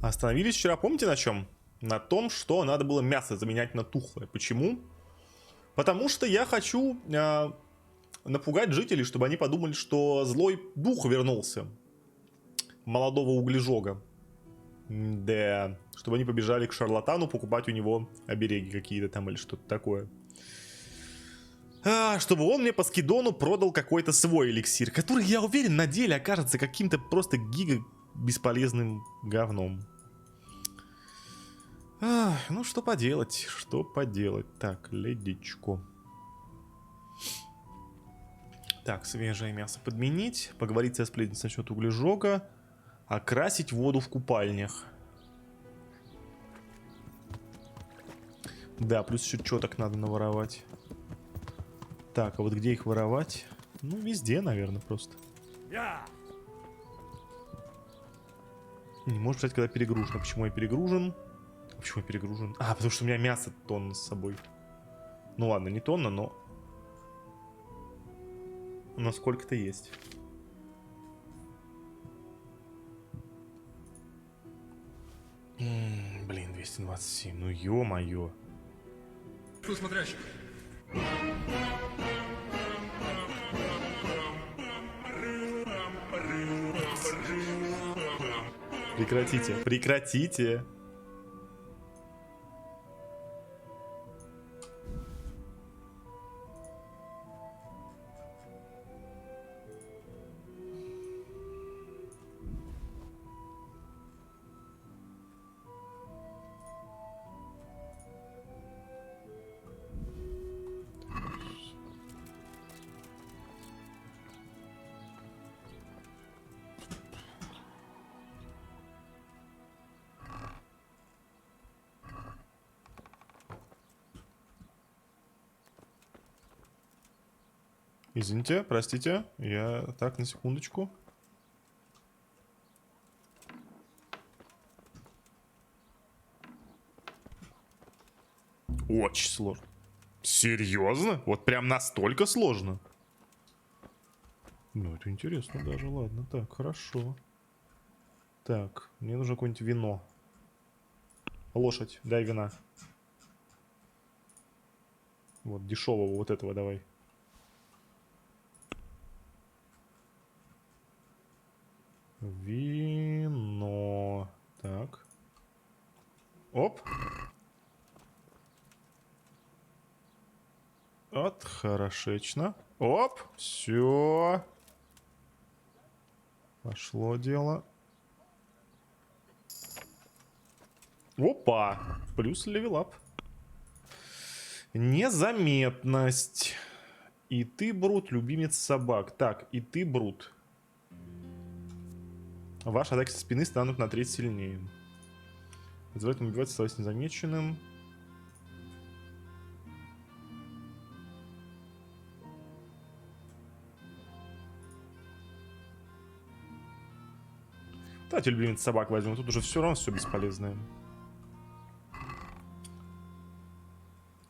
Остановились вчера, помните на чем? На том, что надо было мясо заменять на тухлое. Почему? Потому что я хочу напугать жителей, чтобы они подумали, что злой дух вернулся. Молодого углежога. Да. Чтобы они побежали к шарлатану покупать у него обереги какие-то там или что-то такое. Чтобы он мне по скидону продал какой-то свой эликсир, который, я уверен, на деле окажется каким-то просто гига бесполезным говном. Ну, что поделать, что поделать. Так, ледичку. Так, свежее мясо подменить. Поговорить со сплетницей насчет углежога. Окрасить воду в купальнях. Да, плюс еще четок надо наворовать. Так, а вот где их воровать? Ну, везде, наверное, просто. Не можешь взять, когда перегружен. А почему я перегружен? Почему я перегружен? Потому что у меня мясо тонна с собой. Ну ладно, не тонна, но... Но сколько-то есть. Блин, 227. Ну ё-моё. Смотрящих. Прекратите, прекратите. Извините, простите, я так, на секундочку. Очень сложно. Серьезно? Вот прям настолько сложно? Ну, это интересно даже, ладно. Так, хорошо. Так, мне нужно какое-нибудь вино. Лошадь, дай вина. Вот, дешевого вот этого давай. Вино. Так. Оп. Вот, хорошечно. Оп, все. Пошло дело. Опа. Плюс левелап. Незаметность. И ты, Брут, любимец собак. Так, и ты, Брут. Ваши атаки со спины станут на треть сильнее. Позволяет ему убивать, оставаясь незамеченным. Давайте любимец собак возьмем. Тут уже все равно все бесполезное.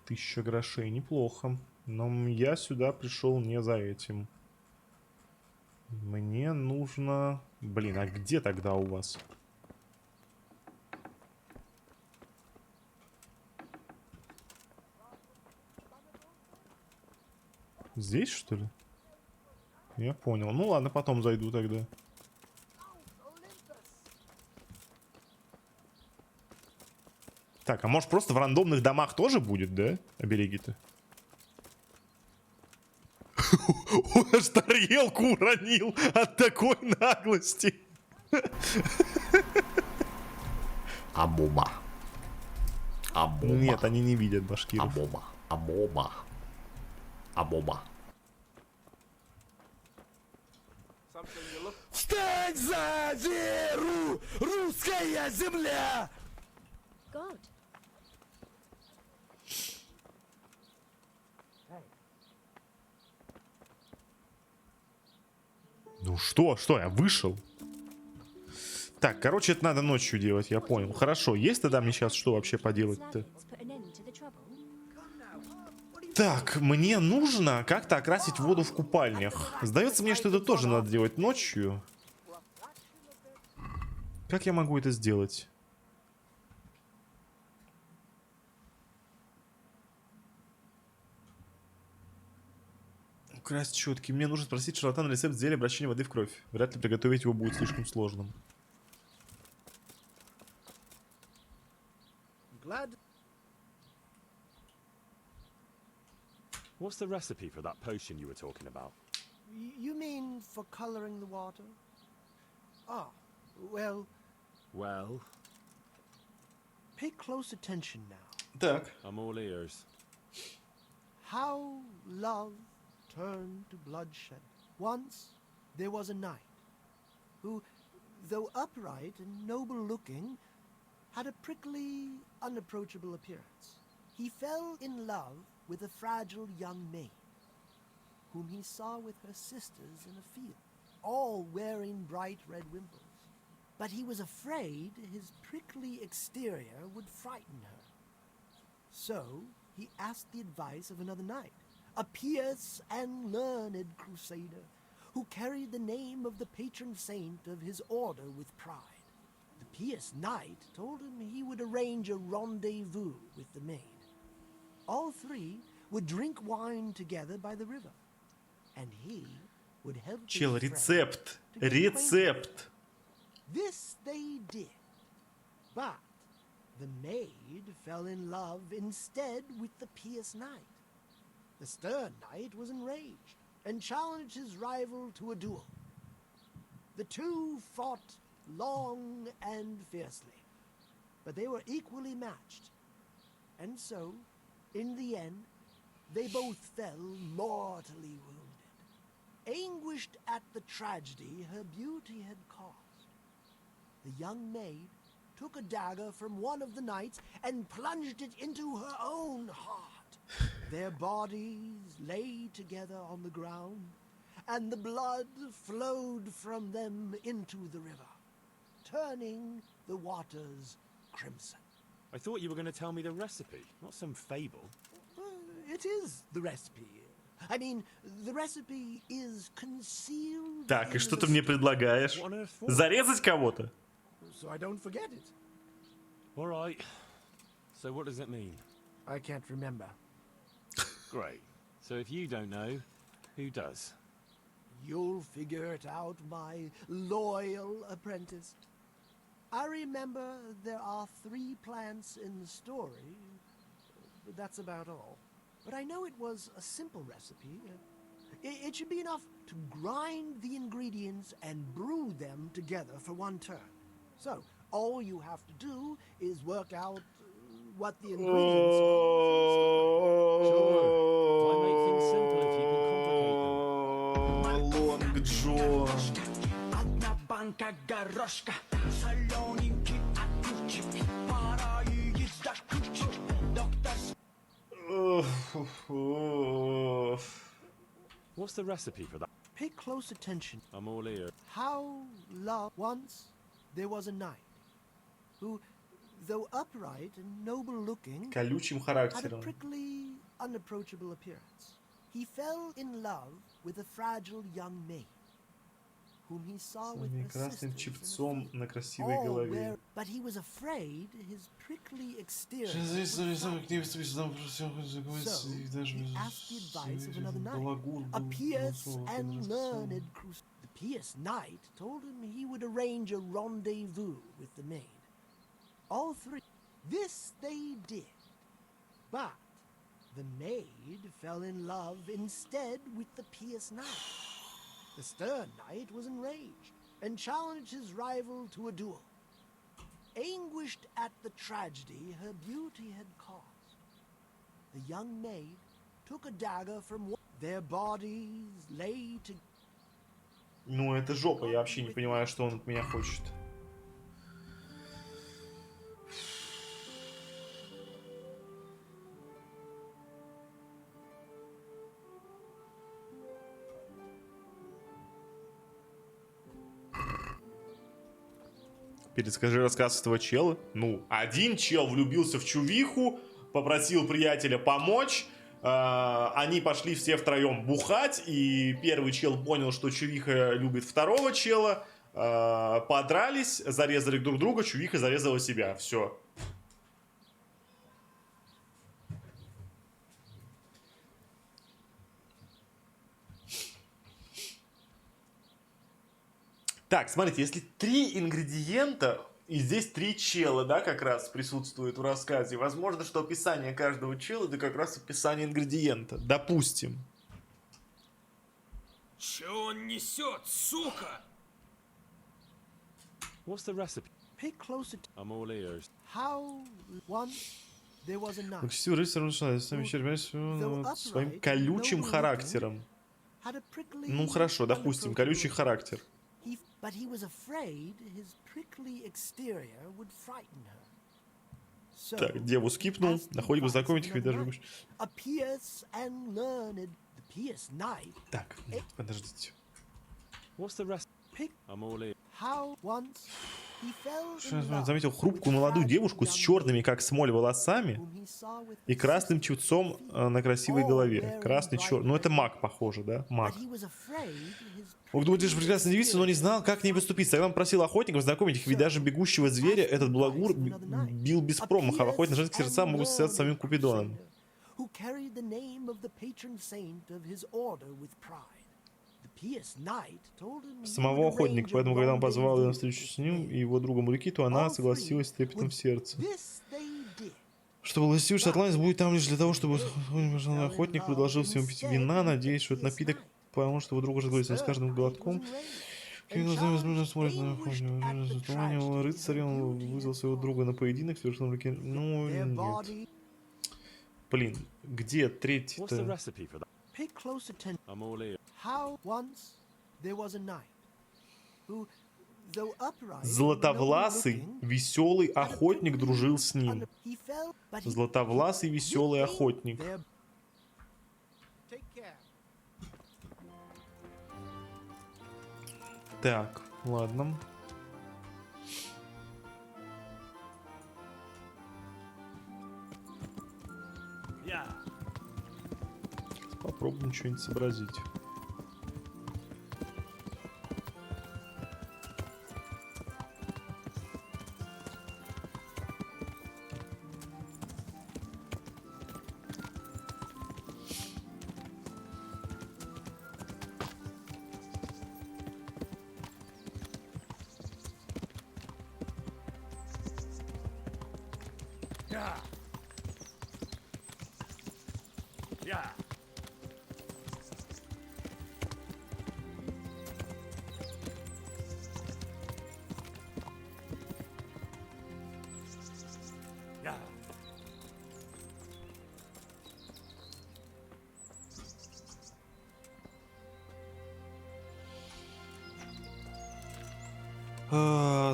1000 грошей. Неплохо. Но я сюда пришел не за этим. Мне нужно... Блин, а где тогда у вас? Здесь, что ли? Я понял. Ну ладно, потом зайду тогда. Так, а может просто в рандомных домах тоже будет, да? Обереги-то. Он аж тарелку уронил от такой наглости. Амоба. Амоба. Нет, они не видят башкиров. Амоба. Амоба. Амоба. Встань за веру, русская земля! God. Ну что, я вышел. Так, короче, это надо ночью делать, я понял. Хорошо, есть тогда мне сейчас что вообще поделать-то? Так, мне нужно как-то окрасить воду в купальнях. Сдается мне, что это тоже надо делать ночью. Как я могу это сделать? Красть четки. Мне нужно спросить шарлатана рецепт зелья обращения воды в кровь. Вряд ли приготовить его будет слишком сложным. Glad. What's the recipe for that potion you were talking about? You mean for coloring the water? Ah, well, Well, pay close attention now. Так. I'm all ears. How love turned to bloodshed. Once there was a knight who, though upright and noble-looking, had a prickly, unapproachable appearance. He fell in love with a fragile young maid, whom he saw with her sisters in a field, all wearing bright red wimples. But he was afraid his prickly exterior would frighten her. So he asked the advice of another knight, a pious and learned crusader, who carried the name of the patron saint of his order with pride. The pious knight told him he would arrange a rendezvous with the maid. All three would drink wine together by the river, and he would help his Чел, friend рецепт. to get acquainted. Рецепт. This they did, but the maid fell in love instead with the pious knight. The stern knight was enraged and challenged his rival to a duel. The two fought long and fiercely, but they were equally matched. And so, in the end, they both fell mortally wounded. Anguished at the tragedy her beauty had caused, the young maid took a dagger from one of the knights and plunged it into her own heart. Their bodies lay together on the ground, and the blood flowed from them into the river, turning the waters crimson. I thought you were going to tell me the recipe, not some fable. It is the recipe. I mean, the recipe is concealed. Так, и in что the ты мне stone, предлагаешь? What on earth for? Зарезать кого-то? so I don't forget it. All right. So what does it mean? I can't remember. Great. So if you don't know, who does? You'll figure it out, my loyal apprentice. I remember there are 3 plants in the story, but that's about all. But I know it was a simple recipe. It should be enough to grind the ingredients and brew them together for one turn. So, all you have to do is work out what the ingredients are. Sure. Why make things simple if you can complicate them? Лонг Джон. Одна банка горошка, солененький огурчик, пора и езда ключик, доктор. What's the recipe for that? Pay close attention. I'm all ears. How love once there was a knight who, though upright and noble-looking, Колючим had a характером. prickly, unapproachable appearance. He fell in love with a fragile young maid, whom he saw with Своим her красным sisters in a чепцом field, на красивой all голове. wear- But he was afraid his prickly exterior So, would he frighten asked the advice of another knight, a pious and learned crusader. The pious knight told him he would arrange a rendezvous with the maid. All 3. This they did, but the maid fell in love instead with the pious knight. The stern knight was enraged and challenged his rival to a duel. Anguished at the tragedy her beauty had caused, the young maid took a dagger from one. Their bodies lay together. Ну, это жопа, я вообще не понимаю, что он от меня хочет. Перескажи рассказ этого чела. Ну, один чел влюбился в чувиху, попросил приятеля помочь. Они пошли все втроем бухать, и первый чел понял, что чувиха любит второго чела. Подрались, зарезали друг друга, чувиха зарезала себя. Все. Так, смотрите, если 3 ингредиента, и здесь 3 чела, да, как раз присутствует в рассказе, возможно, что описание каждого чела это как раз описание ингредиента. Допустим. Че он несет, сука? What's the recipe? Pay closer to I'm all ears. how once there was a knight Максим рыцарь разрушает своим колючим характером. had a prickly Ну хорошо, допустим, колючий unapproachable- характер. But he was afraid his prickly exterior would frighten her. So, Так, деву скипнул, asked охотник advice знакомить of их, даже... another knight. A pious and learned, the pious knight Так, подождите. What's the recipe? picked I'm all ears. how once he fell in Сейчас love заметил хрупкую with a молодую fragile девушку с young черными, lady как смоль, волосами whom he saw with и красным persistent чепцом feet. на красивой голове. Красный, черный. Ну это маг, похоже, да? Маг. But he was afraid his Он думает, лишь prickly прекрасная девица, но не знал, как к ней поступить. Тогда он просил охотников знакомить их, ведь даже бегущего зверя этот благур бил без промаха. В охоте на женские сердца могут связаться с самим Купидоном. Who carried the name of the patron saint of his order with pride. The pious knight told him he Самого would охотника, arrange a поэтому, когда он позвал ее на rendezvous встречу with с ним me. и его другом Мурики, то она All согласилась с three трепетом в would- сердце. This they did. Что властивший Атлантис будет там лишь для того, чтобы охотник предложил всем пить вина, надеясь, что этот напиток поможет его другу разговориться с каждым глотком. Какими глазами возможно смотрит на охотника? Затуманивал рыцаря, он вызвал своего друга на поединок, совершил руки. Ну, Their нет. body. Блин, где What's the третий-то? recipe for that? Pay close attention. I'm all ears. How once there was a knight who, though upright, Златовласый, noble-looking, веселый had a охотник prickly дружил с ним. He fell, but he- Златовласый, веселый охотник. Their- Take care. Так, ладно. Попробуем что-нибудь сообразить.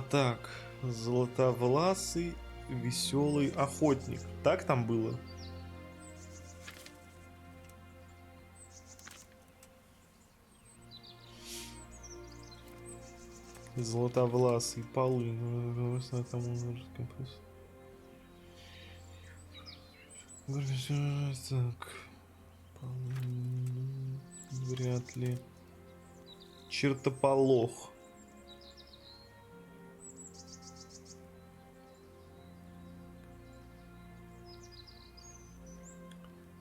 Так, златовласый, веселый охотник. Так там было? Златовласый, полы. Так. Вряд ли. Чертополох.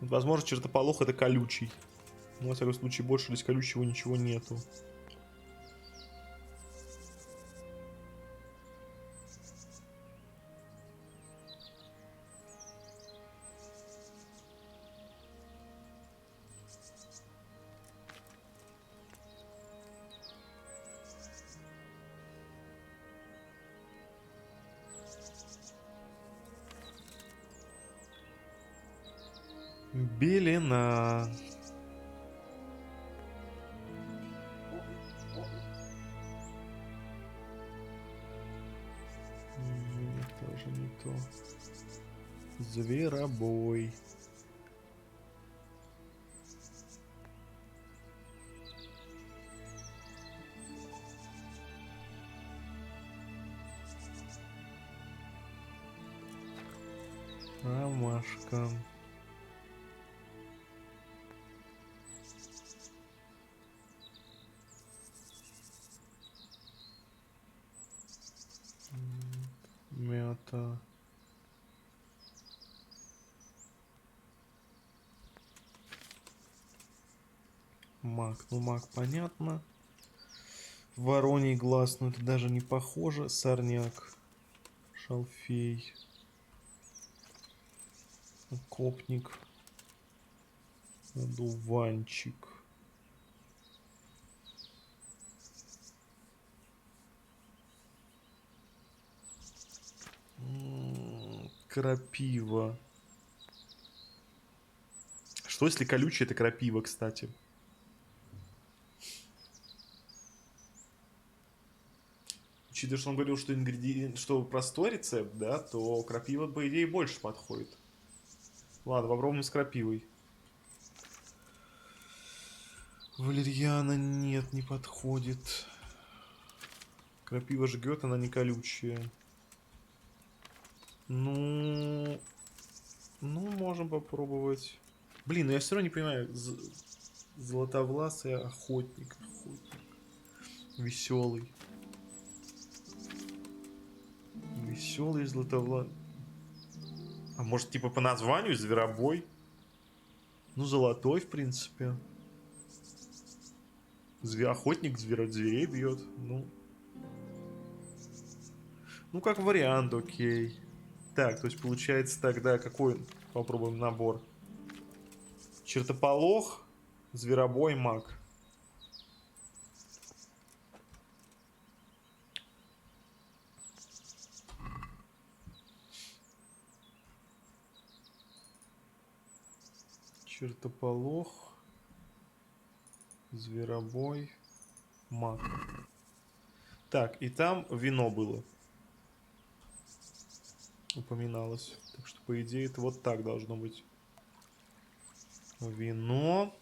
Возможно, чертополох это колючий. Но, во всяком случае, больше здесь колючего ничего нету. Белена. Тоже не то. Зверобой. Ромашка. Мята. Мак. Ну, мак понятно. Вороний глаз, но это даже не похоже. Сорняк. Шалфей. Окопник. Одуванчик. Крапива. Что если колючая это крапива, кстати? Учитывая, что он говорил, что ингредиент, что простой рецепт, да, то крапива, по идее, больше подходит. Ладно, попробуем с крапивой. Валерьяна нет, не подходит. Крапива жгет, она не колючая. Ну, можем попробовать. Блин, ну я все равно не понимаю. Златовласый охотник. Веселый. Веселый златовласый. А может, типа по названию зверобой? Ну, золотой, в принципе. Охотник зверей бьет. Ну, как вариант, окей. Так, то есть получается тогда какой попробуем набор? Чертополох, зверобой, маг. Чертополох, зверобой, маг. Так, и там вино было. Упоминалось. Так что, по идее, это вот так должно быть. Вино.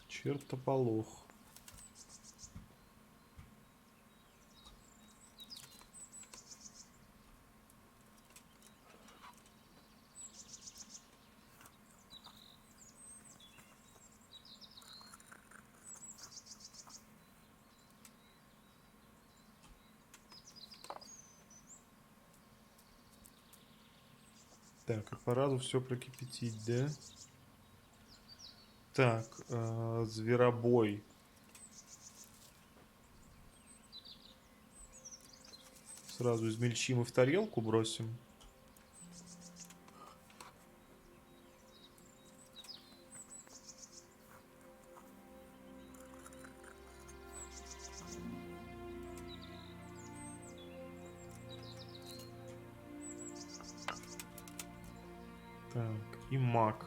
Чертополох. Так, и по разу все прокипятить, да? Так, зверобой. Сразу измельчим и в тарелку бросим. Так, и мак.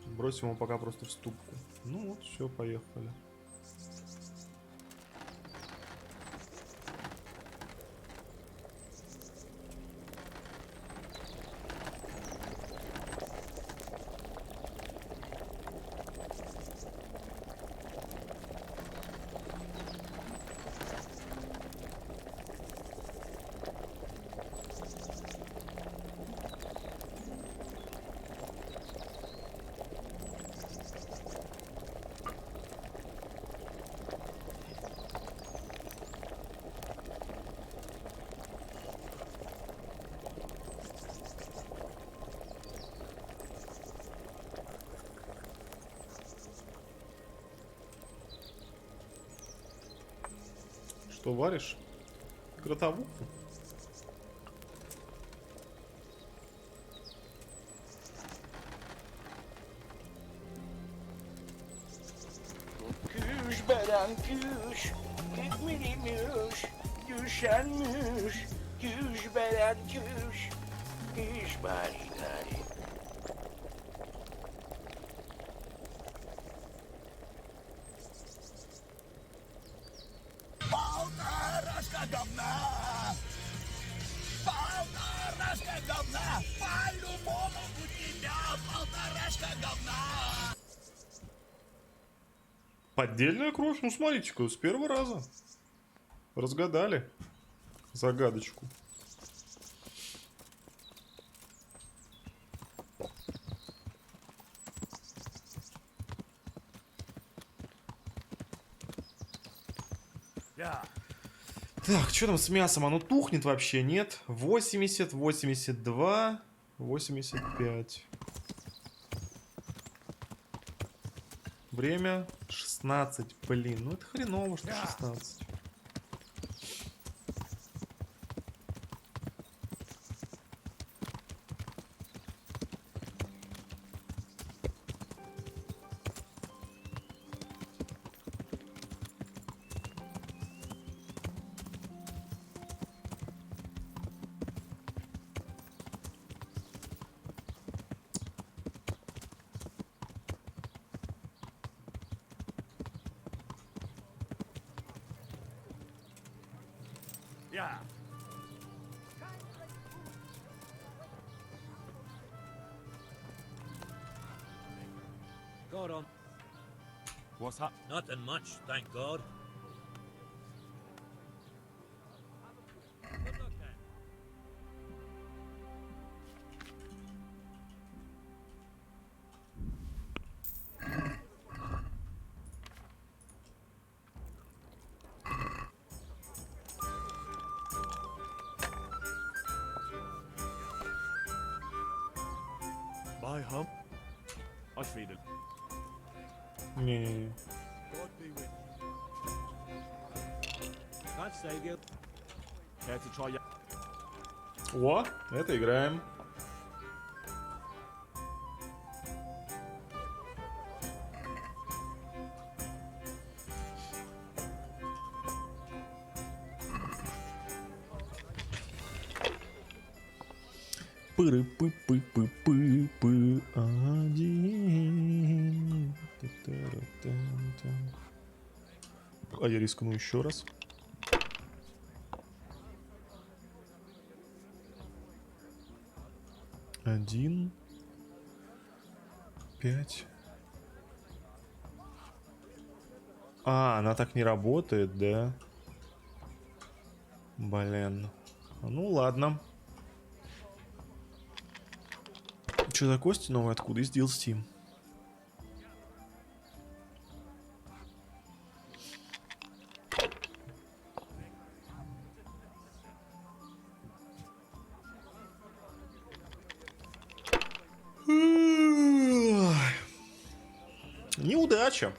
Бросим его пока просто в ступку. Ну вот, все, поехали. Что варишь? Кротовуху? Küş beren küş, ekmeğimiz düşenmiş. Küş beren küş, küş bari gari. Полторашка говна! Полторашка говна! По-любому у тебя полторашка говна! Поддельная кровь? Ну, смотрите-ка, с первого раза. Разгадали загадочку. Так, что там с мясом? Оно тухнет вообще, нет? 80, 82, 85. Время 16. Блин, ну это хреново, что 16. Yeah. Got on. What's up? Nothing much, thank God. Good luck then. Bye, hum. I feed it. Не-не-не. God be with you. God save you. Care to try your... О, это играем. Пыры-пы-пы-пы-пы-пы. Один. А я рискну еще раз. Один. 5. А, она так не работает, да? Блин. Ну ладно. Что за кости новые? Откуда? Из DLC. Неудача.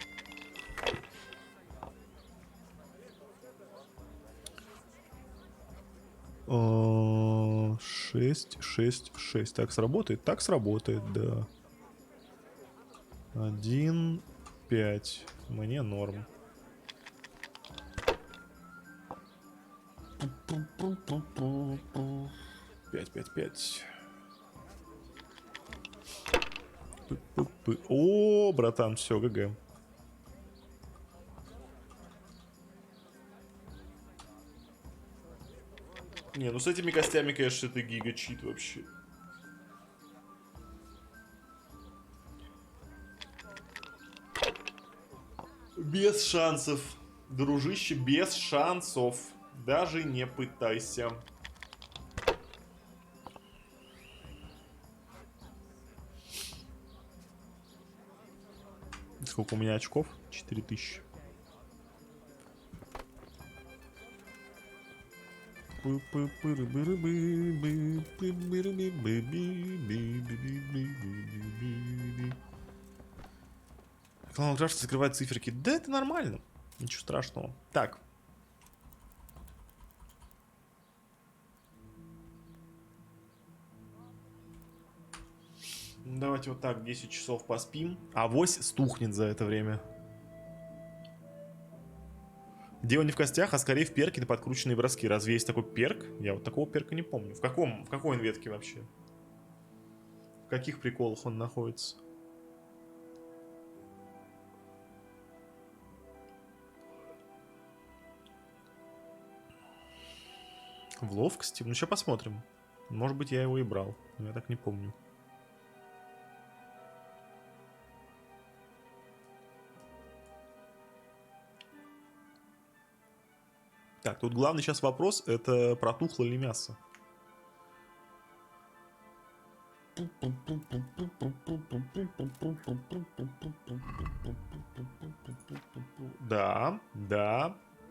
Шесть, 6. Так сработает? Так сработает, да. 1, 5. Мне норм. Пять, 5. О, братан, все, ГГ. Не, ну с этими костями, конечно, это гига-чит вообще. Без шансов. Дружище, без шансов. Даже не пытайся. Сколько у меня очков? 4000. Клан Крафт закрывает циферки. Да это нормально. Ничего страшного. Так. Давайте вот так, 10 часов поспим. Авось стухнет за это время. Дело не в костях, а скорее в перке на подкрученные броски. Разве есть такой перк? Я вот такого перка не помню. В какой он ветке вообще? В каких приколах он находится? В ловкости? Ну, сейчас посмотрим. Может быть, я его и брал. Но я так не помню. Так, тут главный сейчас вопрос, это протухло ли мясо. Да,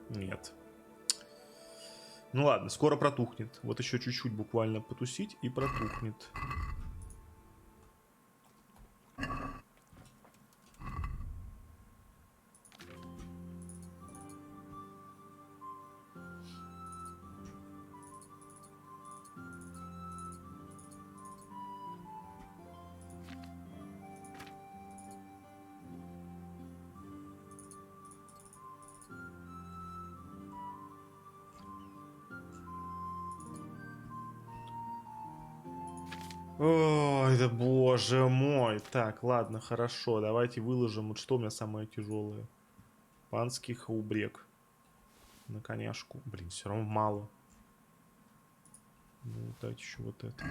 нет. Ну ладно, скоро протухнет. Вот еще чуть-чуть буквально потусить и протухнет. Ой, да боже мой. Так, ладно, хорошо. Давайте выложим. Вот что у меня самое тяжелое. Панский хаубрек. На коняшку. Блин, все равно мало. Ну, дайте еще вот это.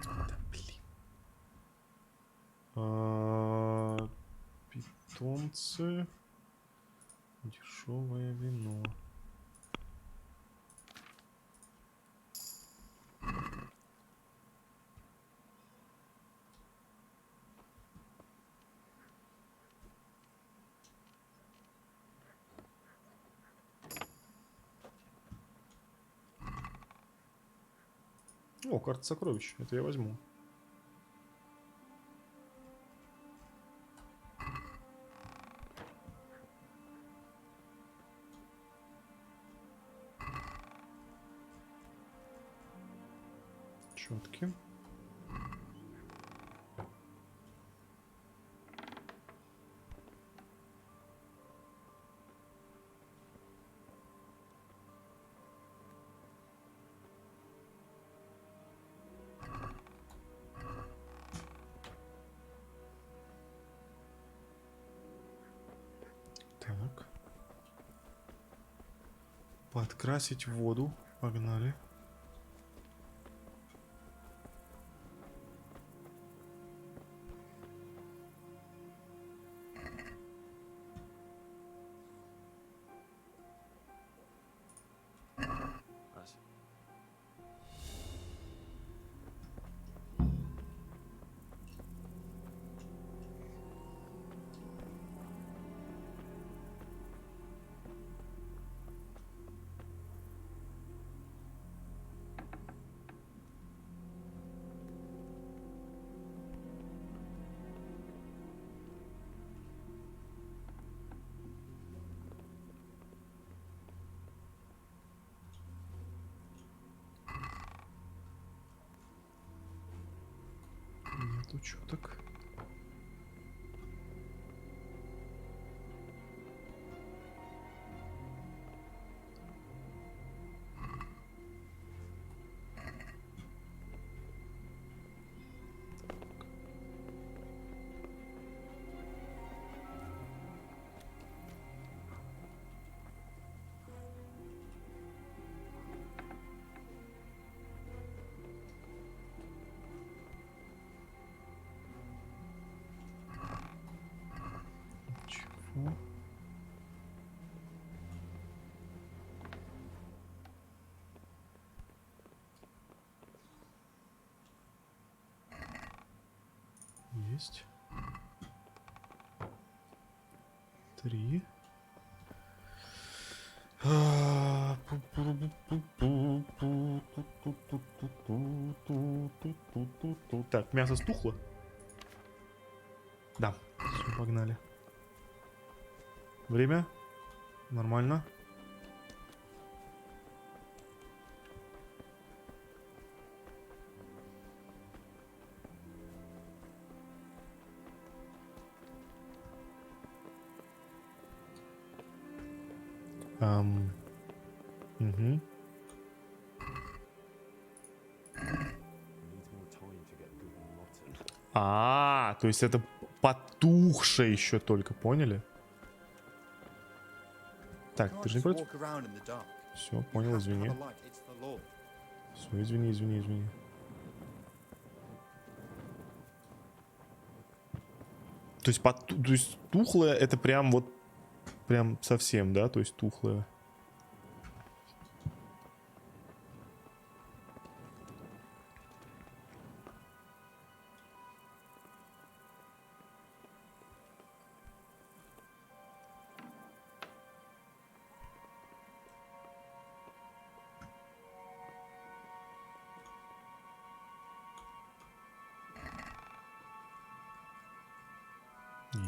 Да, блин. Питомцы. Дешевое вино. О, карта сокровищ. Это я возьму. Четки. Так. Подкрасить воду. Погнали. Нету четок. Чего? Есть. 3. Так, мясо стухло? Да. Все, погнали. Время? Нормально. Угу. То есть это потухшее еще только, поняли? Так, ты же не против? Все, понял, извини. Все, извини. То есть, то есть тухлое это прям вот, прям совсем, да? То есть тухлое.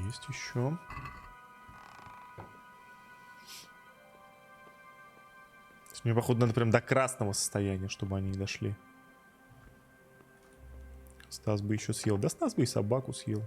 Есть еще. Мне, походу, надо прям до красного состояния, чтобы они дошли. Стас бы еще съел. Да Стас бы и собаку съел.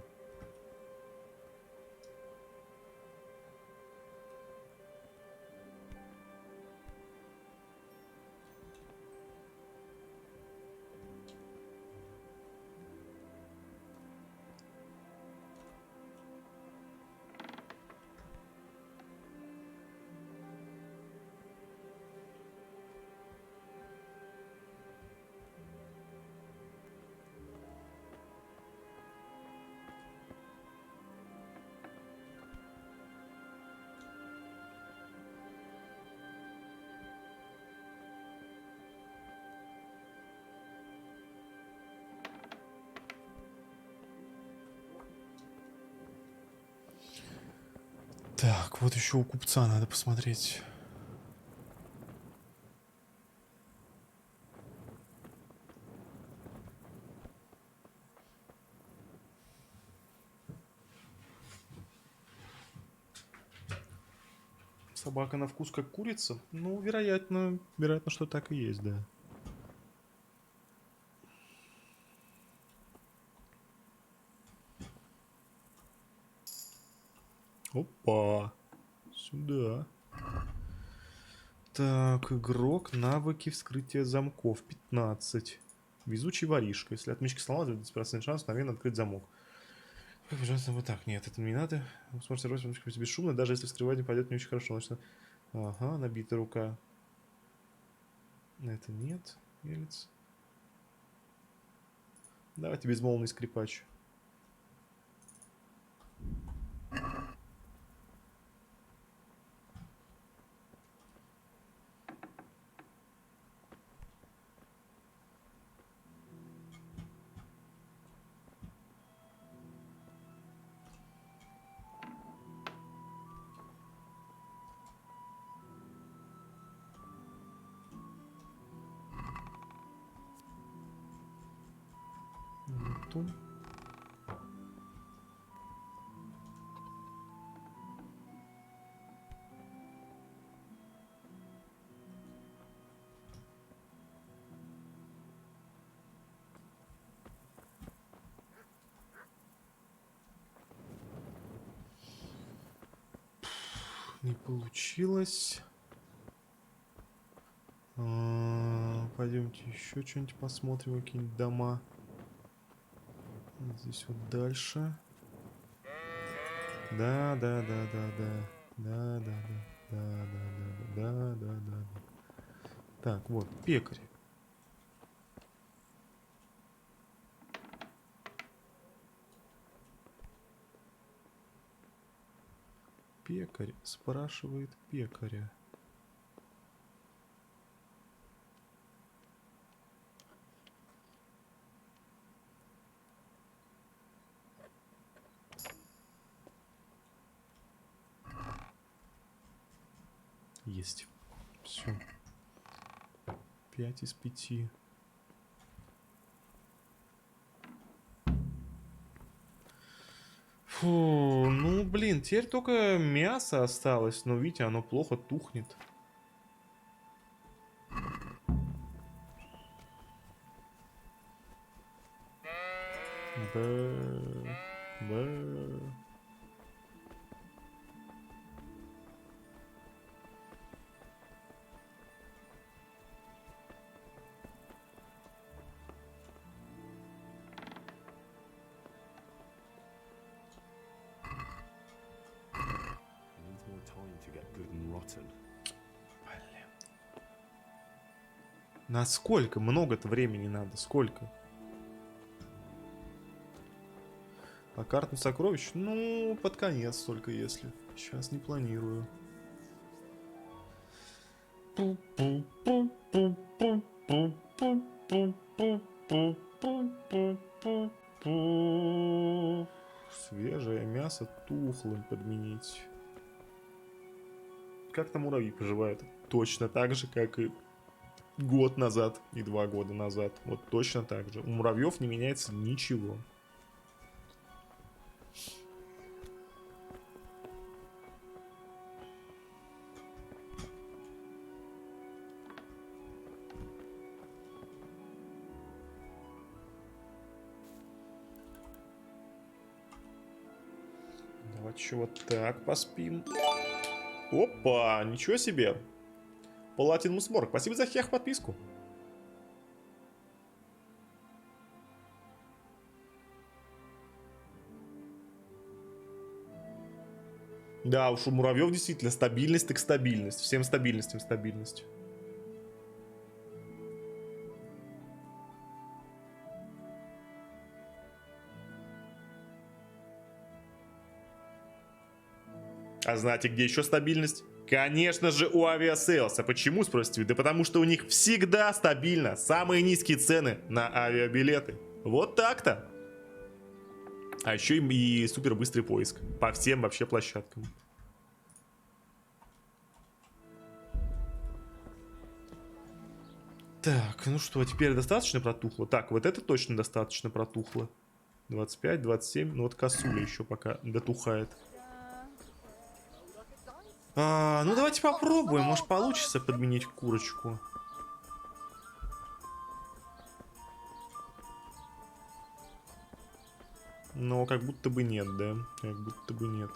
Так, вот еще у купца надо посмотреть. Собака на вкус как курица? Ну, вероятно, что так и есть, да. Опа. Сюда. Так, игрок, навыки вскрытия замков. 15. Везучий воришка. Если отмычка сломалась, 20% шанс мгновенно открыть замок. Пожалуйста, вот так. Нет, это не надо. Вы сможете рвать отмычку бесшумно, даже если вскрывание пойдет не очень хорошо. Значит, ага, набита рука. Это нет. Елец. Давайте безмолвный скрипач. Нету. Не получилось. Пойдемте еще что-нибудь посмотрим, какие-нибудь дома. Здесь вот дальше. Да. Так, вот, пекарь. Пекарь спрашивает пекаря. Есть. Все. 5 из 5. Фу, ну блин, теперь только мясо осталось, но видите, оно плохо тухнет. Бэ. Needs more time to get good and rotten. Насколько? Много-то времени надо. Сколько? А карту сокровищ? Ну, под конец только если. Сейчас не планирую. Свежее мясо тухлым подменить. Как там муравьи поживают? Точно так же, как и год назад и 2 года назад. Вот точно так же. У муравьев не меняется ничего. Давайте вот так поспим. Опа, ничего себе. Платинус Морг, спасибо за хех подписку. Да, уж у муравьев действительно стабильность так стабильность. Всем стабильностям стабильность. А знаете, где еще стабильность? Конечно же, у авиаселса. Почему, спросите вы? Да потому что у них всегда стабильно самые низкие цены на авиабилеты. Вот так-то. А еще и супер быстрый поиск по всем вообще площадкам. Так, ну что, теперь достаточно протухло? Так, вот это точно достаточно протухло. 25, 27, ну вот косуля еще пока дотухает. Ну давайте попробуем, может получится подменить курочку. Но как будто бы нет, да? Как будто бы нет.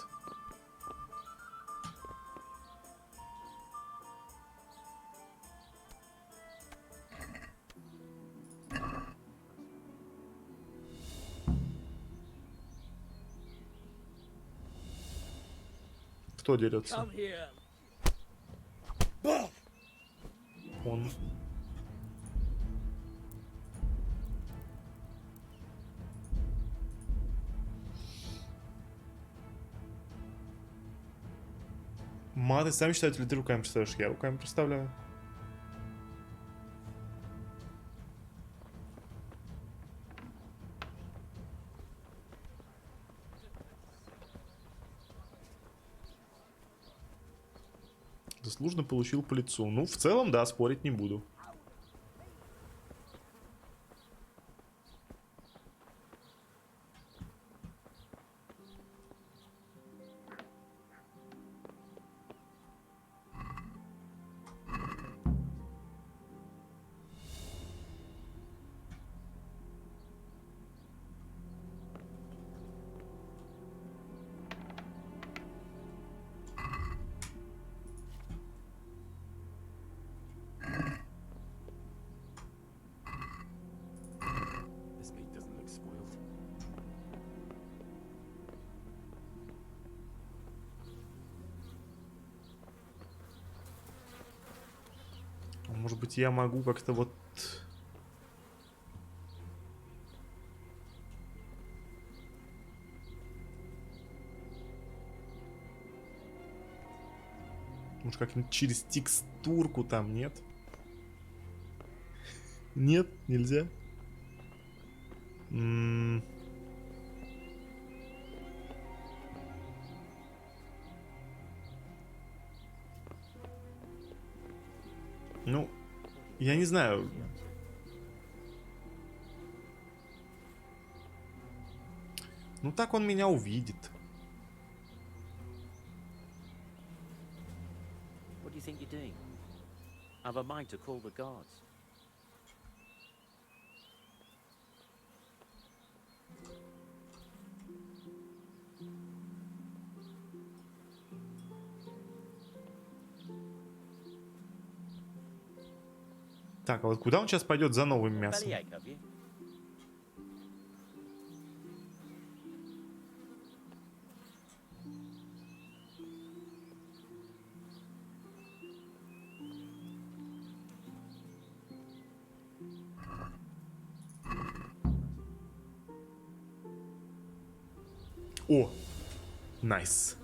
Кто дерется? Он. Маты сами считают, или ты руками представляешь? Я руками представляю. Заслуженно получил по лицу. Ну, в целом, да, спорить не буду. Может быть, я могу как-то вот... Может, как-нибудь через текстурку там, нет? Нет, нельзя? Ну, я не знаю. Ну, так он меня увидит. What do you think you're doing? I've a mind to call the guards. Так, а вот куда он сейчас пойдет за новым мясом? Bellyache, have you? О! Найс.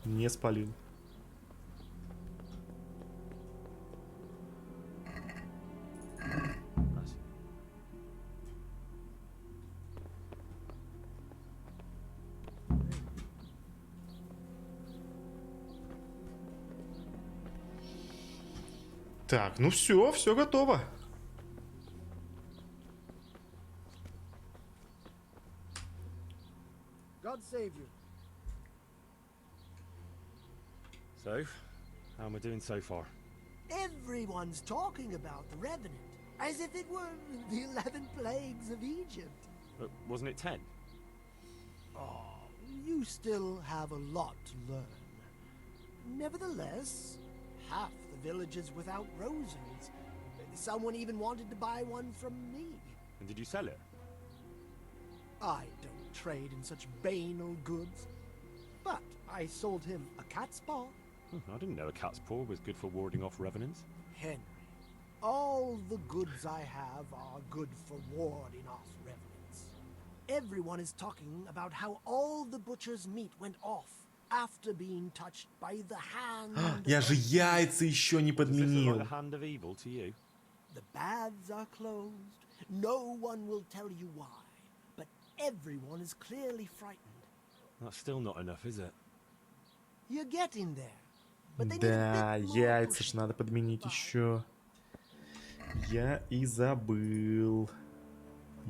Не спалил. Так, ну все готово. God save you. So, how am I doing so far? Everyone's talking about the Revenant, as if it were the 11 plagues of Egypt. But wasn't it 10? Oh, you still have a lot to learn. Nevertheless, half the village is without rosaries. Someone even wanted to buy one from me. And did you sell it? I don't trade in such banal goods. But I sold him a cat's paw. I didn't know a cat's paw was good for warding off revenants. Henry, all the goods I have are good for warding off revenants. Everyone is talking about how all the butcher's meat went off after being touched by the hand. Я же яйца еще не Does this look подменил. like the hand of evil to you? The baths are closed. No one will tell you why. But everyone is clearly frightened. That's still not enough, is it? You're getting there. But they need Да, a bit more яйца pushing. ж надо подменить еще. Я и забыл.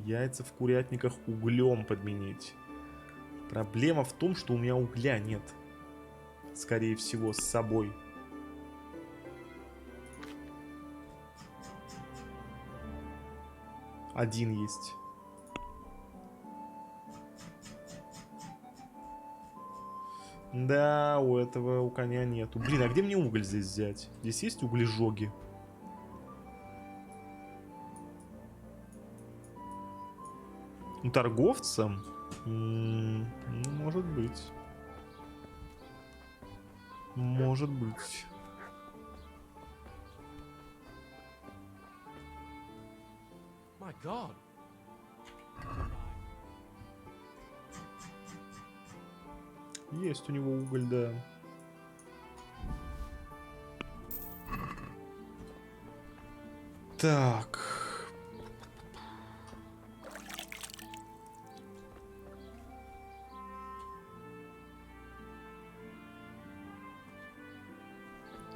Яйца в курятниках углем подменить. Проблема в том, что у меня угля нет. Скорее всего, с собой. Один есть. Да, у коня нету. Блин, а где мне уголь здесь взять? Здесь есть углежоги? У торговца? Ну, может быть. Может быть. My God. Есть у него уголь, да. Так.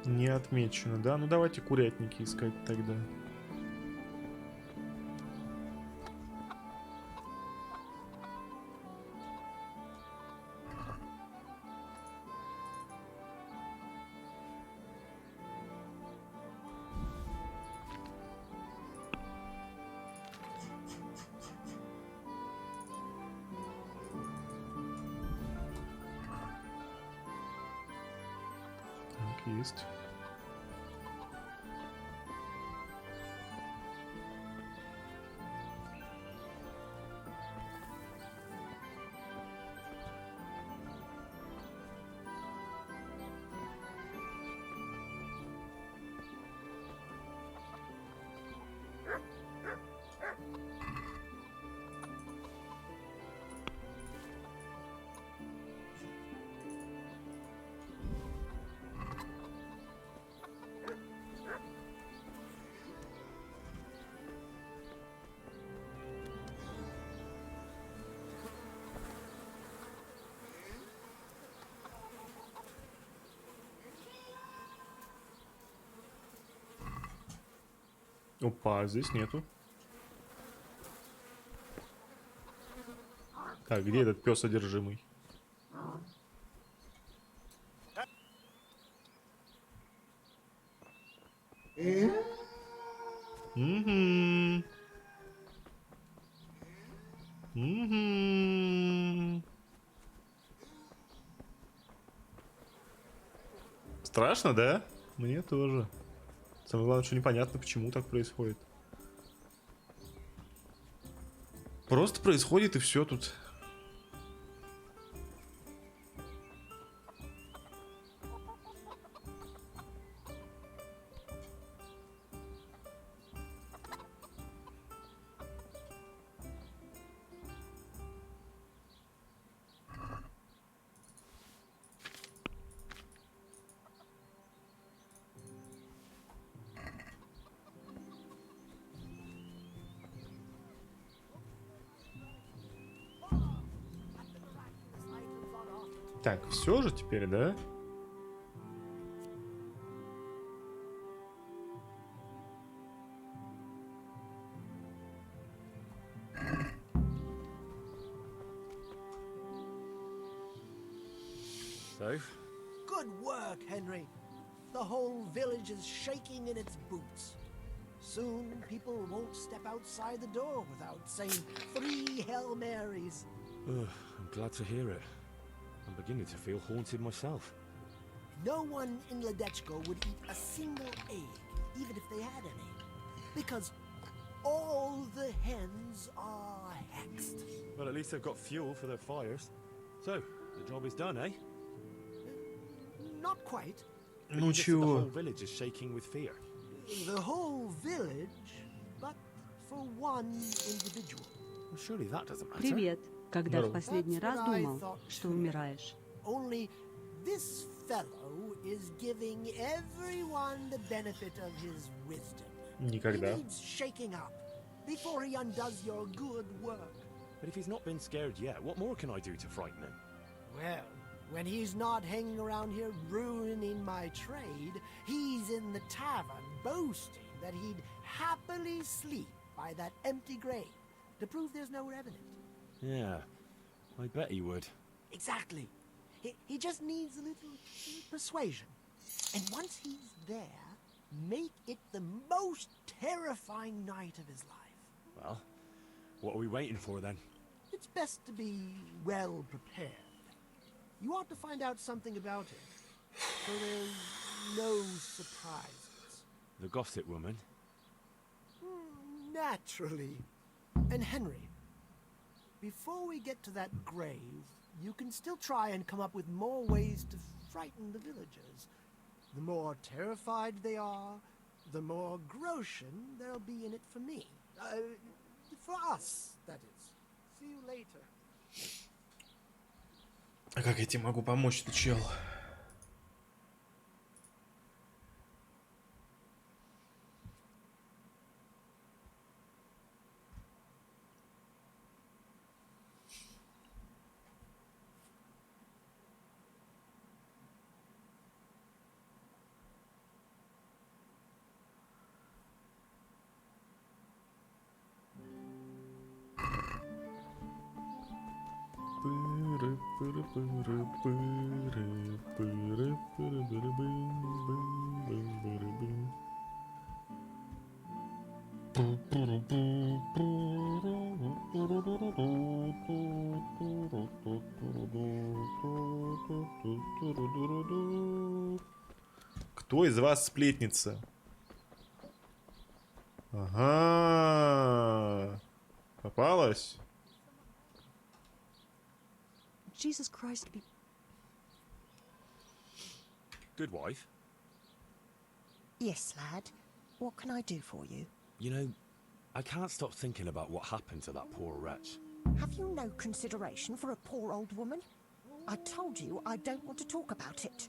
Не отмечено, да? Ну давайте курятники искать тогда. Так, есть. Опа, здесь нету. Так, где этот пес одержимый? Угу. Угу. Страшно, да? Мне тоже. Самое главное, что непонятно, почему так происходит. Просто происходит и все тут. Так, все же теперь, да? So, Good work, Henry. The whole village is shaking in its boots. Soon people won't step outside the door without saying 3 Hail Marys. I'm glad to hear it. I'm beginning to feel haunted myself. No one in Ledechko would eat a single egg, even if they had any, because all the hens are hexed. Well, at least they've got fuel for their fires. So, the job is done, eh? Not quite. Ну The чего? whole village is shaking with fear. The whole village, but for one individual. Well, surely that doesn't matter. Привет. Когда в Здорово. последний That's раз what I думал, thought что too. умираешь? Only this fellow is giving everyone the benefit of his wisdom. Никогда. He needs shaking up before he undoes your good work. But if he's not been scared yet, what more can I do to frighten him? Well, when he's not hanging around here ruining my trade, he's in the tavern boasting that he'd happily sleep by that empty grave to prove there's no revenant. Yeah, I bet he would. Exactly. He just needs a little persuasion. And once he's there, make it the most terrifying night of his life. Well, what are we waiting for then? It's best to be well prepared. You ought to find out something about him, so there's no surprises. The gossip woman? Naturally. And Henry, before we get to that grave, you can still try and come up with more ways to frighten the villagers. The more terrified they are, the more groschen there'll be in it for me. For us, that is. See you later. А как я тебе могу помочь-то, чел? Кто из вас сплетница? Ага. Попалась? Jesus Christ, be... Good wife? Yes, lad. What can I do for you? You know, I can't stop thinking about what happened to that poor wretch. Have you no consideration for a poor old woman? I told you I don't want to talk about it.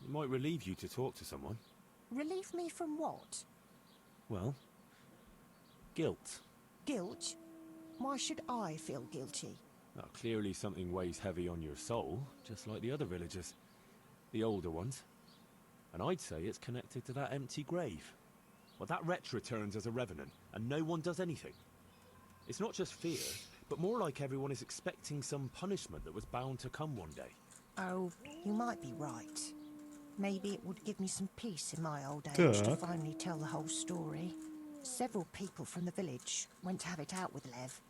It might relieve you to talk to someone. Relieve me from what? Well, guilt. Guilt? Why should I feel guilty? Well, clearly something weighs heavy on your soul, just like the other villagers. The older ones. And I'd say it's connected to that empty grave. Well, that wretch returns as a revenant, and no one does anything. It's not just fear, but more like everyone is expecting some punishment that was bound to come one day. Oh, you might be right. Maybe it would give me some peace in my old age to finally tell the whole story. Several people from the village went to have it out with Lev,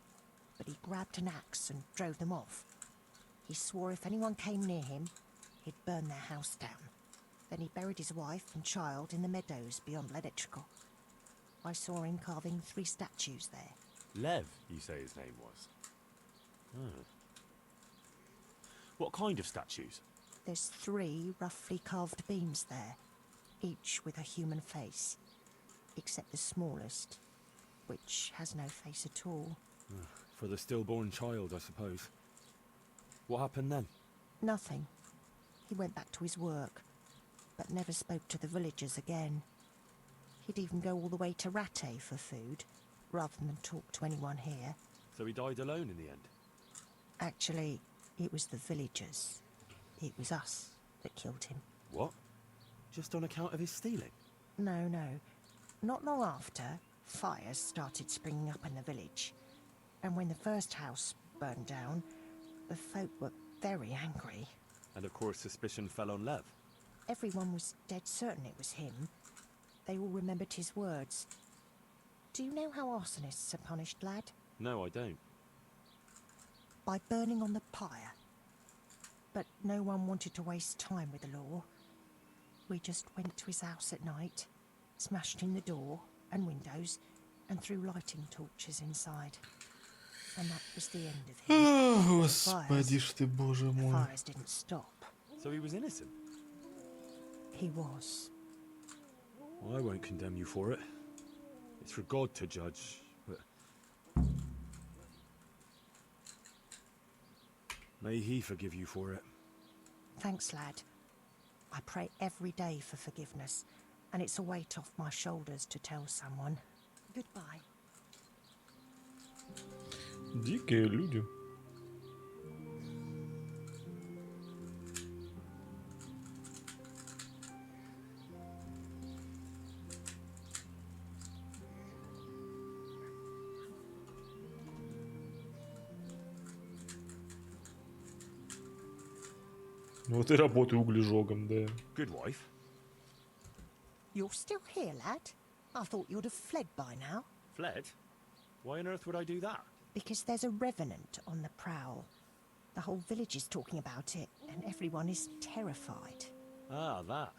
but he grabbed an axe and drove them off. He swore if anyone came near him, he'd burn their house down. Then he buried his wife and child in the meadows beyond Ledechko. I saw him carving 3 statues there. Lev, you say his name was? Oh. What kind of statues? There's 3 roughly carved beams there, each with a human face, except the smallest, which has no face at all. For the stillborn child, I suppose. What happened then? Nothing. He went back to his work, but never spoke to the villagers again. He'd even go all the way to Ratte for food, rather than talk to anyone here. So he died alone in the end? Actually, it was the villagers. It was us that killed him. What? Just on account of his stealing? No. Not long after, fires started springing up in the village. And when the first house burned down, the folk were very angry. And of course suspicion fell on Lev. Everyone was dead certain it was him. they all remembered his words. Do you know how arsonists are punished, lad? No, I don't. By burning on the pyre. But no one wanted to waste time with the law. We just went to his house at night, smashed in the door and windows, and threw lighting torches inside. And that was the end of him. Господи ж ты, боже The мой. fires didn't stop. So he was innocent? He was. Well, I won't condemn you for it. It's for God to judge, but... May he forgive you for it. Thanks, lad. I pray every day for forgiveness, and it's a weight off my shoulders to tell someone. Goodbye. Дикие люди. Вот и работаю углежогом, да. Good wife. You're still here, lad? I thought you'd have fled by now. Fled? Why on earth would I do that? Because there's a revenant on the prowl. The whole village is talking about it, and everyone is terrified. Ah, that.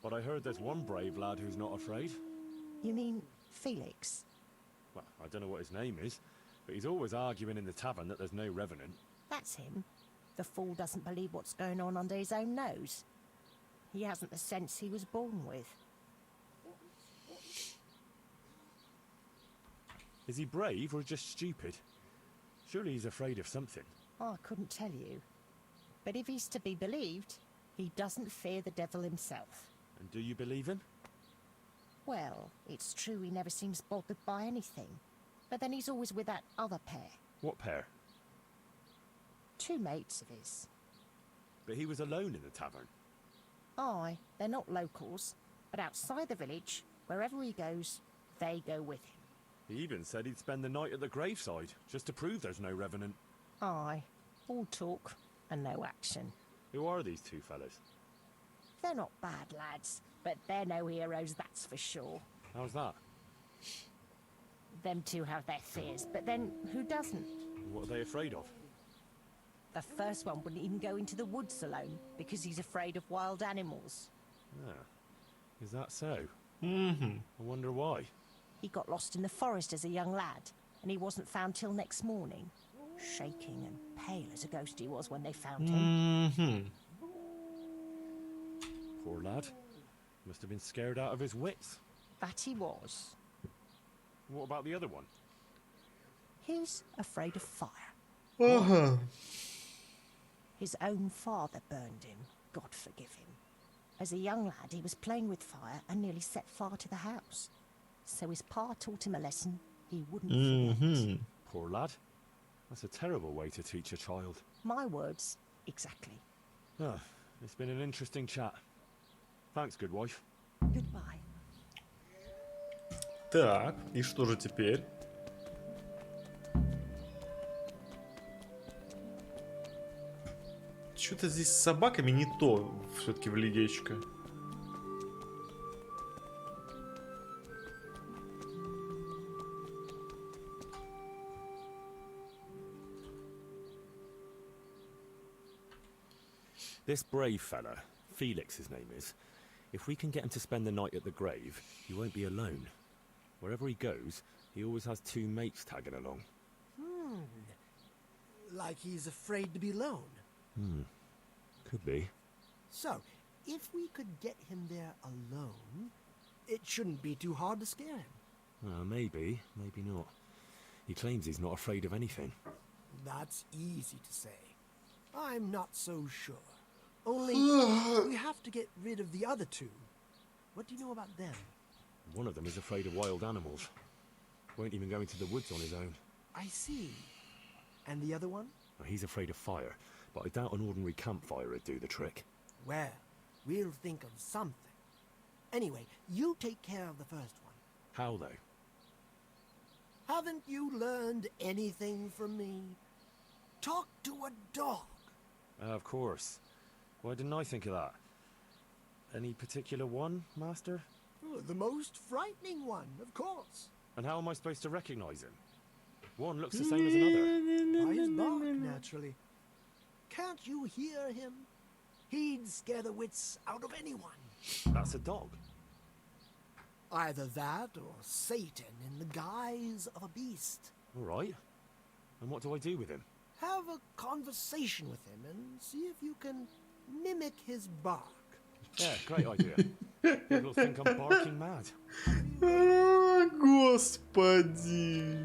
But I heard there's one brave lad who's not afraid. You mean Felix? Well, I don't know what his name is, but he's always arguing in the tavern that there's no revenant. That's him. The fool doesn't believe what's going on under his own nose. He hasn't the sense he was born with. Is he brave or just stupid? Surely he's afraid of something. I couldn't tell you. But if he's to be believed, he doesn't fear the devil himself. And do you believe him? Well, it's true he never seems bothered by anything. But then he's always with that other pair. What pair? Two mates of his. But he was alone in the tavern. Aye, they're not locals. But outside the village, wherever he goes, they go with him. He even said he'd spend the night at the graveside, just to prove there's no revenant. Aye, all talk and no action. Who are these two fellas? They're not bad lads, but they're no heroes, that's for sure. How's that? Them two have their fears, but then who doesn't? What are they afraid of? The first one wouldn't even go into the woods alone, because he's afraid of wild animals. Ah, is that so? Mm-hmm. I wonder why. He got lost in the forest as a young lad, and he wasn't found till next morning. Shaking and pale as a ghost he was when they found him. Mm-hmm. Poor lad. Must have been scared out of his wits. That he was. What about the other one? He's afraid of fire. Ага. His own father burned him, God forgive him. As a young lad, he was playing with fire and nearly set fire to the house. So his pa taught him a lesson he wouldn't forget. Poor lad. That's a terrible way to teach a child. My words, exactly. Ah, it's been an interesting chat. Thanks, good wife. Goodbye. Так, и что же теперь? Что-то здесь с собаками не то, все-таки в лидечко. This brave fella, Felix his name is, if we can get him to spend the night at the grave, he won't be alone. Wherever he goes, he always has two mates tagging along. Like he's afraid to be alone. Could be. So, if we could get him there alone, it shouldn't be too hard to scare him. Maybe, maybe not. He claims he's not afraid of anything. That's easy to say. I'm not so sure. Only, we have to get rid of the other two. What do you know about them? One of them is afraid of wild animals. Won't even go into the woods on his own. I see. And the other one? He's afraid of fire, but I doubt an ordinary campfire would do the trick. Well, we'll think of something. Anyway, you take care of the first one. How, though? Haven't you learned anything from me? Talk to a dog. Of course. Why didn't I think of that? Any particular one, Master? Oh, the most frightening one, of course. And how am I supposed to recognize him? One looks the same as another. By his bark, naturally. Can't you hear him? He'd scare the wits out of anyone. That's a dog. Either that or Satan in the guise of a beast. All right. And what do I do with him? Have a conversation with him and see if you can mimic his bark. Yeah, great idea. People think I'm barking mad. Господи.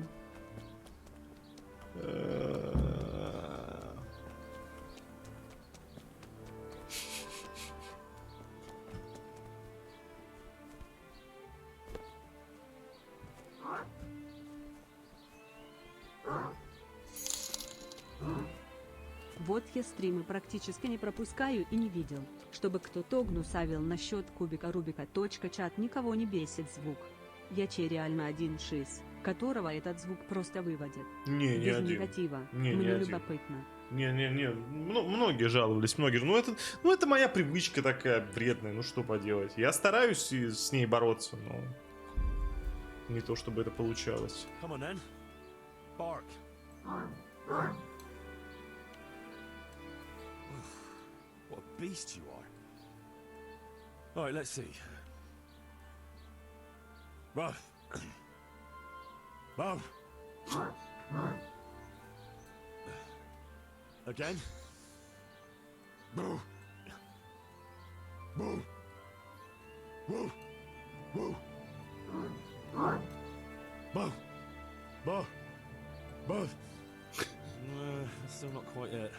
Вот я стримы практически не пропускаю и не видел, чтобы кто-то гнусавил насчет кубика Рубика. Чат никого не бесит звук. Я реально один шиз, которого этот звук просто выводит. Не Без один. негатива. Не Мне один. любопытно. Не. Многие жаловались, многие. Ну это моя привычка такая вредная, ну что поделать. Я стараюсь с ней бороться, но не то чтобы это получалось. Come on then. Bark. What a beast you are. Alright, let's see. Ruff. Ruff. Again. Boo. Boo. Boo. Boo. Boo. Boo. Boo. That's still not quite it.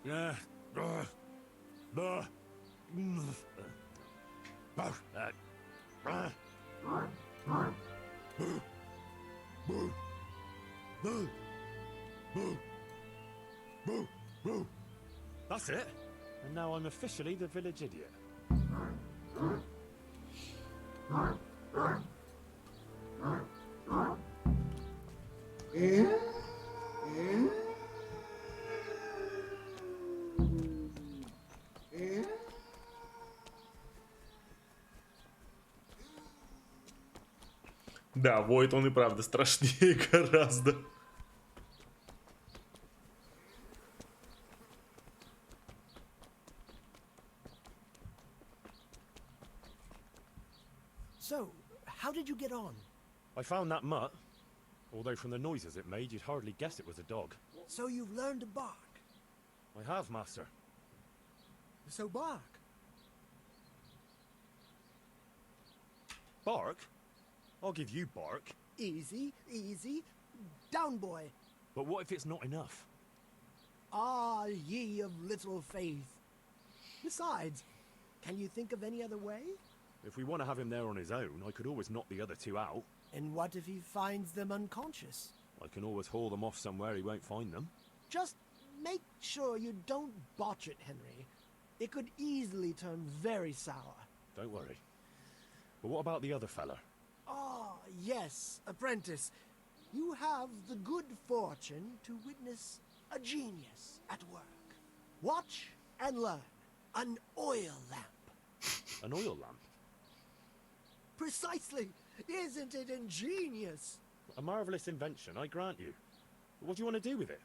Yeah. That's it. And now I'm officially the village idiot. Да, воет он и правда страшнее гораздо. So, how did you get on? I found that mutt. Although from the noises it made, you'd hardly guess it was a dog. So you've learned to bark. I have, master. So bark. Bark? I'll give you bark. Easy, easy. Down, boy. But what if it's not enough? Ah, ye of little faith. Besides, can you think of any other way? If we want to have him there on his own, I could always knock the other two out. And what if he finds them unconscious? I can always haul them off somewhere he won't find them. Just make sure you don't botch it, Henry. It could easily turn very sour. Don't worry. But what about the other fella? Ah, yes, apprentice. You have the good fortune to witness a genius at work. Watch and learn. An oil lamp. An oil lamp? Precisely. Isn't it ingenious? A marvellous invention, I grant you. But what do you want to do with it?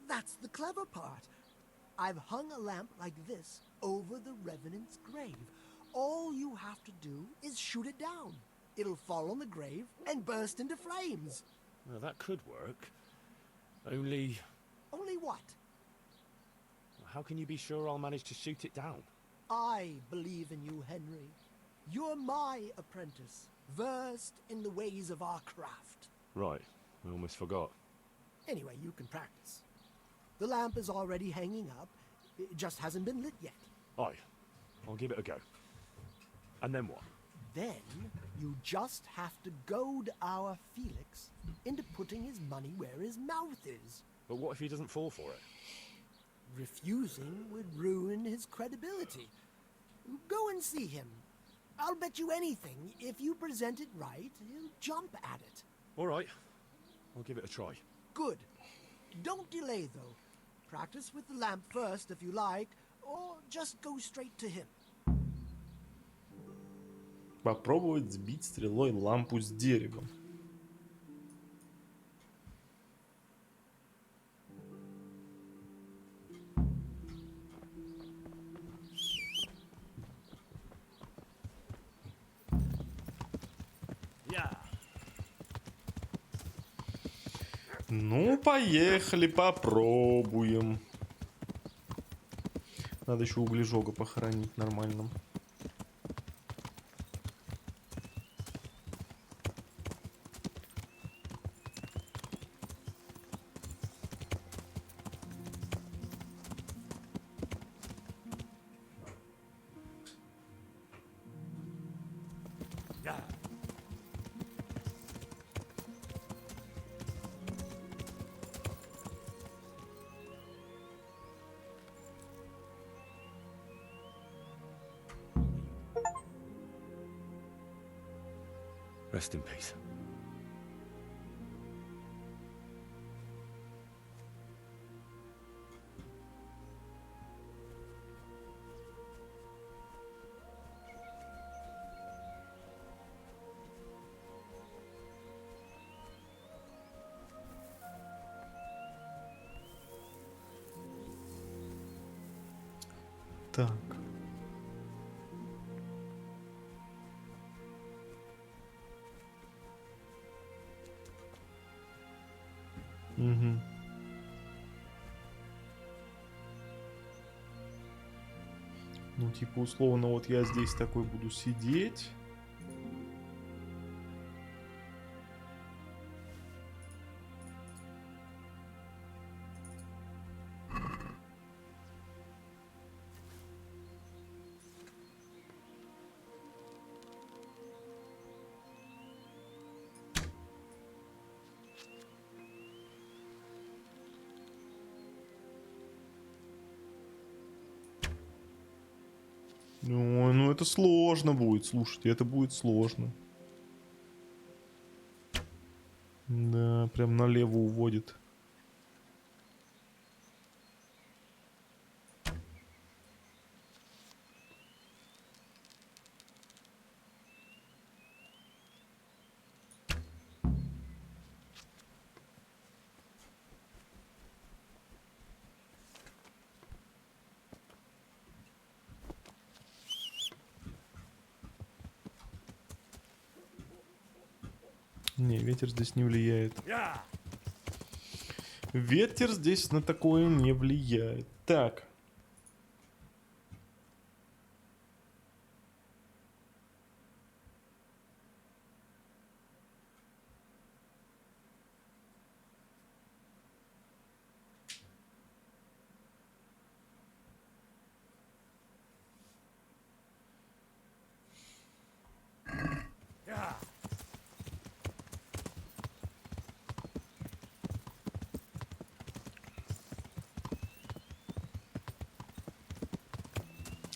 That's the clever part. I've hung a lamp like this over the Revenant's grave. All you have to do is shoot it down. It'll fall on the grave and burst into flames. Well, that could work. Only... Only what? How can you be sure I'll manage to shoot it down? I believe in you, Henry. You're my apprentice, versed in the ways of our craft. Right, I almost forgot. Anyway, you can practice. The lamp is already hanging up. It just hasn't been lit yet. Aye, I'll give it a go. And then what? Then you just have to goad our Felix into putting his money where his mouth is. But what if he doesn't fall for it? Refusing would ruin his credibility. Go and see him. I'll bet you anything, if you present it right, he'll jump at it. All right, I'll give it a try. Good. Don't delay, though. Practice with the lamp first, if you like, or just go straight to him. Попробовать сбить стрелой лампу с деревом. Ну, поехали, попробуем. Надо еще углежога похоронить нормально. Rest in peace. Так. Угу. Ну, типа, условно, вот я здесь такой буду сидеть. Ну это сложно будет, слушайте, это будет сложно. Да, прям налево уводит. Не, ветер здесь не влияет. Ветер здесь на такое не влияет. Так.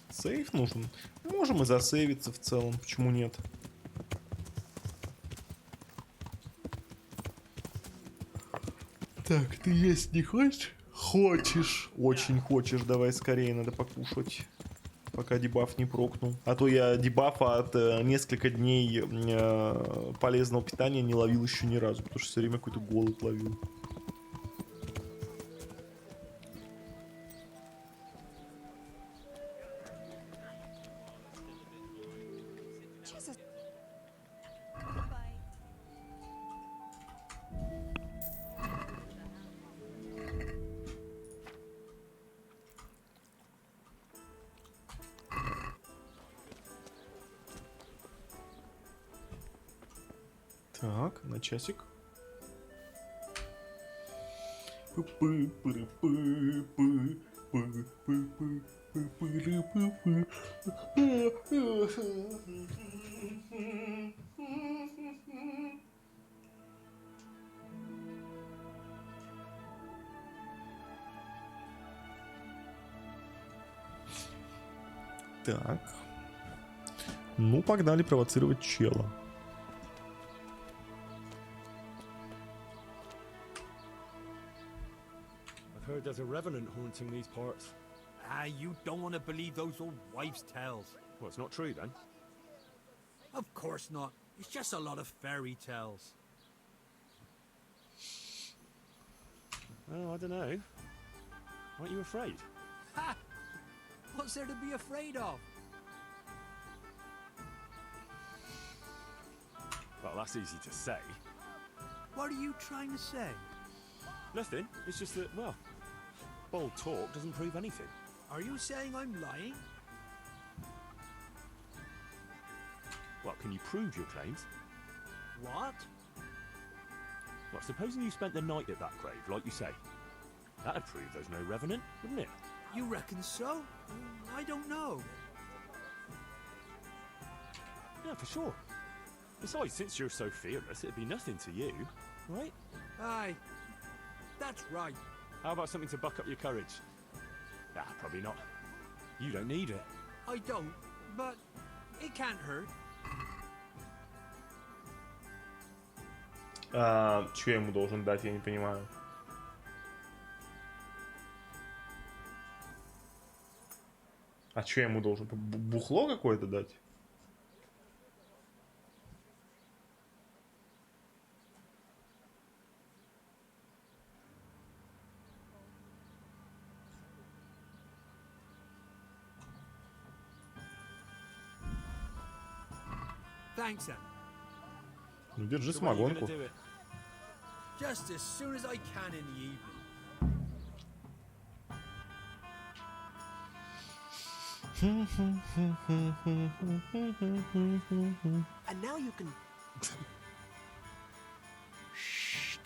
Сейф нужен. Можем и засейвиться в целом, почему нет? Так, ты есть не хочешь? Хочешь. Очень хочешь. Давай скорее, надо покушать. Пока дебаф не прокнул. А то я дебафа от несколько дней полезного питания не ловил еще ни разу. Потому что все время какой-то голод ловил. Так, на часик. Так. Ну, погнали провоцировать чела. I've heard there's a revenant haunting these parts. Ah, you don't want to believe those old wives' tales. Well, it's not true then. Of course not. It's just a lot of fairy tales. Oh, I don't know. Aren't you afraid? Ha! What's there to be afraid of? Well, that's easy to say. What are you trying to say? Nothing. It's just that, well, bold talk doesn't prove anything. Are you saying I'm lying? Well, can you prove your claims? What? Well, supposing you spent the night at that grave, like you say. That'd prove there's no revenant, wouldn't it? You reckon so? I don't know. Yeah, for sure. Besides, since you're so fearless, it'd be nothing to you, right? Aye, that's right. How about something to buck up your courage? Ah, probably not. You don't need it. I don't, but it can't hurt. Что я ему должен дать, я не понимаю. А что я ему должен? Бухло какое-то дать? Thanks, then. Ну, держи So when are you gonna самогонку. do it? Just as soon as I can in the evening. And now you can... Shh!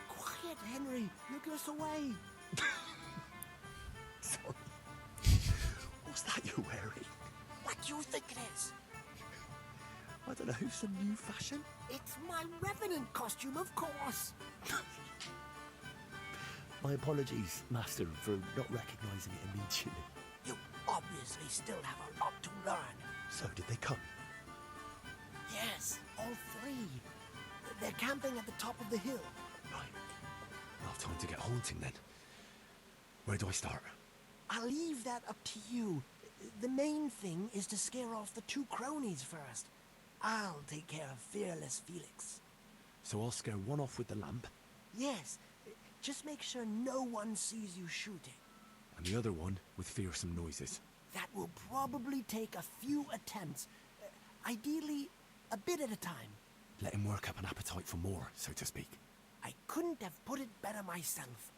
Quiet, Henry. You'll give us away. Sorry. What's that you're wearing? What do you think it is? I don't know, some new fashion? It's my Revenant costume, of course. My apologies, Master, for not recognising it immediately. You obviously still have a lot to learn. So, did they come? Yes, all three. They're camping at the top of the hill. Right. Well, time to get haunting then. Where do I start? I'll leave that up to you. The main thing is to scare off the two cronies first. I'll take care of fearless Felix. So I'll scare one off with the lamp, Yes, just make sure no one sees you shooting. and the other one with fearsome noises. That will probably take a few attempts. Ideally, a bit at a time. Let him work up an appetite for more, so to speak. I couldn't have put it better myself.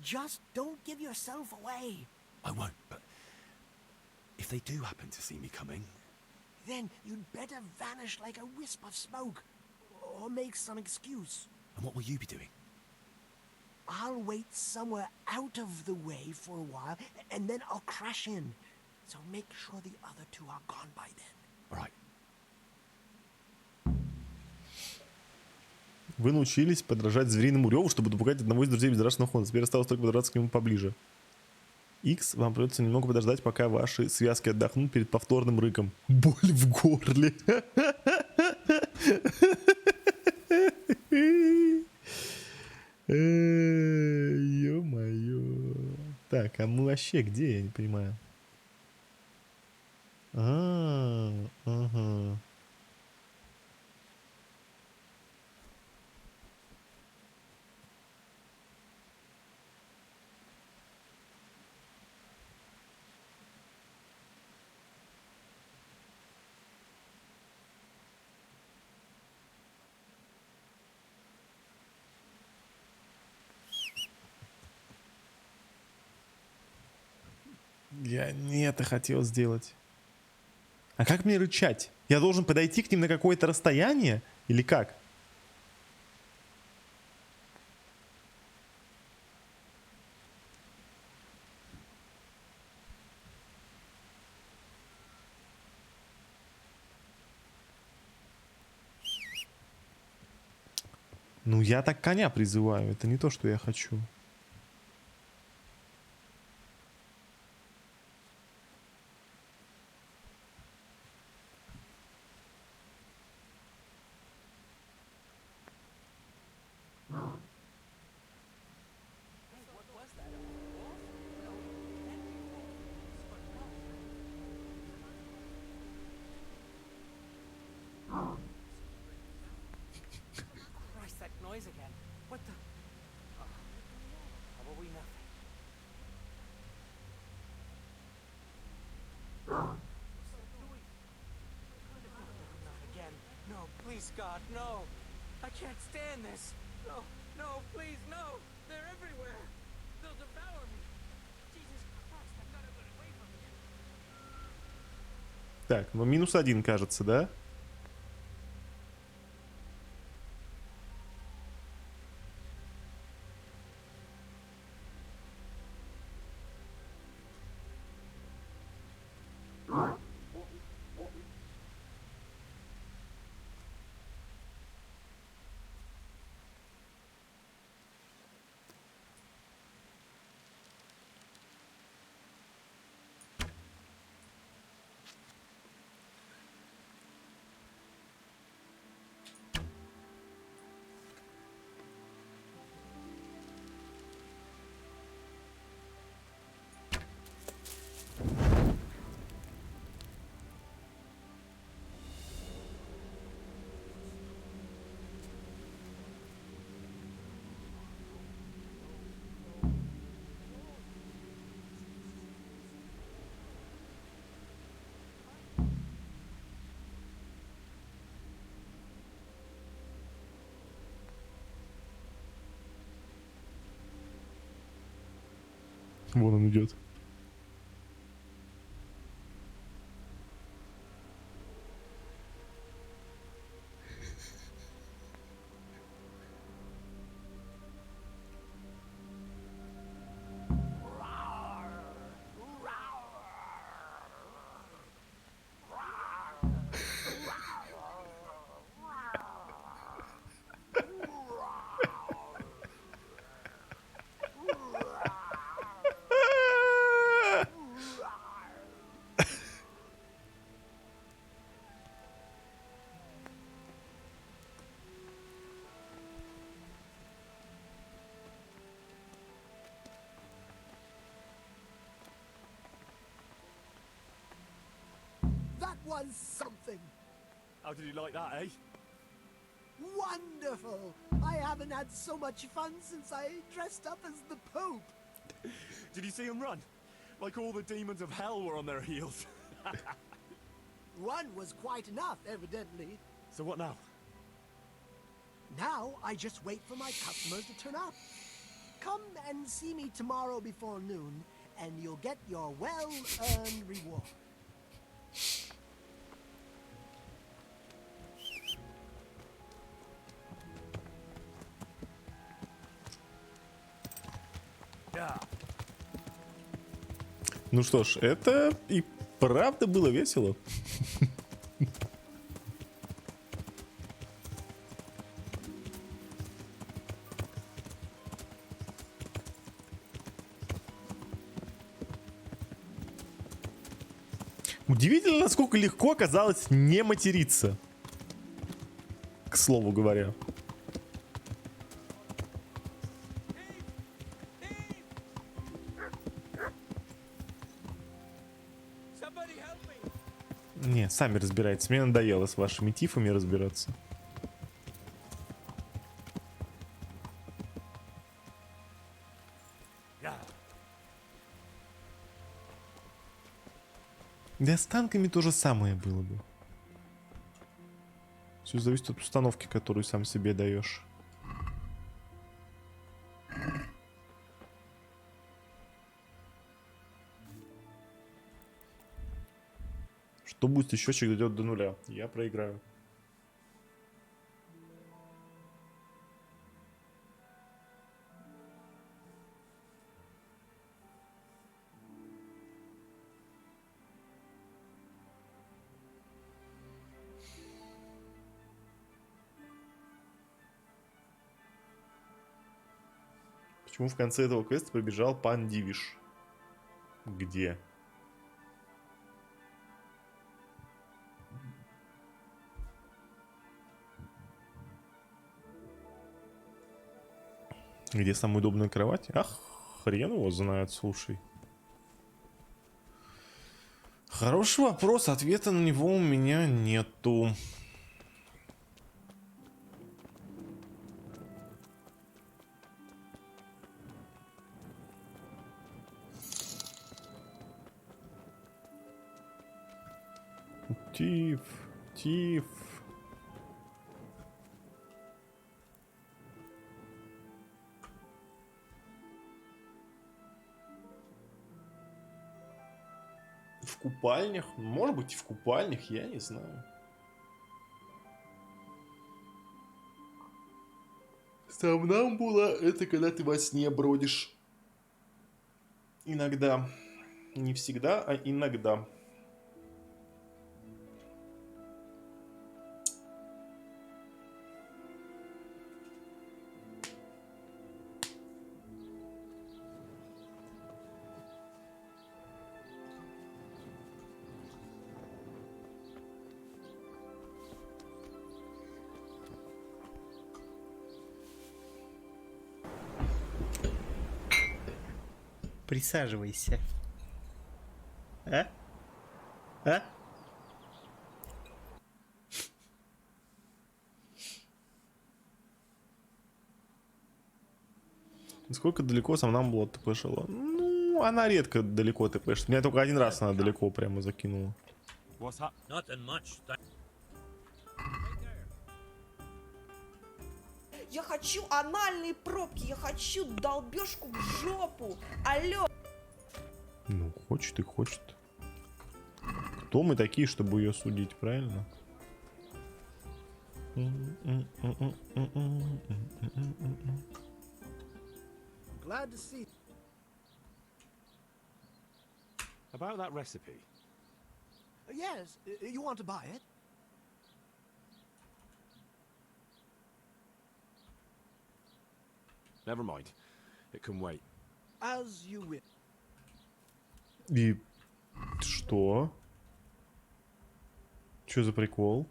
Just don't give yourself away. I won't, but if they do happen to see me coming, Then you'd better vanish like a wisp of smoke. Or make some excuse. and what will you be doing? I'll wait somewhere out of the way for a while, and then I'll crash in. So make sure the other two are gone by then. All right. Вы научились подражать звериному реву, чтобы напугать одного из друзей бездрашного хода. Теперь осталось только подобраться к нему поближе. X, вам придется немного подождать, пока ваши связки отдохнут перед повторным рыком. Боль в горле. Ё-моё. Так, а мы вообще где? Я не понимаю. Ага. Я не это хотел сделать. А как мне рычать? Я должен подойти к ним на какое-то расстояние? Или как? Ну, я так коня призываю. Это не то, что я хочу. Please, God, no. I can't stand this. No, no, please, no. They're everywhere. They'll devour me. Jesus Christ, I gotta get away from here. Так, ну -1, кажется, да? Вон он идет. That was something. How did you like that, eh? Wonderful. I haven't had so much fun since I dressed up as the Pope. Did you see him run? Like all the demons of hell were on their heels. One was quite enough, evidently. So what now? Now I just wait for my customers to turn up. Come and see me tomorrow before noon, and you'll get your well-earned reward. Ну что ж, это и правда было весело. Удивительно, насколько легко оказалось не материться. К слову говоря. Не, сами разбирайтесь. Мне надоело с вашими тифами разбираться. Да с танками то же самое было бы. Все зависит от установки, которую сам себе даешь. Что будет, если счетчик дойдет до 0? Я проиграю. Почему в конце этого квеста побежал пан Дивиш? Где? Где самая удобная кровать? Ах, хрен его знает, слушай. Хороший вопрос, ответа на него у меня нету. Тиф, Тиф. в купальнях. Может быть, и в купальнях, я не знаю. Сомнамбула — это когда ты во сне бродишь. Иногда. Не всегда, а иногда. Присаживайся. А? А? Насколько далеко Сомнамбула тпшила? Ну, она редко далеко тпшит. Меня только один раз она далеко прямо закинула. Nothing much. Я хочу анальные пробки, я хочу долбежку в жопу. Алло. Ну, хочет и хочет. Кто мы такие, чтобы ее судить, правильно? Glad to see. About that recipe. Yes, you want to buy it? Never mind. It can wait. As you will. И что? Что за прикол?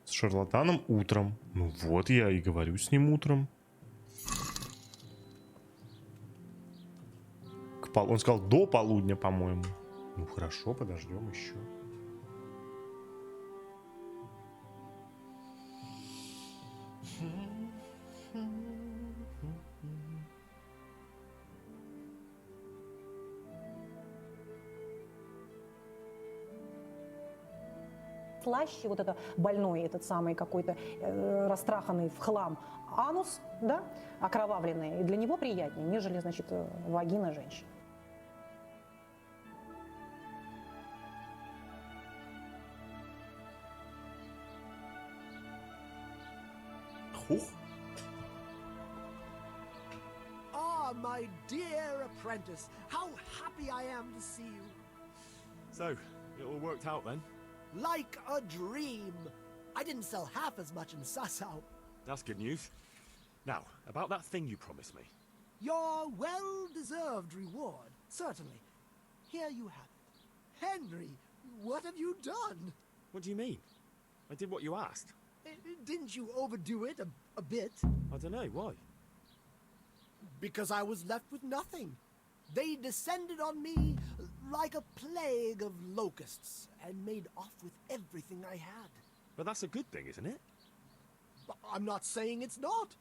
С шарлатаном утром. Ну вот я и говорю с ним утром. Он сказал до полудня, по-моему. Ну хорошо, подождем еще. Слаще вот это больной, этот самый какой-то растраханный в хлам анус, да, окровавленный, и для него приятнее, нежели, значит, вагина женщины. Хух. Ah, my dear apprentice, how happy I am to see you. So, it all worked out then? Like a dream. I didn't sell half as much in Sasau. That's good news. Now, about that thing you promised me. Your well-deserved reward, certainly. Here you have it. Henry, what have you done? What do you mean? I did what you asked. Didn't you overdo it a bit? I don't know, why? Because I was left with nothing. They descended on me like a plague of locusts and made off with everything I had. But that's a good thing, isn't it? I'm not saying it's not.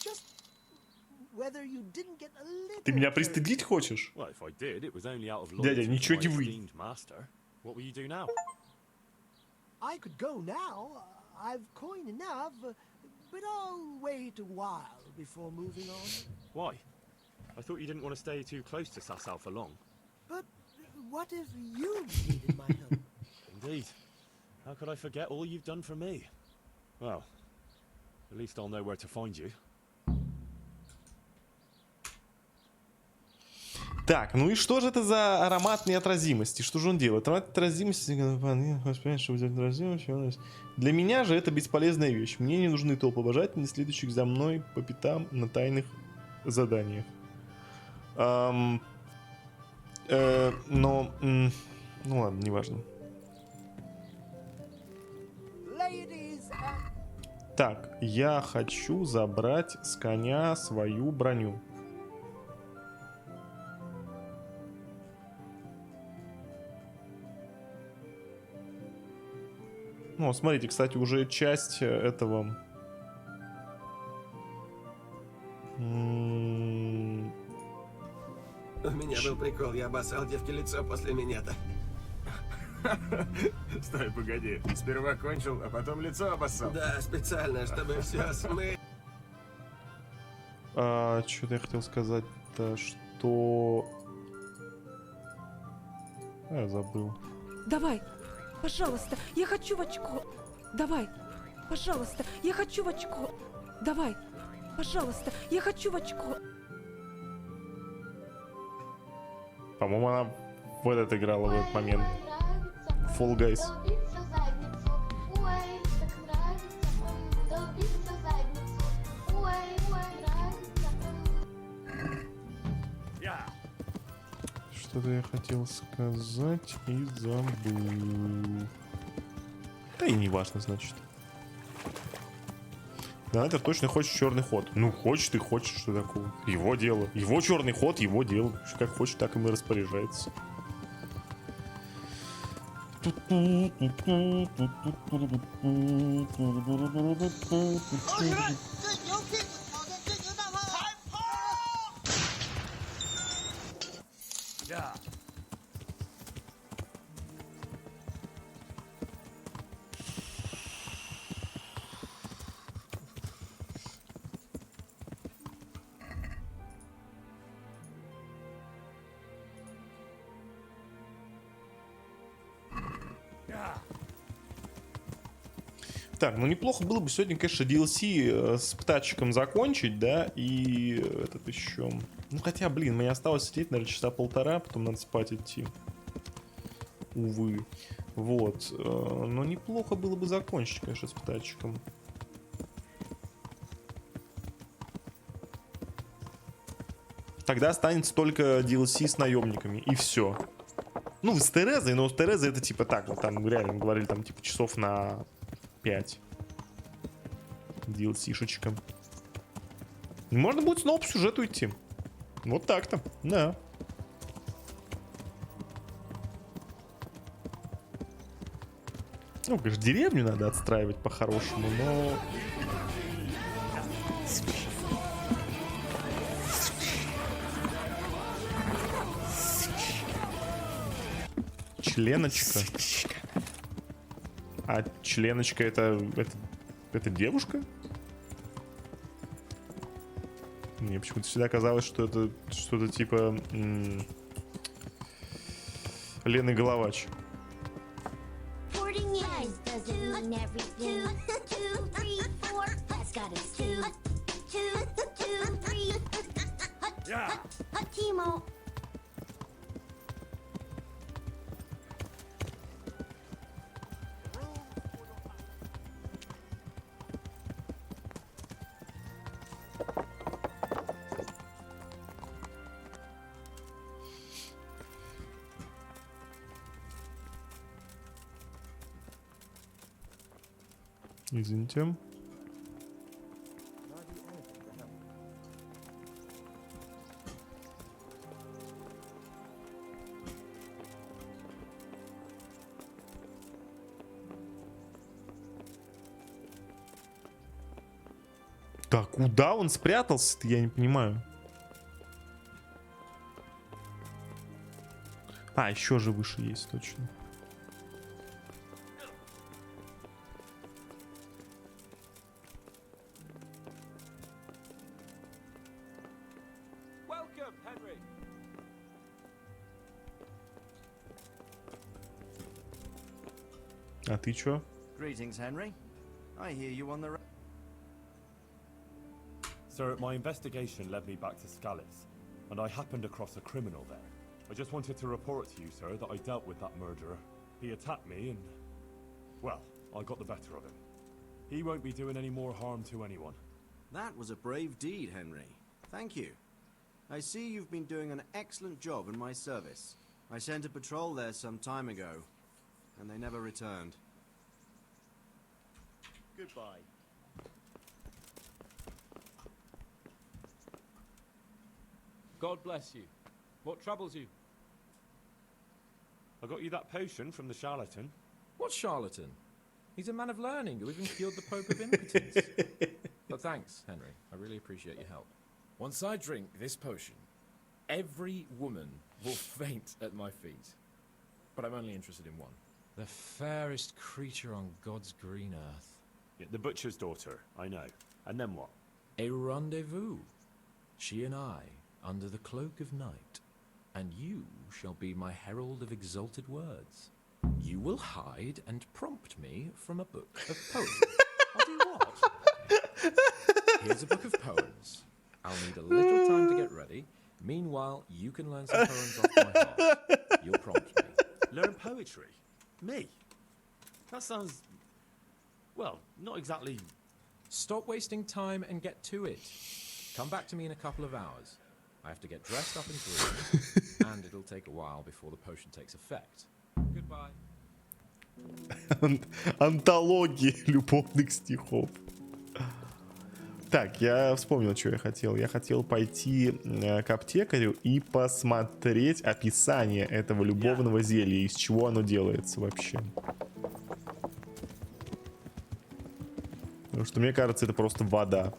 Just whether you didn't get a little. Ты меня пристыдить хочешь? Well, if I did, it was only out of Дядя, loyalty ничего to не my вы. esteemed master. What will you do now? I could go now. I've coin enough, but I'll wait a while before moving on. Why? I thought you didn't want to stay too close to Sasau for long. But what if you needed my help? Indeed. How could I forget all you've done for me? Well, at least I'll know where to find you. Так, ну и что же это за аромат неотразимости? Что же он делает? Аромат отразимости... Для меня же это бесполезная вещь. Мне не нужны толпы обожателей, следующих за мной по пятам на тайных заданиях. Но... Ну ладно, неважно. Так, я хочу забрать с коня свою броню. Ну, смотрите, кстати, уже часть этого... У меня был прикол, я обоссал девке лицо после минета. Стой, погоди. Сперва кончил, а потом лицо обоссал. Да, специально, чтобы все смыть. Что-то я хотел сказать-то, что... что... Я забыл. Давай, пожалуйста, я хочу в очко. Давай, пожалуйста, я хочу в очко. Давай, пожалуйста, я хочу в очко. По-моему, она в этот играла в этот момент. Fall Guys. Что-то я хотел сказать и забыл. Да и не важно, значит. Да, это точно хочет черный ход. Ну, хочет и хочет, что такого. Его дело. Его черный ход, его дело. Как хочет, так им и распоряжается. Так, ну неплохо было бы сегодня, конечно, DLC с птачиком закончить, да, и этот еще... Ну хотя, блин, мне осталось сидеть, наверное, часа полтора, потом надо спать идти. Увы. Вот. Но неплохо было бы закончить, конечно, с птачиком. Тогда останется только DLC с наемниками, и все. Ну, с Терезой, но с Терезой это типа так, вот там реально говорили, там типа часов на 5 DLC-шечка. Можно будет снова по сюжету идти. Вот так-то, да. Ну, конечно, деревню надо отстраивать по-хорошему, но... Членочка. А членочка это девушка? Мне почему-то всегда казалось, что это что-то типа Лены Головач. Извините. Так, куда он спрятался-то, я не понимаю. А, еще же выше есть, точно. А ты чё? Greetings, Henry. I hear you on the... Sir, my investigation led me back to Scalitz, and I happened across a criminal there. I just wanted to report to you, sir, that I dealt with that murderer. He attacked me and... well, I got the better of him. He won't be doing any more harm to anyone. That was a brave deed, Henry. Thank you. I see you've been doing an excellent job in my service. I sent a patrol there some time ago, and they never returned. Goodbye. God bless you. What troubles you? I got you that potion from the charlatan. What charlatan? He's a man of learning who even cured the Pope of impotence. But thanks, Henry. I really appreciate your help. Once I drink this potion, every woman will faint at my feet. But I'm only interested in one. The fairest creature on God's green earth. Yeah, the butcher's daughter, I know. And then what? A rendezvous. She and I under the cloak of night, and you shall be my herald of exalted words. You will hide and prompt me from a book of poems. I'll do what? Here's a book of poems. I'll need a little time to get ready. Meanwhile, you can learn some poems off my heart. You'll prompt me. Learn poetry? Me? That sounds... well, not exactly... Stop wasting time and get to it. Come back to me in a couple of hours. I have to get dressed up and groomed, and it'll take a while before the potion takes effect. Goodbye. Антология любовных стихов. Так, я вспомнил, что я хотел. Я хотел пойти к аптекарю и посмотреть описание этого любовного зелья, из чего оно делается вообще. Потому что мне кажется, это просто вода.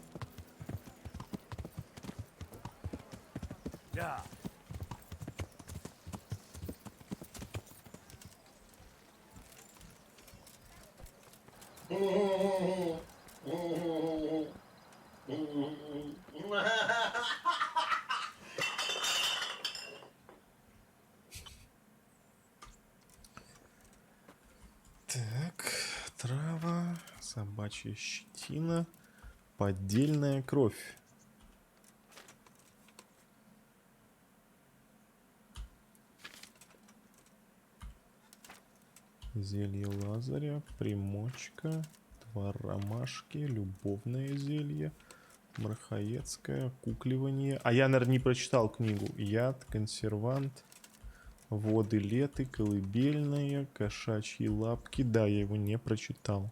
Так, трава, собачья щетина, поддельная кровь. Зелье Лазаря, примочка, твар ромашки, любовное зелье, мрахоедское, кукливание. А я, наверное, не прочитал книгу. Яд, консервант, воды леты, колыбельные, кошачьи лапки. Да, я его не прочитал.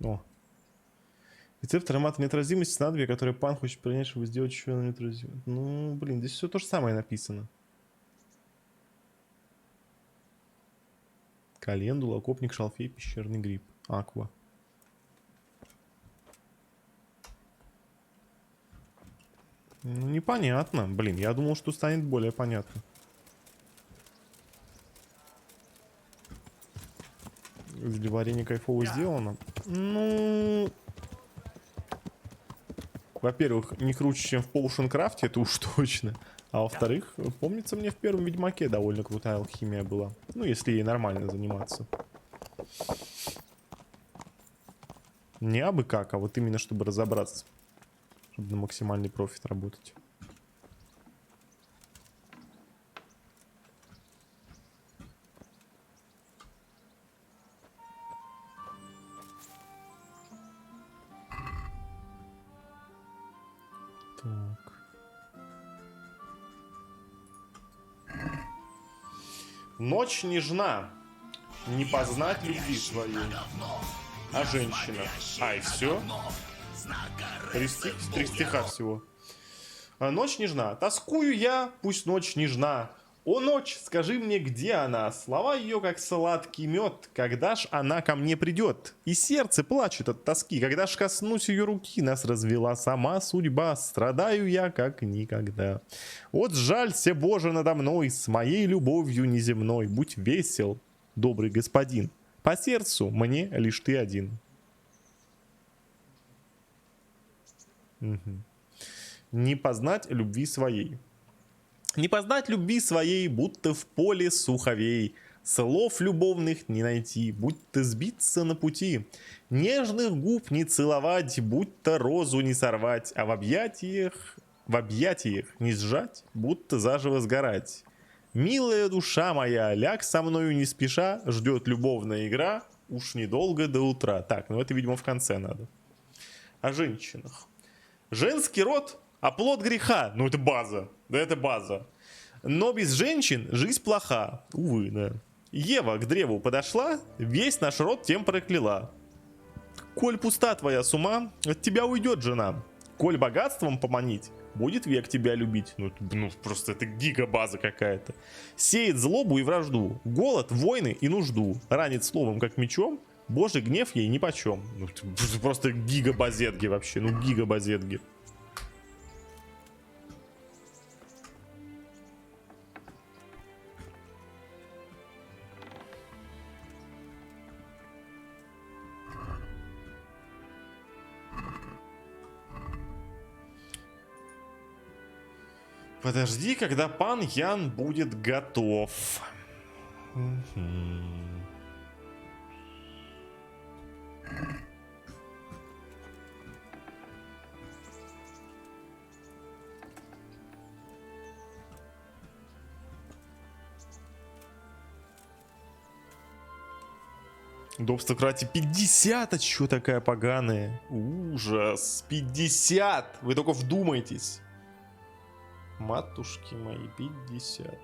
О. Рецепт аромата неотразимости снадобья, который пан хочет принять, чтобы сделать еще на неотразимость. Ну, блин, здесь все то же самое написано. Календула, окопник, шалфей, пещерный гриб. Аква. Ну, непонятно. Блин, я думал, что станет более понятно. Для варенья кайфово сделано. Ну... Во-первых, не круче, чем в Поушенкрафте, это уж точно. А во-вторых, помнится, мне в первом Ведьмаке довольно крутая алхимия была. Ну, если ей нормально заниматься. Не абы как, а вот именно чтобы разобраться. Чтобы на максимальный профит работать. Так. Ночь нежна, не познать любви свою. А женщина? Ай, все? Три стиха всего. Ночь нежна. Тоскую я, пусть ночь нежна. О, ночь, скажи мне, где она? Слова ее, как сладкий мед. Когда ж она ко мне придет? И сердце плачет от тоски. Когда ж коснусь ее руки, нас развела сама судьба. Страдаю я, как никогда. Вот жалься, Боже, надо мной, с моей любовью неземной. Будь весел, добрый господин. По сердцу мне лишь ты один. Угу. Не познать любви своей. Не познать любви своей, будто в поле суховей. Слов любовных не найти, будто сбиться на пути. Нежных губ не целовать, будто розу не сорвать. А в объятиях не сжать, будто заживо сгорать. Милая душа моя, ляг со мною не спеша, ждет любовная игра, уж недолго до утра. Так, ну это, видимо, в конце надо. О женщинах. Женский род Оплот греха. Ну, это база. Да, это база. Но без женщин жизнь плоха. Увы, да. Ева к древу подошла, весь наш род тем прокляла. Коль пуста твоя с ума, от тебя уйдет жена. Коль богатством поманить, будет век тебя любить. Ну просто это гигабаза какая-то. Сеет злобу и вражду, голод, войны и нужду. Ранит словом, как мечом, божий гнев ей нипочем. Ну, просто гигабазетги вообще, ну гигабазетги. Подожди, когда пан Ян будет готов. Удобство кровати 50, а чё такая поганая? Ужас, 50! Вы только вдумайтесь. Матушки мои, 50.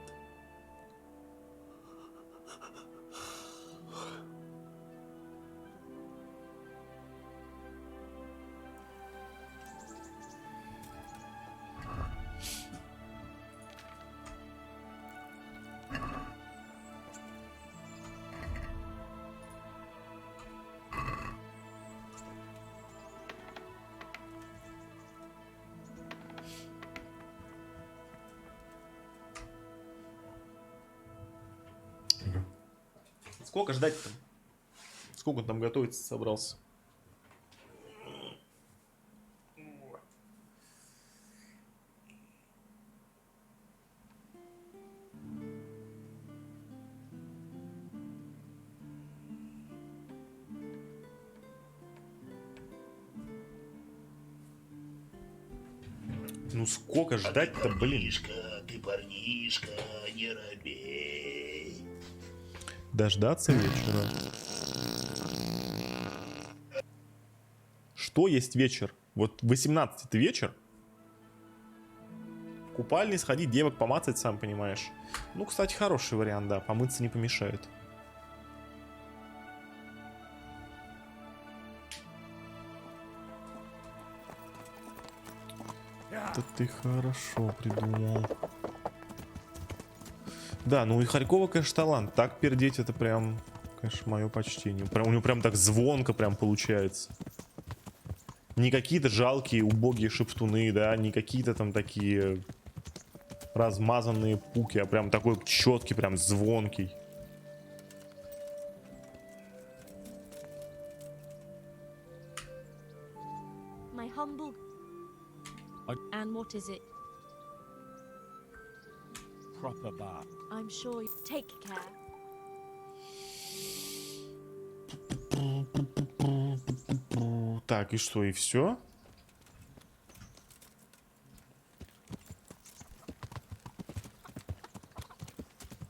Сколько ждать-то? Сколько он там готовиться собрался? Ну сколько ждать-то, блин? Ты парнишка, не робей. Дождаться вечера. Что есть вечер? Вот 18 это вечер? В купальне сходить, девок помацать, сам понимаешь. Ну, кстати, хороший вариант, да. Помыться не помешает. Это ты хорошо придумал. Да, ну и Харькова, конечно, талант. Так пердеть, это прям, конечно, мое почтение. Прям, у него прям так звонко прям получается. Не какие-то жалкие, убогие шептуны, да, не какие-то там такие размазанные пуки, а прям такой четкий, прям звонкий. My humble. And what is it? Proper bar. I'm sure you take care. Так, и что, и все?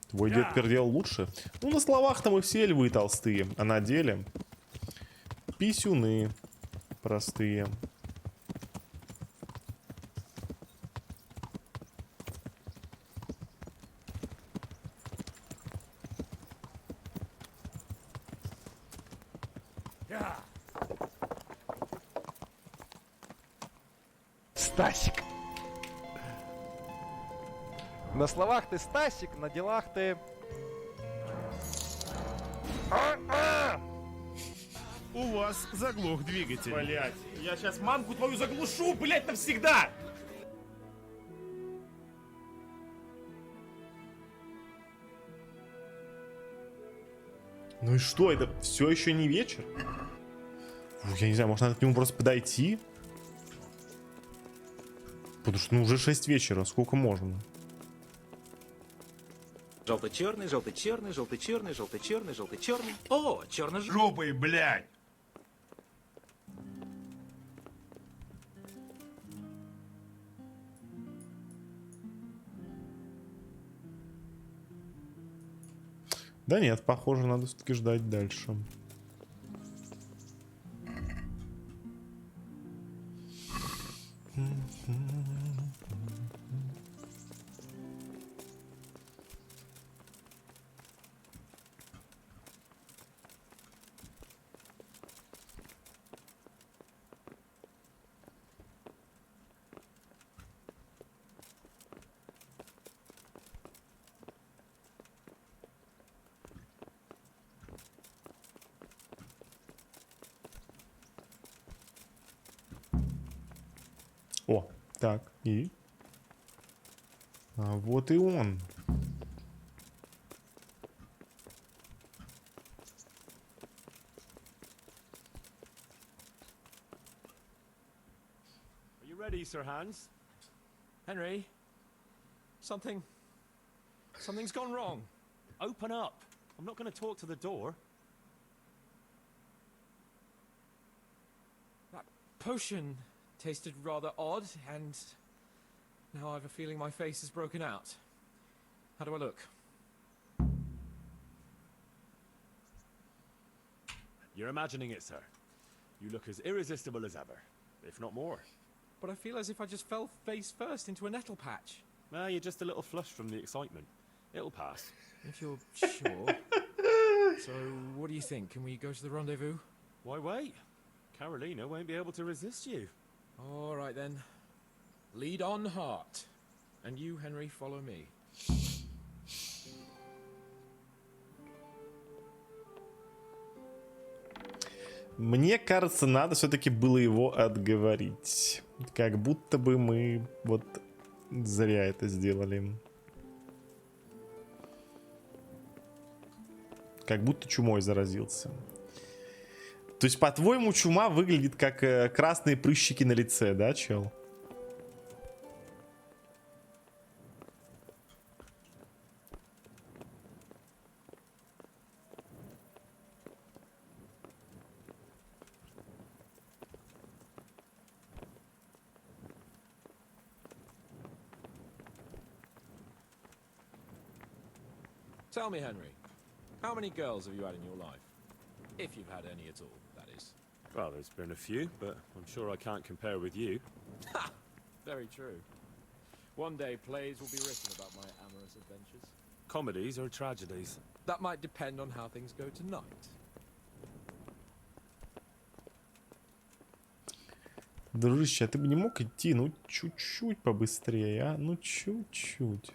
Твой дед пердел лучше? Ну, на словах-то мы все львы толстые, а на деле писюны простые. Стасик. На словах ты Стасик, на делах ты... У вас заглох двигатель. Блять, я сейчас мамку твою заглушу, блять, навсегда! Ну и что, это все еще не вечер? Я не знаю, может надо к нему просто подойти? Потому что ну уже 6 вечера, сколько можно? Желто-черный, желто-черный, желто-черный, желто-черный, желто-черный. О, черно-желтый. Жопой, блядь! Да нет, похоже, надо все-таки ждать дальше. Так, и? А вот и он. Are you ready, Sir Hans? Henry, something's gone wrong. Open up. I'm not going to talk to the door. That potion tasted rather odd, and now I have a feeling my face is broken out. How do I look? You're imagining it, sir. You look as irresistible as ever, if not more. But I feel as if I just fell face first into a nettle patch. You're just a little flushed from the excitement. It'll pass. If you're sure. So, what do you think? Can we go to the rendezvous? Why wait? Carolina won't be able to resist you. All right then. Lead on, heart. And you, Henry, follow me. Мне кажется, надо все-таки было его отговорить. Как будто бы мы вот зря это сделали. Как будто чумой заразился. То есть, по-твоему, чума выглядит как красные прыщики на лице, да, чел? Tell me, Henry, how many girls have you had in your life? If you've had any at all, that is. Well, there's been a few, but I'm sure I can't compare with you. Ha! Very true. One day plays will be written about my amorous adventures. Comedies or tragedies? That might depend on how things go tonight. Дружище, а ты бы не мог идти, ну, чуть-чуть побыстрее, а? Ну, чуть-чуть.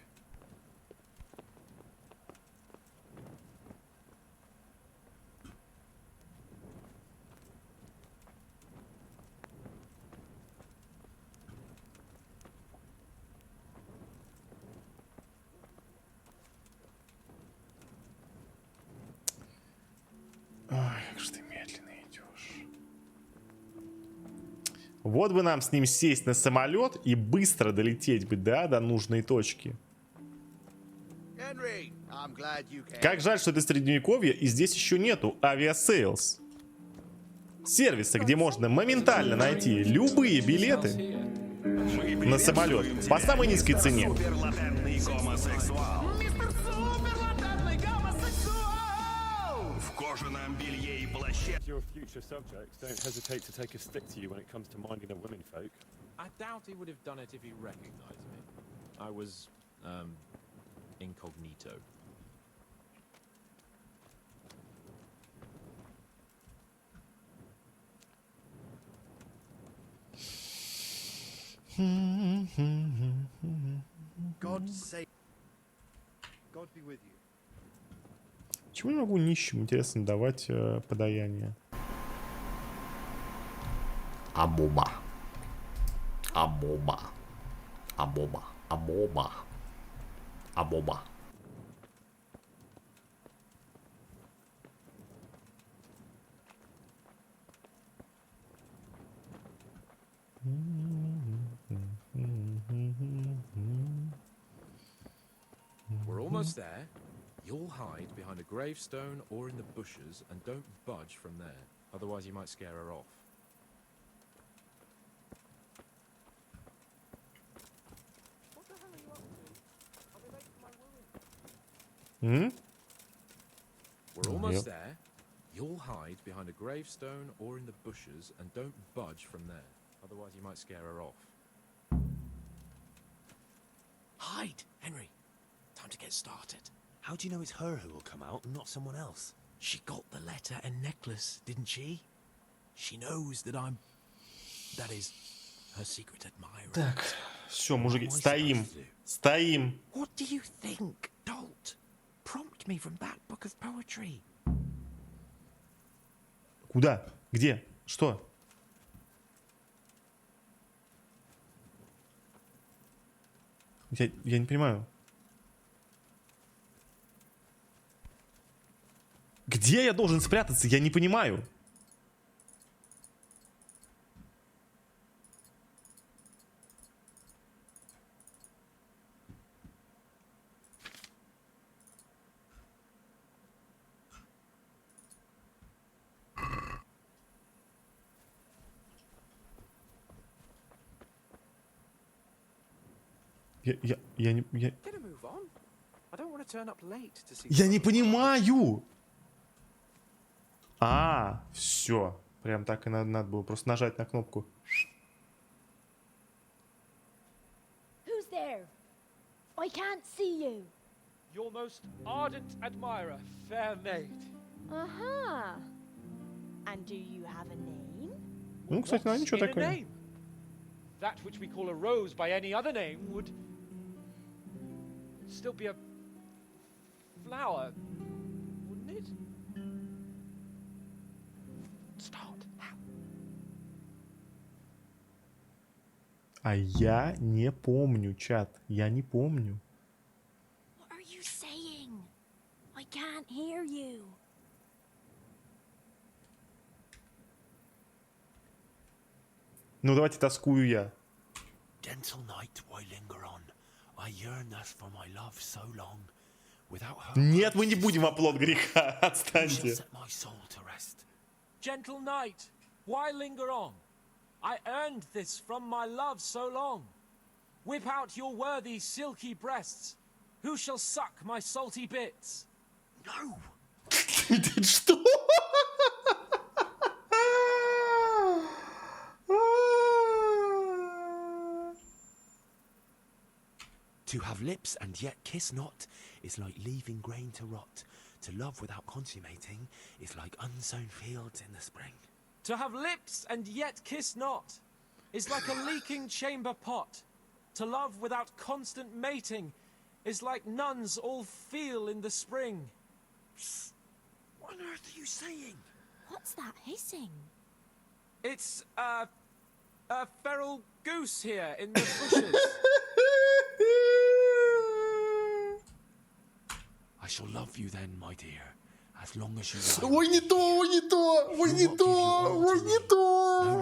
Как же ты медленно идешь. Вот бы нам с ним сесть на самолет и быстро долететь бы, да, до нужной точки. Как жаль, что это средневековье, и здесь еще нету авиасейлс. Сервиса, где можно моментально найти любые билеты на самолет по самой низкой цене. Your future subjects don't hesitate to take a stick to you when it comes to minding the women folk. I doubt he would have done it if he recognized me. I was, incognito. God save. God be with you. Чего я могу нищим, интересно, давать подаяние? Амоба. Амоба. Амоба. Амоба. Амоба. We're almost there. You'll hide behind a gravestone or in the bushes and don't budge from there. Otherwise you might scare her off. What the hell are you up to? I'll be late for my wooing. We're almost there. You'll hide behind a gravestone or in the bushes and don't budge from there. Otherwise you might scare her off. Hide, Henry. Time to get started. How do you know it's her who will come out and not someone else? She got the letter and necklace, didn't she? She knows that I'm... That is, her secret admirer. Так, все, мужики, стоим. Стоим. What do you think, dolt? Prompt me from that book of poetry. Куда? Где? Что? Я не понимаю. Где я должен спрятаться? Я не понимаю. Я не... Gonna move on. I don't want to turn up late to see. Я не понимаю! Все. Прям так и надо было просто нажать на кнопку. Who's there? I can't see you. Your most ardent admirer, fair maid. Uh-huh. And do you have a name? Ну, кстати, ну ничего In a такое. name? That which we call a rose by any other name would still be a flower, wouldn't it? Start. А я не помню, чат. Я не помню. What are you saying? I can't hear you. Ну, давайте тоскую я. Gentle night, why linger on? I yearn thus for my love so long. Without her. Нет, мы не будем оплот греха. Shall Отстаньте. set my soul to rest. Gentle knight, why linger on? I earned this from my love so long. Whip out your worthy silky breasts. Who shall suck my salty bits? No. Что? To have lips and yet kiss not is like leaving grain to rot. To love without consummating is like unsown fields in the spring. To have lips and yet kiss not is like a leaking chamber pot. To love without constant mating is like nuns all feel in the spring. What on earth are you saying? What's that hissing? It's a feral goose here in the bushes. I shall love you then, my dear, as long as you love. Ой, не то, ой, не то, ой, не то, ой, не то,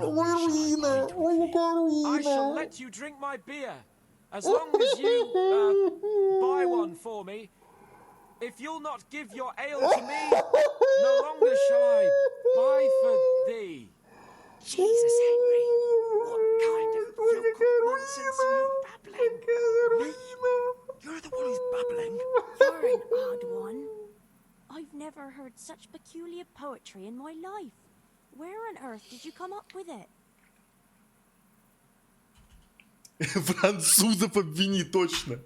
ой, руина, ой, какая I shall руина. let you drink my beer as long as you buy one for me. If you'll not give your ale to me, no longer shall I buy for thee. Jesus, Henry, what kind of filthy nonsense are you babbling? Me? You're the one who's babbling. You're an odd one. I've never heard such peculiar poetry in my life. Where on earth did you come up with it? Французов обвини точно.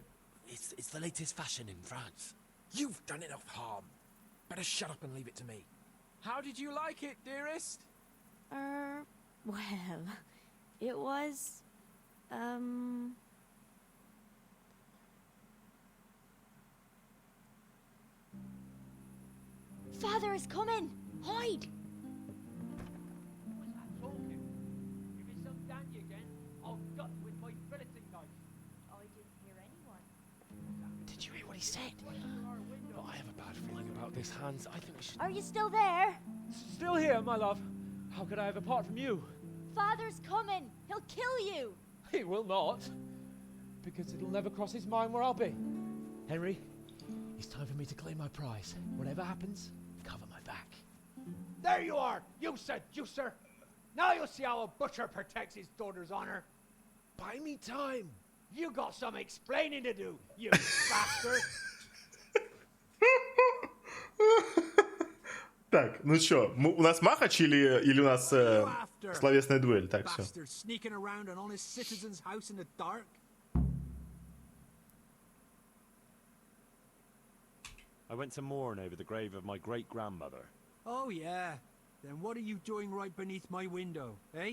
It's the latest fashion in France. You've done enough harm. Better shut up and leave it to me. How did you like it, dearest? Well, it was, Father is coming! Hide! What's that talking? If it's some dandy again, I'll gut with my filleting knife. I didn't hear anyone. Did you hear what he said? Oh, I have a bad feeling about this, Hans. I think we should. Are you still there? Still here, my love. How could I have apart from you? Father's coming! He'll kill you! He will not. Because it'll never cross his mind where I'll be. Henry, it's time for me to claim my prize. Whatever happens, cover my back. There you are, you seducer! Now you'll see how a butcher protects his daughter's honor. Buy me time. You got some explaining to do, you bastard! Так, ну что, у нас махач или у нас словесная дуэль? Так, все. Bastard sneaking around an honest citizen's house in the dark. I went to mourn over the grave of my great-grandmother. Oh yeah. Then what are you doing right beneath my window, eh?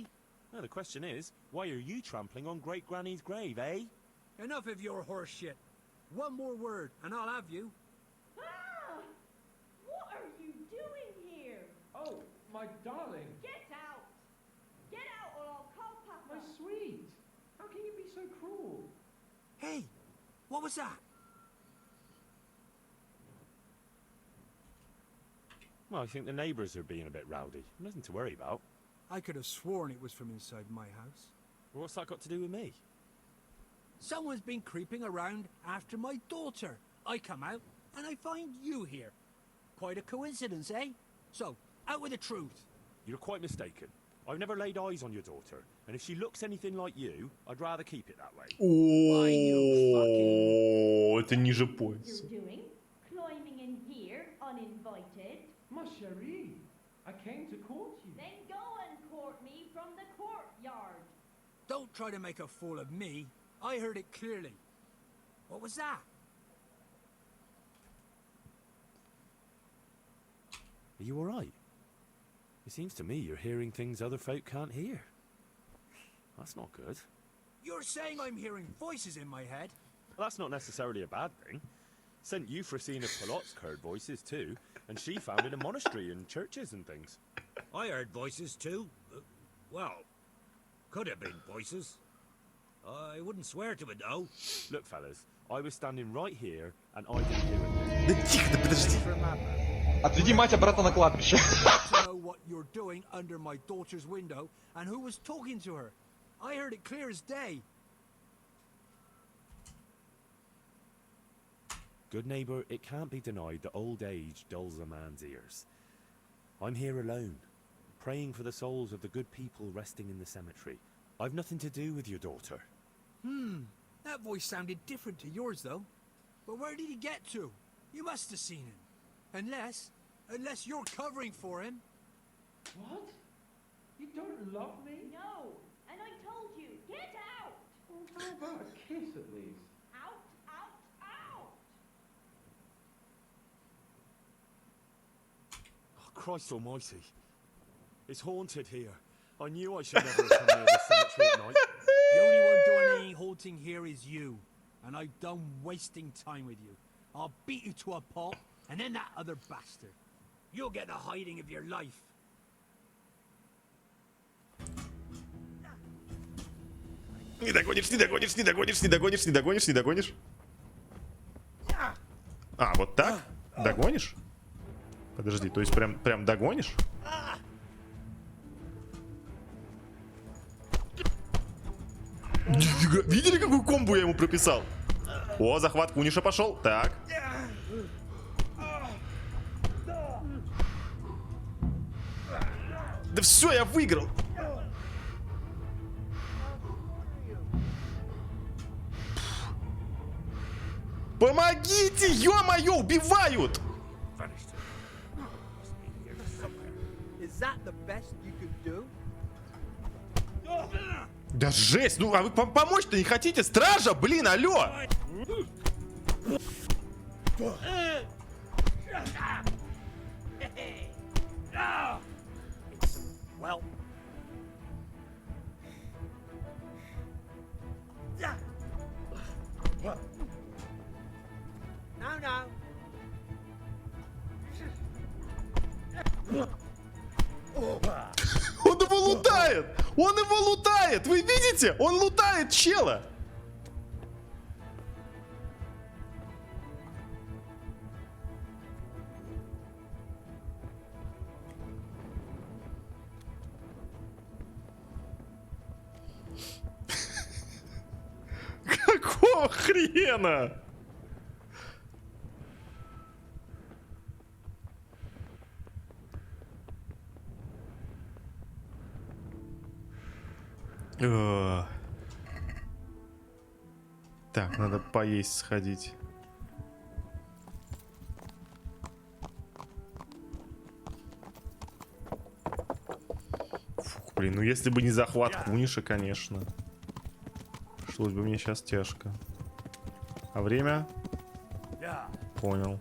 No, the question is, why are you trampling on great-granny's grave, eh? Enough of your horse shit. One more word, and I'll have you. What are you doing here? Oh, my darling. Get out! Get out or I'll call Papa! My sweet. How can you be so cruel? Hey, What was that? Well, I think the neighbours are being a bit rowdy. Nothing to worry about. I could have sworn it was from inside my house. Well, what's that got to do with me? Someone's been creeping around after my daughter. I come out, and I find you here. Quite a coincidence, eh? So, out with the truth. You're quite mistaken. I've never laid eyes on your daughter, and if she looks anything like you, I'd rather keep it that way. О, это ниже пояса. You're doing? Climbing in here, uninvited? Ma chérie, I came to court you. Then go and court me from the courtyard. Don't try to make a fool of me. I heard it clearly. What was that? Are you alright? It seems to me you're hearing things other folk can't hear. That's not good. You're saying I'm hearing voices in my head? Well, that's not necessarily a bad thing. St. Euphrosyne of Polotsk heard voices too, and she founded a monastery and churches and things. I heard voices too. Well, could have been voices. I wouldn't swear to it though. Look, fellas, I was standing right here, and I didn't hear it. Да тихо, да подожди. Отведи мать обратно на кладбище. To know what you're doing under my daughter's window and who was talking to her. I heard it clear as day. Good neighbour, it can't be denied that old age dulls a man's ears. I'm here alone, praying for the souls of the good people resting in the cemetery. I've nothing to do with your daughter. That voice sounded different to yours though. But where did he get to? You must have seen him. Unless you're covering for him. What? You don't love me? No, and I told you, get out! Well, how about a kiss at least? Out, out, out! Oh, Christ almighty. It's haunted here. I knew I should never have come near the cemetery at night. The only one doing any haunting here is you. And I'm done wasting time with you. I'll beat you to a pulp, and then that other bastard. You'll get the hiding of your life. Не догонишь, не догонишь, не догонишь, не догонишь, не догонишь, не догонишь. А, вот так? Догонишь? Подожди, то есть прям догонишь? Видели, какую комбу я ему прописал? О, захват Куниша пошел. Так. Да все, я выиграл. Помогите, ё-моё, убивают! Is that the best you could do? Да жесть, ну а вы помочь-то не хотите? Стража, блин, алло! Well. No. Он его лутает! Он его лутает! Вы видите? Он лутает чела! Какого хрена? Так, надо поесть сходить. Фух, блин, ну если бы не захват Куниша, конечно. Пришлось бы мне сейчас тяжко. А время? Понял.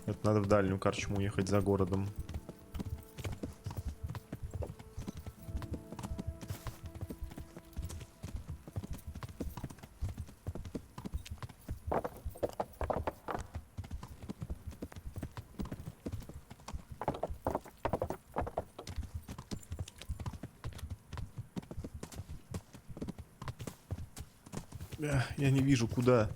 Это надо в дальнюю корчму ехать за городом. Я не вижу, куда.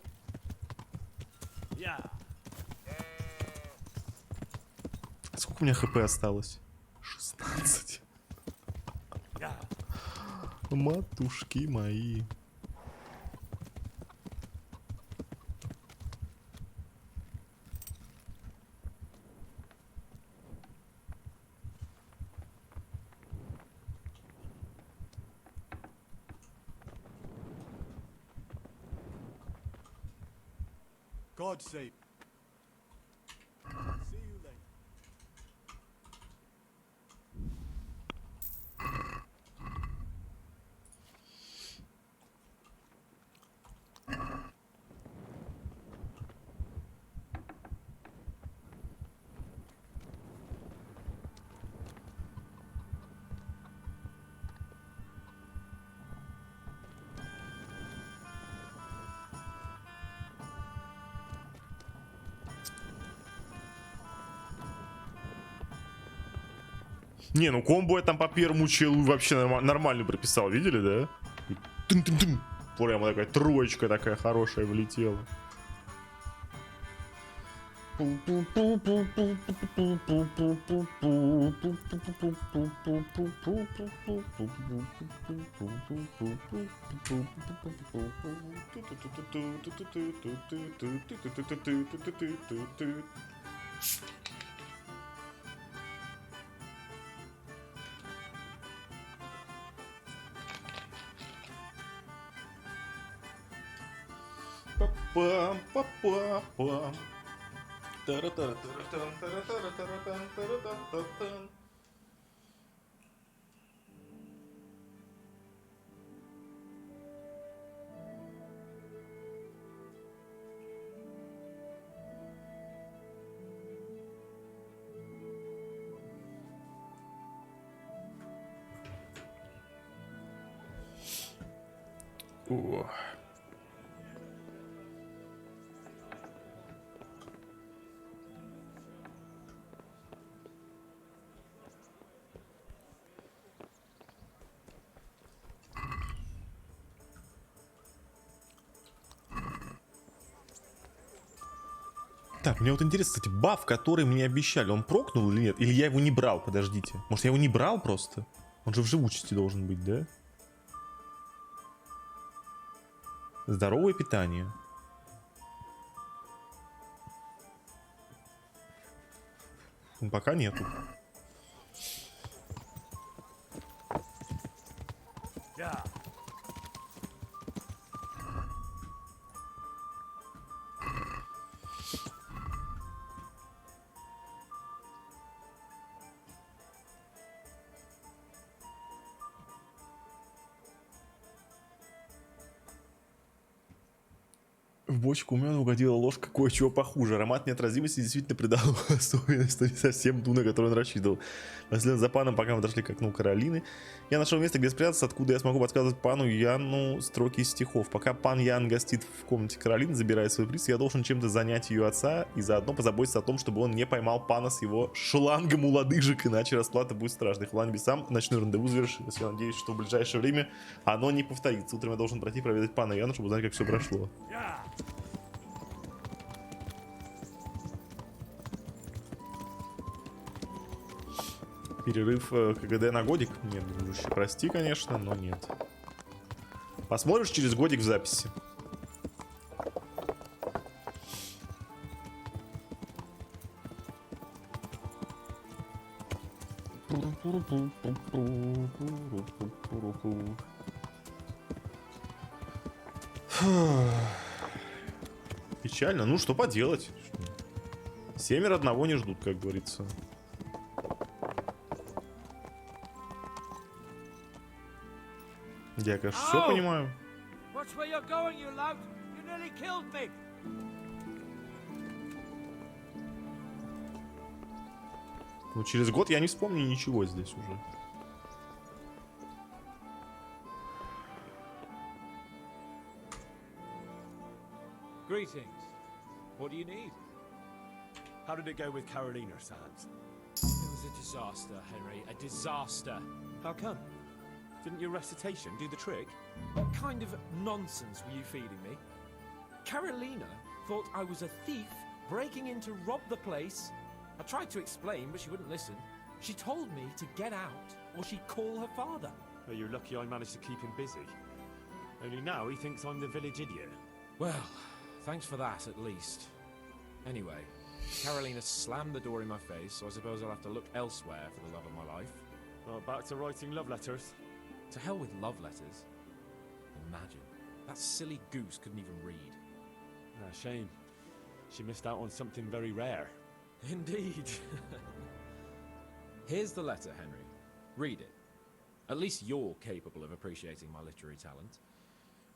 Сколько у меня хп осталось? 16. Матушки мои. God save. See you later. Не, ну комбо я там по первому челу вообще нормально прописал, видели, да? Тын-тын-тын. Прямо такая троечка такая хорошая влетела. Пам-пам-пам-пам. Тара-тара-тара-тан-тара-тара-тара-тан-тара-тан-тара-тан. О. Так, мне вот интересно, кстати, баф, который мне обещали, он прокнул или нет? Или я его не брал, подождите. Может, я его не брал просто? Он же в живучести должен быть, да? Здоровое питание. Пока нету. В бочку меда угодила ложка кое-чего похуже. Аромат неотразимости действительно придал особенность, но не совсем ту, на которую он рассчитывал. Последом за паном, пока мы подошли к окну Каролины, я нашел место, где спрятаться, откуда я смогу подсказывать пану Яну строки из стихов. Пока пан Ян гостит в комнате Каролины, забирая свой приз, я должен чем-то занять ее отца и заодно позаботиться о том, чтобы он не поймал пана с его шлангом у лодыжек, иначе расплата будет страшной. Хвала небесам, ночное рандеву завершилось. Я надеюсь, что в ближайшее время оно не повторится. Утром я должен пройти проведать пана Яна, чтобы узнать, как все прошло. Перерыв КГД на годик? Нет, дружище, прости, конечно, но нет. Посмотришь через годик в записи. Печально. Ну, что поделать? 7 одного не ждут, как говорится. Я, конечно, все понимаю. Ну, через год я не вспомню ничего здесь уже. Greetings. What do you need? How did it go with Carolina, Sans? It was a disaster, Henry. A disaster. How come? Didn't your recitation do the trick? What kind of nonsense were you feeding me? Carolina thought I was a thief breaking in to rob the place, I tried to explain, but she wouldn't listen. She told me to get out, or she'd call her father. Well, you're lucky I managed to keep him busy. Only now he thinks I'm the village idiot. Well, thanks for that, at least. Anyway, Carolina slammed the door in my face, so I suppose I'll have to look elsewhere for the love of my life. Well, back to writing love letters. To hell with love letters. Imagine. That silly goose couldn't even read. Ah, shame. She missed out on something very rare. Indeed. Here's the letter, Henry. Read it. At least you're capable of appreciating my literary talent.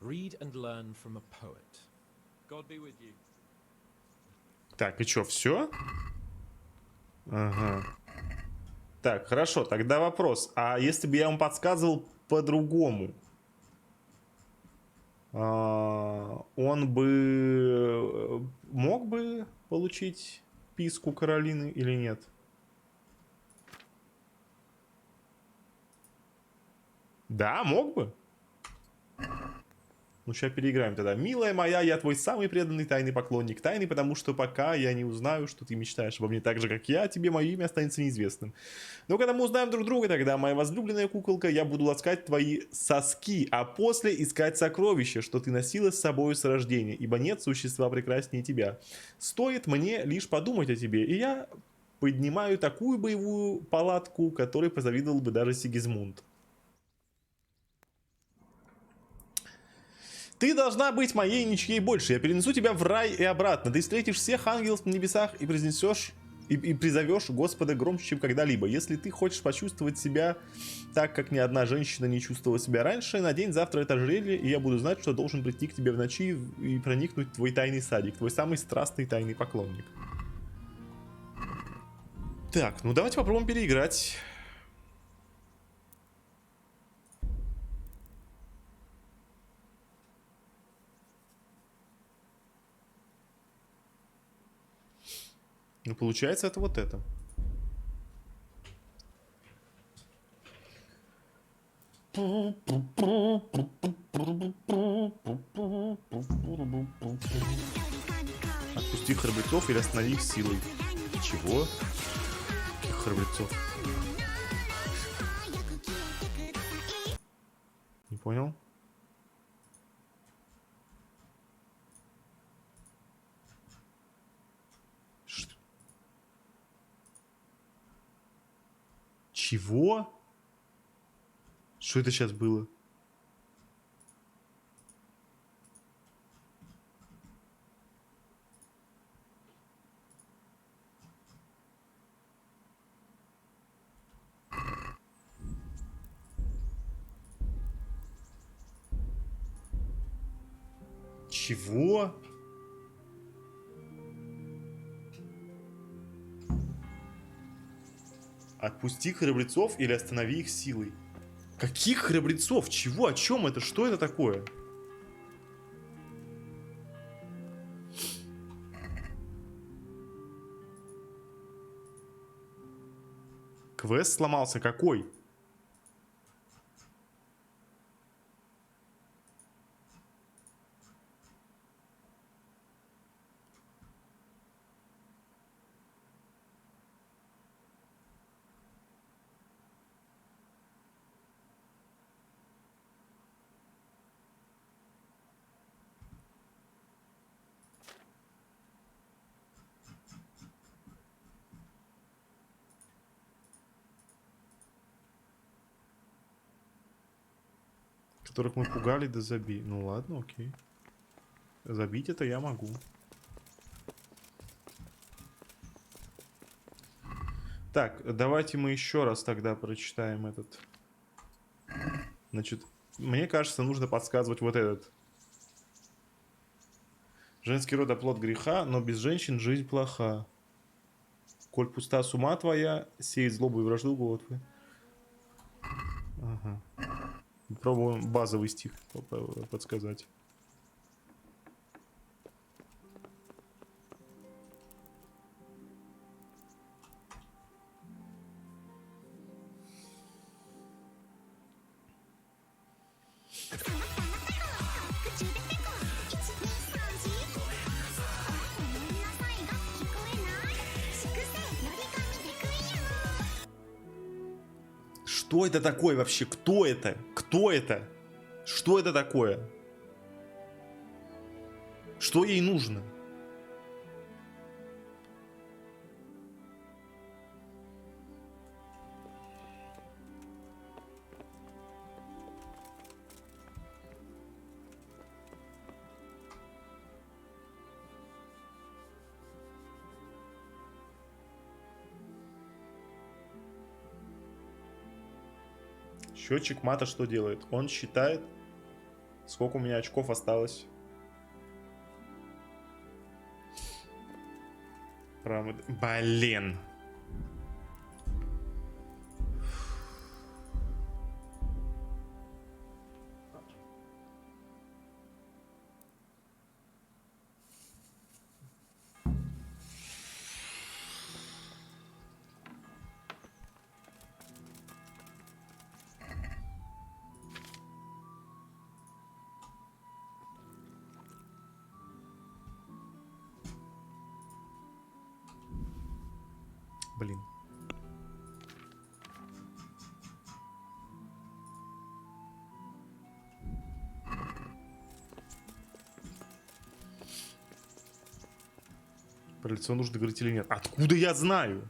Read and learn from a poet. God be with you. Так, и чё, все? Ага. Так, хорошо, тогда вопрос. А если бы я вам подсказывал по-другому, он бы мог бы получить писку Каролины или нет? Да, мог бы. Ну, сейчас переиграем тогда. Милая моя, я твой самый преданный тайный поклонник. Тайный, потому что пока я не узнаю, что ты мечтаешь обо мне так же, как я, тебе мое имя останется неизвестным. Но когда мы узнаем друг друга, тогда, моя возлюбленная куколка, я буду ласкать твои соски, а после искать сокровища, что ты носила с собой с рождения, ибо нет существа прекраснее тебя. Стоит мне лишь подумать о тебе, и я поднимаю такую боевую палатку, которой позавидовал бы даже Сигизмунд. Ты должна быть моей ничьей больше. Я перенесу тебя в рай и обратно. Ты встретишь всех ангелов на небесах и произнесешь и призовешь Господа громче, чем когда-либо. Если ты хочешь почувствовать себя так, как ни одна женщина не чувствовала себя раньше, надень завтра это ожерелье, и я буду знать, что должен прийти к тебе в ночи и проникнуть в твой тайный садик, твой самый страстный тайный поклонник. Так, ну давайте попробуем переиграть. Ну, получается, это вот это. Отпусти храбрецов или останови их силой. Чего? Каких храбрецов? Не понял? Чего? Что это сейчас было? Чего? Отпусти храбрецов или останови их силой. Каких храбрецов? Чего? О чем это? Что это такое? Квест сломался. Какой? Которых мы пугали, да забей. Ну ладно, окей. Забить это я могу. Так, давайте мы еще раз тогда прочитаем этот. Значит, мне кажется, нужно подсказывать вот этот. Женский род — оплот греха, но без женщин жизнь плоха. Коль пуста с ума твоя, сеет злобу и вражду голод твой. Ага. Попробуем базовый стих подсказать. Что это такое вообще? Кто это? Кто это? Что это такое? Что ей нужно? Счетчик мата что делает? Он считает, сколько у меня очков осталось. Блин. Блин. Про лицо нужно говорить или нет? Откуда я знаю?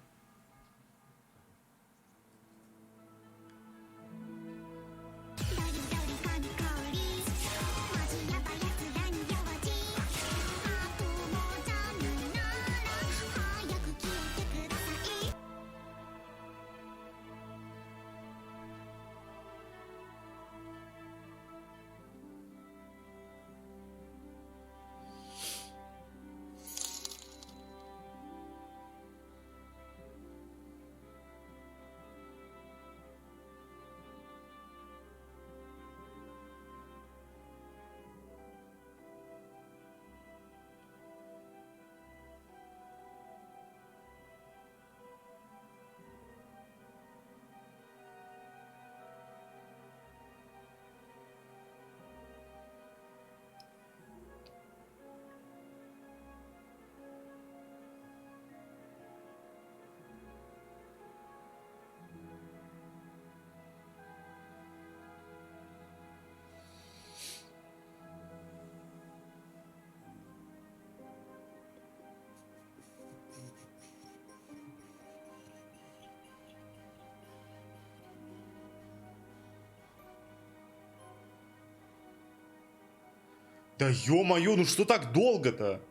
Да ё-моё, ну что так долго-то?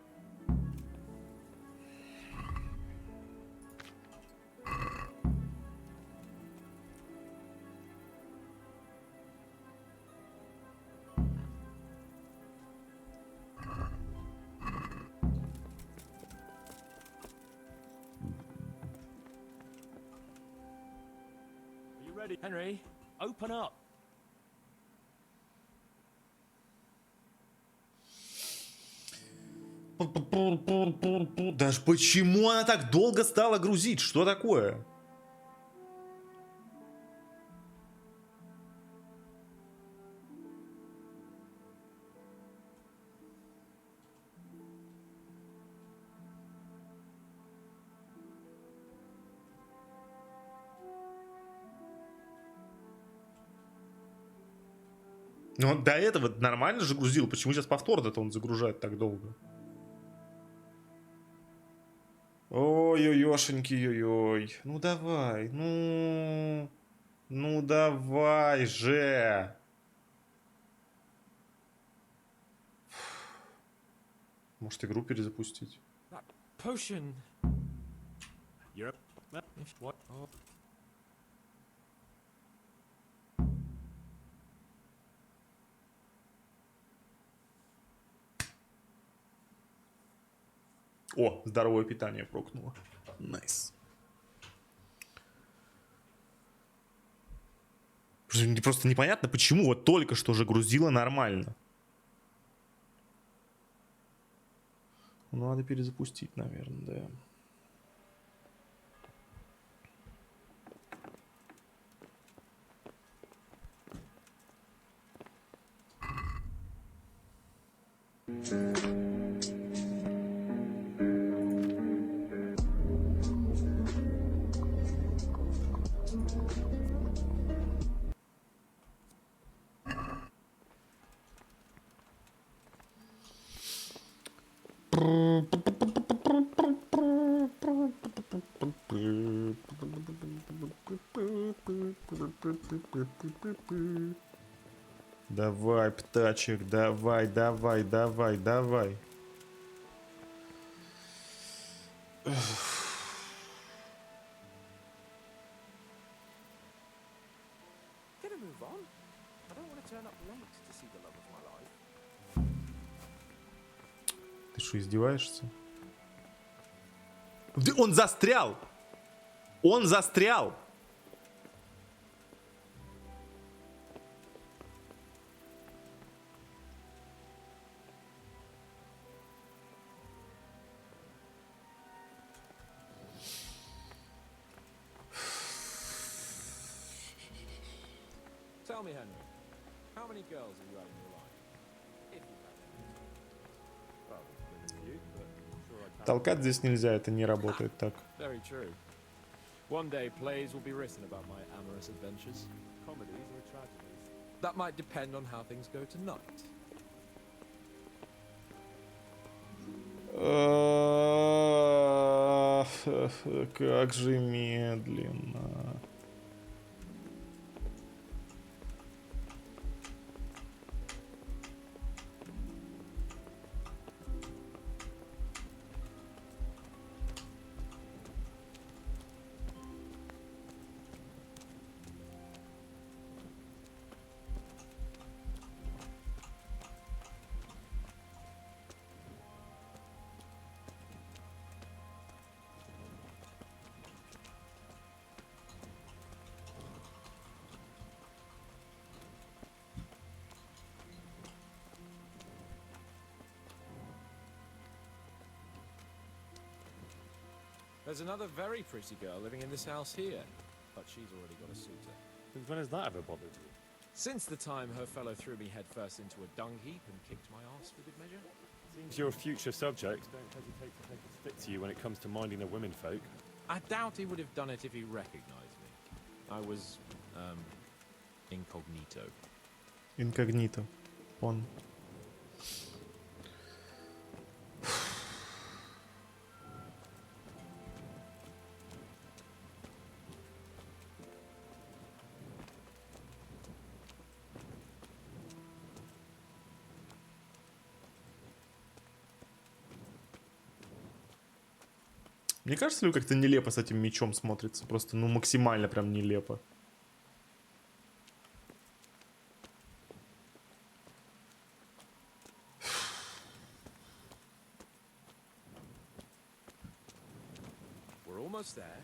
Are you ready, Henry? Open up. Даже почему она так долго стала грузить? Что такое? Но он до этого нормально же грузил. Почему сейчас повторно-то он загружает так долго? Ой-ой-ошеньки, ой-ой. Ну давай, ну... Ну давай же. Может, игру перезапустить? Potion. You're... What? Oh. О, здоровое питание прокнуло. Найс. Просто непонятно, почему вот только что же грузила нормально. Надо перезапустить, наверное, да. Давай, птачек, давай, давай, давай, давай. Gonna move on. I don't want to turn up late to see the love of my life. Ты что, издеваешься? Он застрял! Он застрял! Tell me, Henry, how many girls have you had in your life? If you've had any. Well, been a few, but I'm sure I can. Толкать здесь нельзя, это не работает так. Very true. One day, plays will be written about my amorous adventures. Comedies or tragedies? That might depend on how things go tonight. Как же медленно. There's another very pretty girl living in this house here, but she's already got a suitor. Since when has that ever bothered you? Since the time her fellow threw me headfirst into a dung heap and kicked my ass for good measure. Seems your future subjects don't hesitate to take a stick to you when it comes to minding the women folk. I doubt he would have done it if he recognized me. I was, incognito. Инкогнито. Он. Мне кажется, ли как-то нелепо с этим мечом смотрится? Просто, ну, максимально прям нелепо. We're almost there.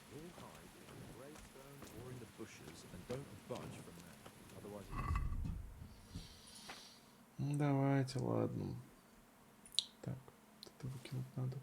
You'll hide in the gravestone or in the bushes and don't budge from there. Otherwise Ну, давайте, ладно. Так, это выкинуть надо.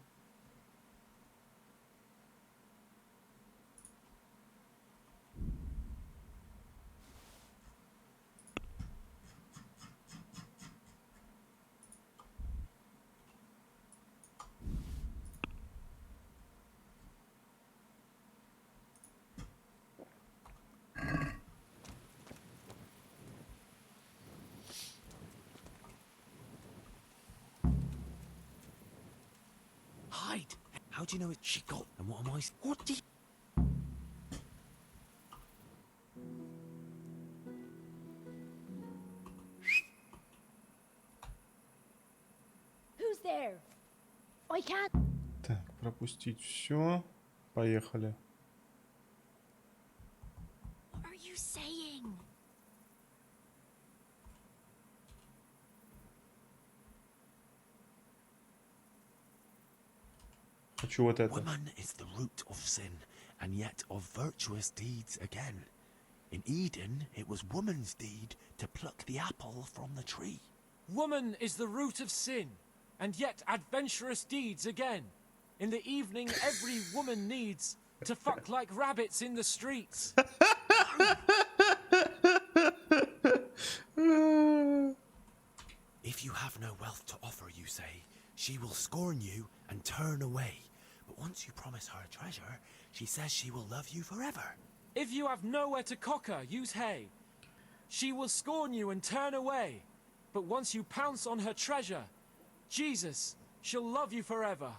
Hide! How do you know it's she got? And what am I? What do you... Who's there? I can't. Так, пропустить все. Поехали. What are you saying? Хочу вот это. Woman is the root of sin, and yet of virtuous deeds again. In Eden, it was woman's deed to pluck the apple from the tree. Woman is the root of sin, and yet adventurous deeds again. In the evening, every woman needs to fuck like rabbits in the streets. If you have no wealth to offer, you say, she will scorn you and turn away. But once you promise her a treasure, she says she will love you forever. If you have nowhere to cock her, use hay. She will scorn you and turn away. But once you pounce on her treasure, Jesus, She'll love you forever.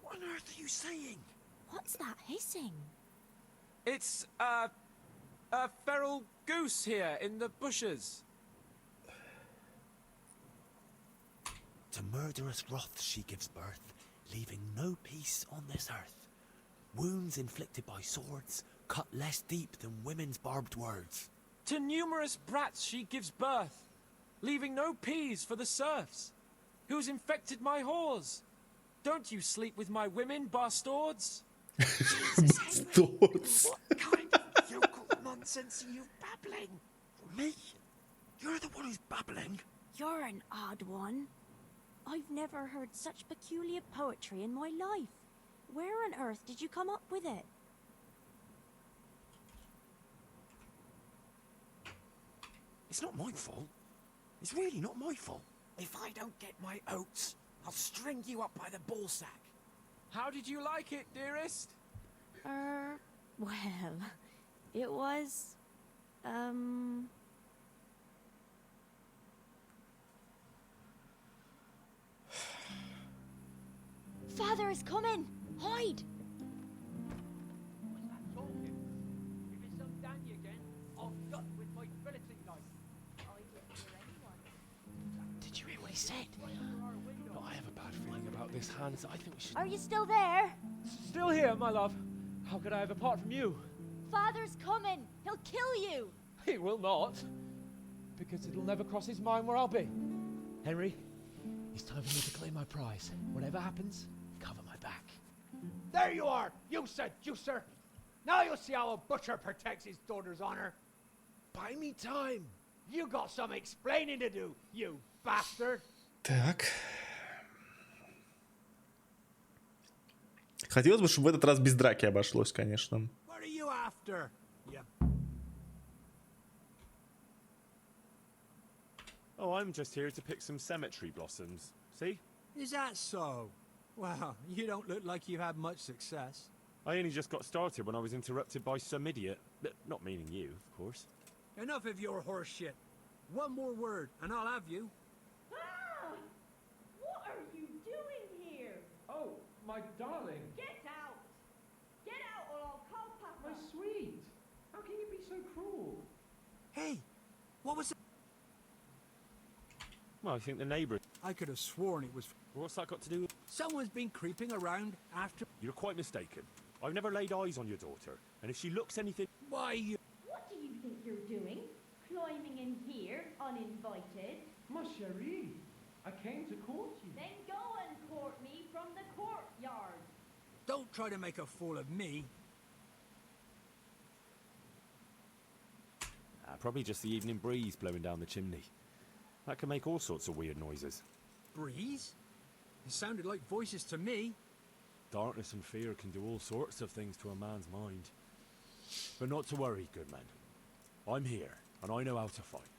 What on earth are you saying? What's that hissing? It's a feral goose here in the bushes. To murderous wrath she gives birth, leaving no peace on this earth. Wounds inflicted by swords, cut less deep than women's barbed words. To numerous brats she gives birth, leaving no peas for the serfs. Who's infected my whores? Don't you sleep with my women, bastards? Bastards. What kind of yokel nonsense are you babbling? Me? You're the one who's babbling. You're an odd one. I've never heard such peculiar poetry in my life. Where on earth did you come up with it? It's not my fault. It's really not my fault. If I don't get my oats, I'll string you up by the ballsack. How did you like it, dearest? Well, it was, Father is coming! Hide! What's that talking? If it's some Danny again, I'll gut with my filleting knife. I didn't hear anyone. Did you hear what he said? No, I have a bad feeling about this, Hans. I think we should... Are you still there? Still here, my love. How could I have apart from you? Father's coming! He'll kill you! He will not. Because it'll never cross his mind where I'll be. Henry, it's time for me to claim my prize. Whatever happens, cover my back. There you are, you seducer! Now you'll see how a butcher protects his daughter's honor. Buy me time. You got some explaining to do, you bastard! Так. Хотелось бы, чтобы в этот раз без драки обошлось, конечно. What are you after? Oh, I'm just here to pick some cemetery blossoms. See? Is that so? Well, you don't look like you've had much success. I only just got started when I was interrupted by some idiot. Not meaning you, of course. Enough of your horse shit. One more word, and I'll have you. Ah! What are you doing here? Oh, my darling. Get out! Get out or I'll call Papa! My sweet. How can you be so cruel? Hey, what was it? Well, I think the neighbour... I could have sworn it was... What's that got to do with... Someone's been creeping around after... You're quite mistaken. I've never laid eyes on your daughter, and if she looks anything... Why, you... What do you think you're doing? Climbing in here, uninvited? Ma chérie, I came to court you. Then go and court me from the courtyard. Don't try to make a fool of me. Probably just the evening breeze blowing down the chimney. That can make all sorts of weird noises. Breeze? It sounded like voices to me. Darkness and fear can do all sorts of things to a man's mind. But not to worry, good man. I'm here, and I know how to fight.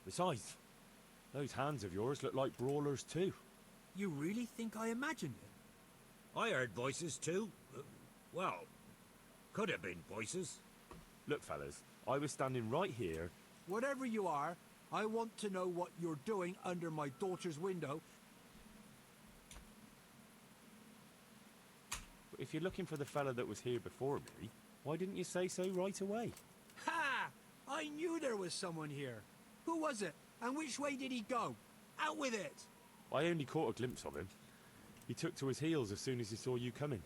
Besides, those hands of yours look like brawlers too. You really think I imagined it? I heard voices too. Well, could have been voices. Look, fellas, I was standing right here. Whatever you are, I want to know what you're doing under my daughter's window. If you're looking for the fella that was here before me, why didn't you say so right away? Ha! I knew there was someone here. Who was it? And which way did he go? Out with it! I only caught a glimpse of him. He took to his heels as soon as he saw you coming.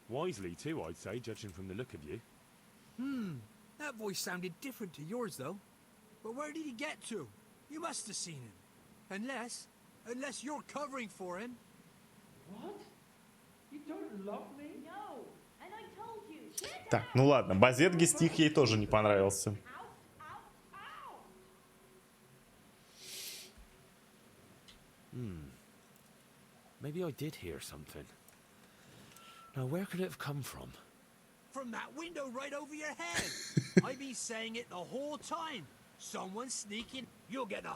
Wisely too, I'd say, judging from the look of you. That voice sounded different to yours, though. But where did he get to? You must have seen him. Unless you're covering for him. What? You don't love me? No, and I told you. Get Так, ну ладно, Базетги стих ей тоже не понравился. out, out, out! Maybe I did hear something. Now, where could it have come from? From that window right over your head. I've been saying it the whole time. Someone's sneaking. You'll get a...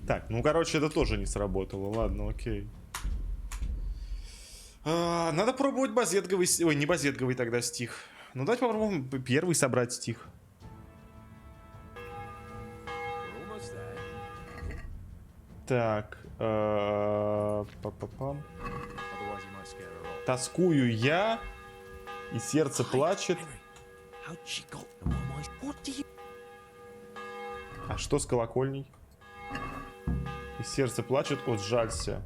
Так, ну короче, это тоже не сработало. Ладно, окей. Надо пробовать базетговый... Ой, не базетговый тогда стих. Ну давайте попробуем первый собрать стих. Так. Otherwise, you might scare her off. Тоскую я, и сердце плачет. А что с колокольней? И сердце плачет, от жалься.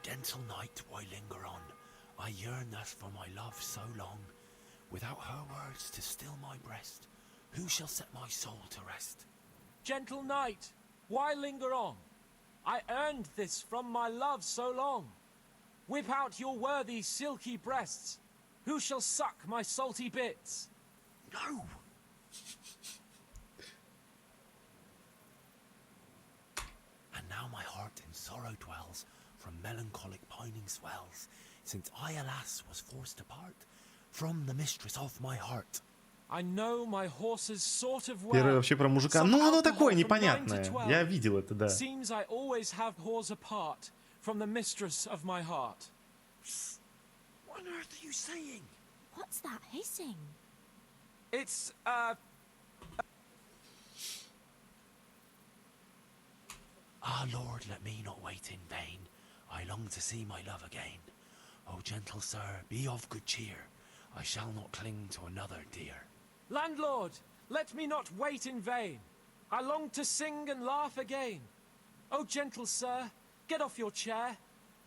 Gentle night, why linger on? I yearn thus for my love so long. Without her words to still my breast, who shall set my soul to rest? Gentle knight, why linger on? I earned this from my love so long. Whip out your worthy silky breasts. Who shall suck my salty bits? No! And now my heart in sorrow dwells, from melancholic pining swells, since I, alas, was forced to part from the mistress of my heart. I know my horse's sort of Первое well. вообще про мужика. Ну, оно такое непонятное. Я видел это, да. Seems I always have whores apart from the mistress of my heart. What on earth are you saying? What's that hissing? It's, Ah, Lord, let me not wait in vain. I long to see my love again. O gentle sir, be of good cheer. I shall not cling to another dear. Landlord, let me not wait in vain. I long to sing and laugh again. Oh, gentle sir, get off your chair.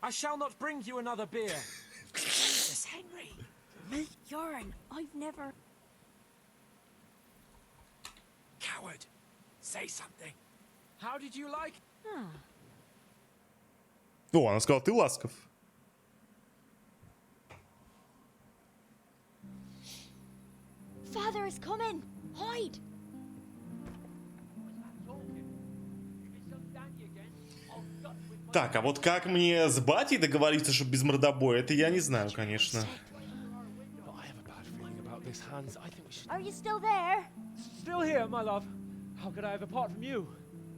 I shall not bring you another beer. Jesus, Henry. Me? Yarn, I've never... Coward, say something. How did you like... О, она сказала, ты ласков. Father is coming. Hide. Так, а вот как мне с батей договориться, чтобы без мордобоя, это я не знаю, конечно. Are you still there? Still here, my love. How could I have apart from you?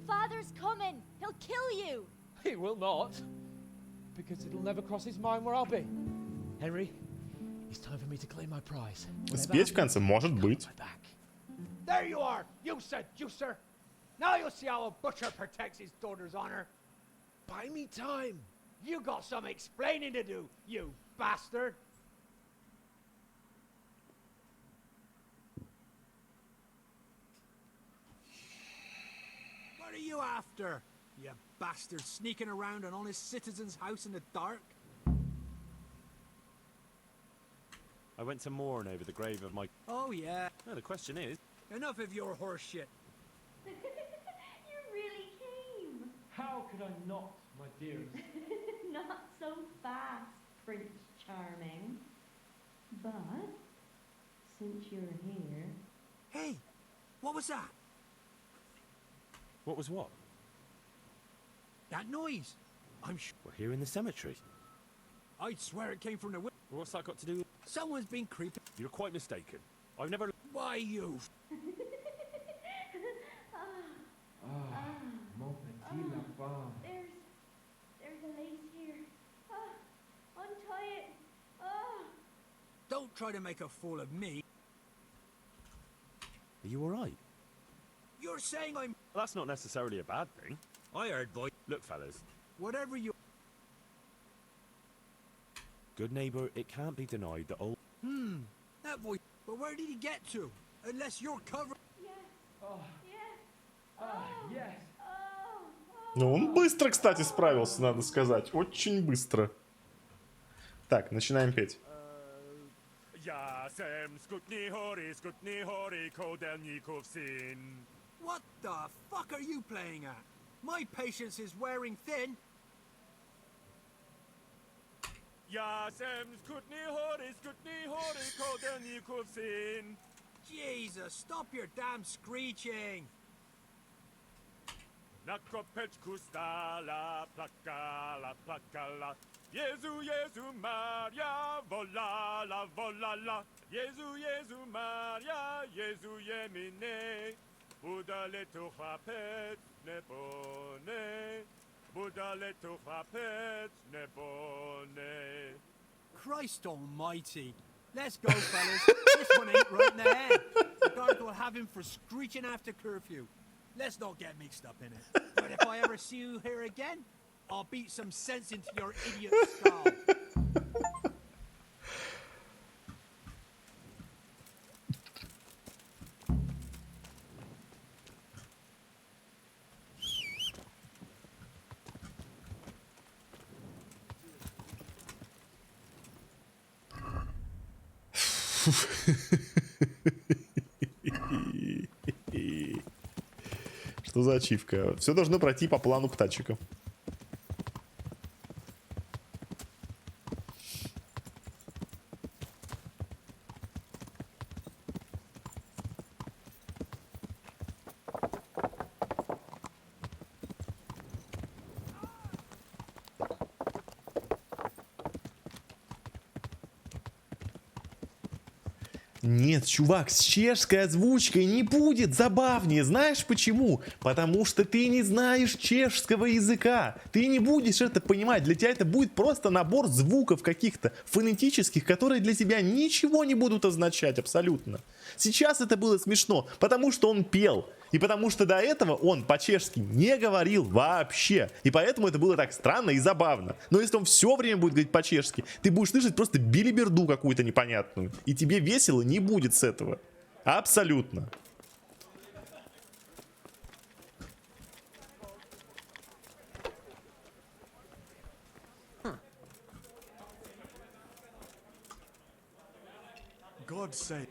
Father's coming. He'll kill you. He will not. Because it'll never cross his mind where I'll be. Henry, it's time for me to claim my prize. Спеть в конце, может быть. There you are, you seducer! Now you'll see how a butcher protects his daughter's honor. Buy me time. You got some explaining to do, you bastard! What are you after, you bastard sneaking around an honest citizen's house in the dark? I went to mourn over the grave of my... Oh, yeah. No, the question is... Enough of your horse shit. You really came. How could I not, my dearest? Not so fast, Prince Charming. But, since you're here... Hey, what was that? What was what? That noise. I'm sure. We're here in the cemetery. I'd swear it came from the... What's that got to do with... Someone's been creeping. You're quite mistaken. I've never... Why, you... There's a lace here. Untie it. Don't try to make a fool of me. Are you alright? You're saying I'm... Well, that's not necessarily a bad thing. I heard, boy. Look, fellas. Whatever you... Good neighbour, it can't be denied that old... That voice... But where did he get to? Unless you're covered... Yes. Ну, он быстро, кстати, справился, надо сказать. Очень быстро. Так, начинаем петь. What the fuck are you playing at? My patience is wearing thin. Jesus, stop your damn screeching. Na kropeczku stala, plakala, plakala. Jezu, Jezu Maria, volala, volala. Jezu, Jezu Maria, Jezu Jemine. Budale to chapet nebone. Budale to chapet nebone. Christ almighty. Let's go, fellas. This one ain't right in the head. The guard will have him for screeching after curfew. Let's not get mixed up in it. But if I ever see you here again, I'll beat some sense into your idiot skull. Что за ачивка? Все должно пройти по плану ктачика. Нет, чувак, с чешской озвучкой не будет забавнее. Знаешь почему? Потому что ты не знаешь чешского языка. Ты не будешь это понимать. Для тебя это будет просто набор звуков каких-то фонетических, которые для тебя ничего не будут означать абсолютно. Сейчас это было смешно, потому что он пел. И потому что до этого он по-чешски не говорил вообще. И поэтому это было так странно и забавно. Но если он все время будет говорить по-чешски, ты будешь слышать просто билиберду какую-то непонятную. И тебе весело не будет с этого. Абсолютно. God save.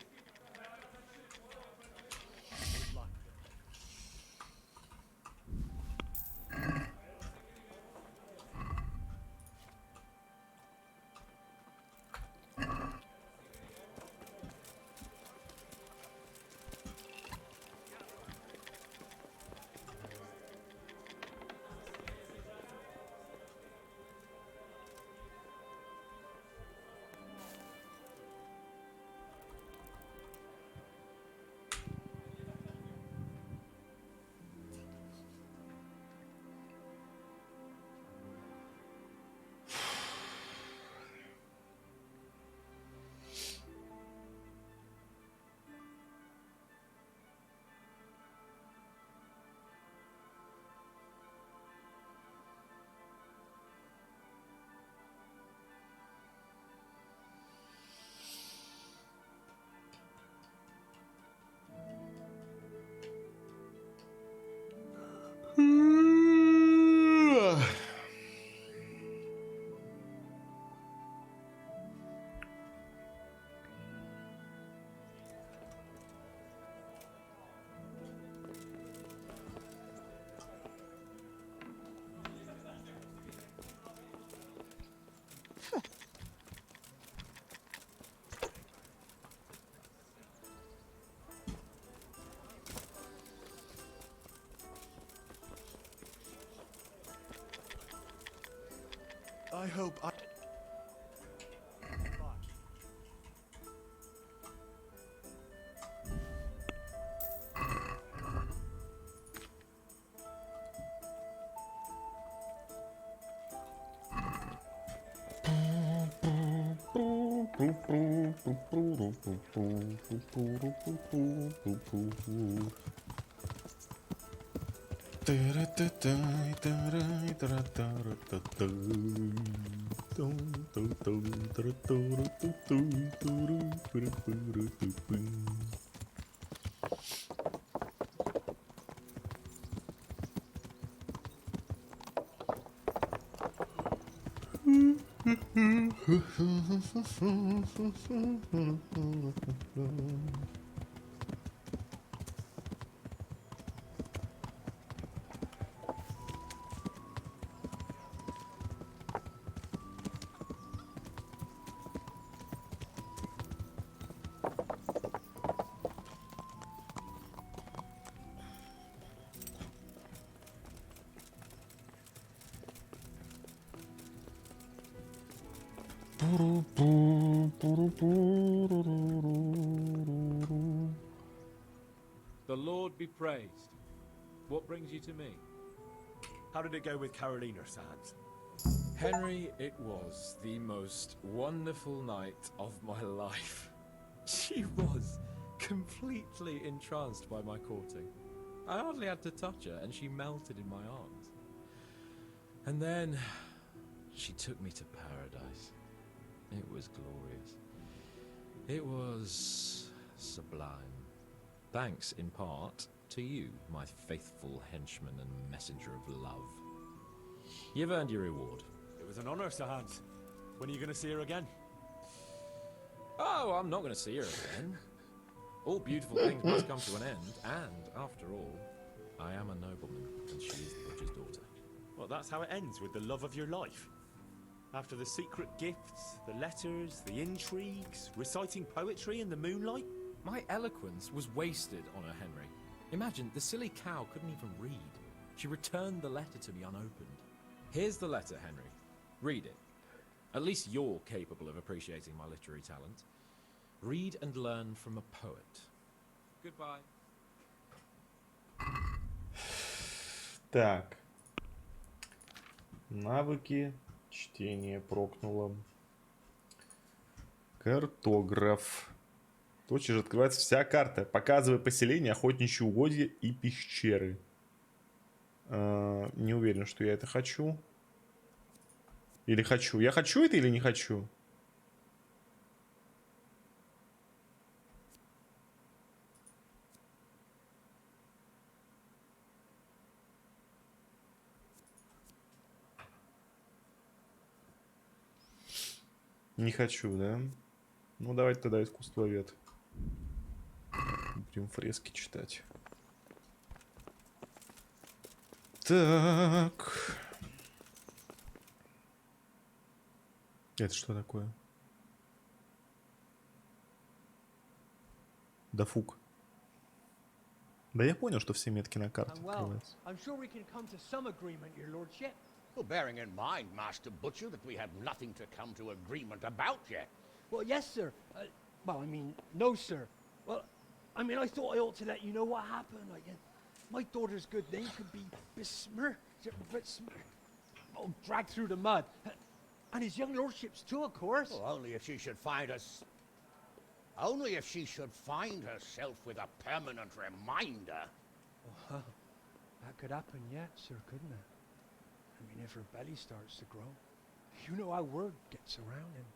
I hope I... The Lord be praised. What brings you to me? How did it go with Carolina, Sans? Henry, it was the most wonderful night of my life. She was completely entranced by my courting. I hardly had to touch her, and she melted in my arms. And then she took me to paradise. It was glorious. It was sublime. Thanks, in part, to you, my faithful henchman and messenger of love. You've earned your reward. It was an honor, Sans. When are you going to see her again? Oh, I'm not going to see her again. All beautiful things must come to an end, and, after all, I am a nobleman, and she is the butcher's daughter. Well, that's how it ends, with the love of your life. After the secret gifts, the letters, the intrigues, reciting poetry in the moonlight. My eloquence was wasted on her, Henry. Imagine, the silly cow couldn't even read. She returned the letter to me unopened. Here's the letter, Henry. Read it. At least you're capable of appreciating my literary talent. Read and learn from a poet. Goodbye. Так. Навыки. Чтение прокнуло. Картограф. Тотчас же открывается вся карта. Показывай поселение, охотничьи угодья и пещеры. Не уверен, что я это хочу. Или хочу. Я хочу это или не хочу? Не хочу, да? Ну, давайте тогда искусствовед. Будем фрески читать. Так. Это что такое? Да фук. Да я понял, что все метки на карте открываются. I'm sure we can come to some agreement, your lordship. Well, bearing in mind, Master Butcher, that we have nothing to come to agreement about yet. Well, yes, sir. Well, I mean, no, sir. Well, I mean, I thought I ought to let you know what happened. Like, my daughter's good name could be besmirched, dragged through the mud. And his young lordship's too, of course. Well, only if she should find us. Only if she should find herself with a permanent reminder. Well, that could happen yet, sir, couldn't it? I mean, if her belly starts to grow. You know how word gets around, and,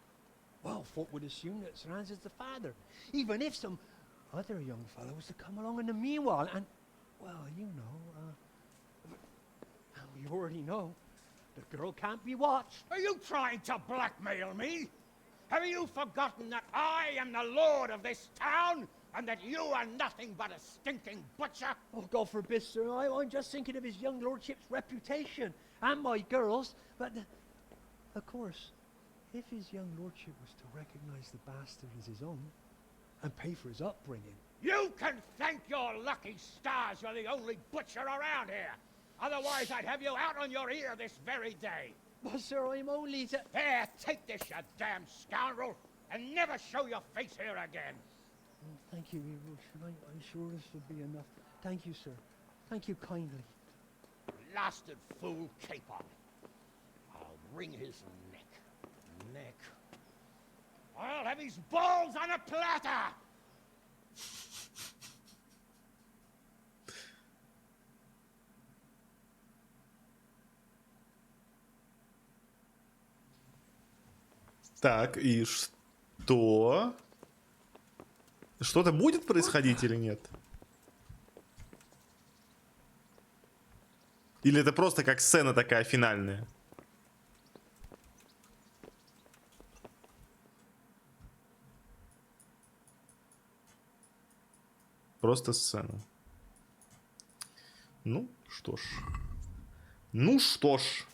well, folk would assume that Sir Hans is the father. Even if some other young fellow was to come along in the meanwhile, and, well, you know, you already know, the girl can't be watched. Are you trying to blackmail me? Have you forgotten that I am the lord of this town, and that you are nothing but a stinking butcher? Oh, God forbid, sir. I'm just thinking of his young lordship's reputation, and my girl's. But, of course, if his young lordship was to recognize the bastard as his own, and pay for his upbringing. You can thank your lucky stars you're the only butcher around here. Otherwise, I'd have you out on your ear this very day. Well, sir, I'm only to... Here, take this, you damn scoundrel, and never show your face here again. Thank you, Your Lordship. I'm sure this will be enough. Thank you, sir. Thank you kindly. Blasted fool capon. I'll wring his neck. I'll have his balls on a platter! Так, и что? Что-то будет происходить или нет? Или это просто как сцена такая финальная? Просто сцена. Ну, что ж. Ну что ж.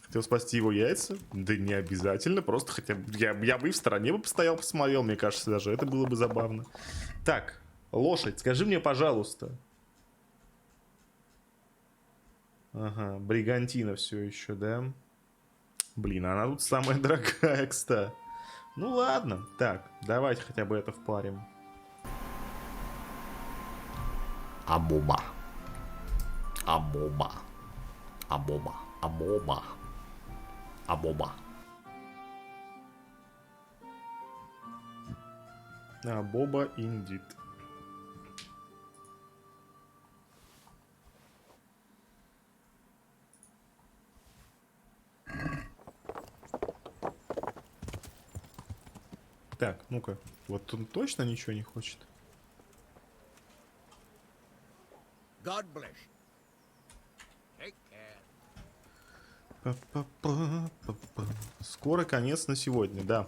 Хотел спасти его яйца? Да не обязательно, просто хотя бы... Я бы и в стороне бы постоял, посмотрел, мне кажется, даже это было бы забавно. Так, лошадь, скажи мне, пожалуйста. Ага, бригантина все еще, да? Блин, она тут самая дорогая, кстати. Ну ладно. Так, давайте хотя бы это впарим. Амоба. Амоба. Амоба. Амоба. Амоба. Боба индит. Так, ну-ка. Вот он точно ничего не хочет? God bless. Take care. Па-па-па-па-па. Скоро конец на сегодня, да.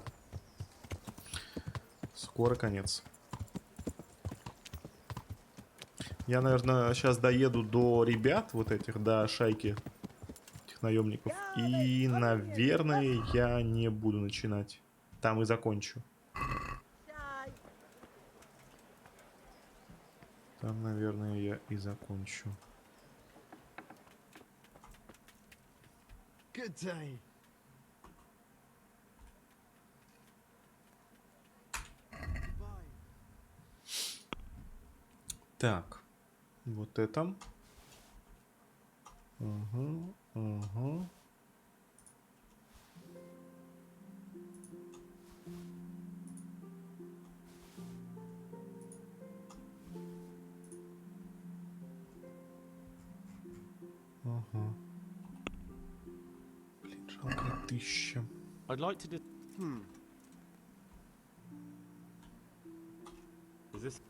Скоро конец. Я, наверное, сейчас доеду до ребят вот этих, до шайки этих наемников. И, наверное, я не буду начинать. Там и закончу. Там, наверное, я и закончу. Good day. Так. Вот это. Угу, угу. Ага. Блин, жалко 1000. I'd like to do... Is this...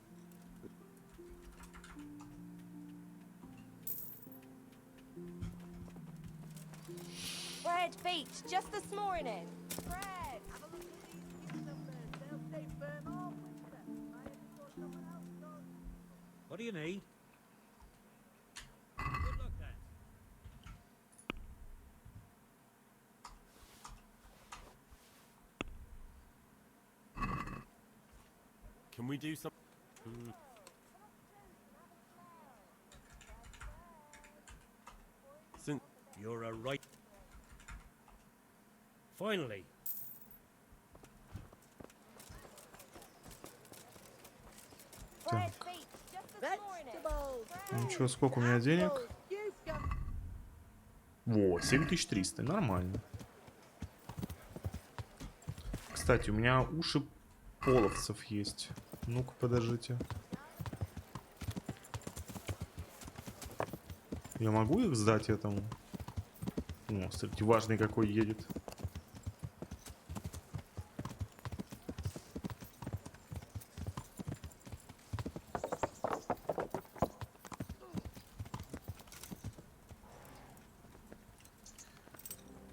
Fred beach just this morning. Fred, have a look at these cucumbers. They'll stay firm all winter. I have to sort someone else does. What do you need? Good luck then. Can we do some... Since... You're a right. Finally. Fred beach just this morning. Ну что, сколько у меня денег? Во, 7300, нормально. Кстати, у меня уши половцев есть. Ну-ка, подождите. Я могу их сдать этому? О, смотрите, важный какой едет.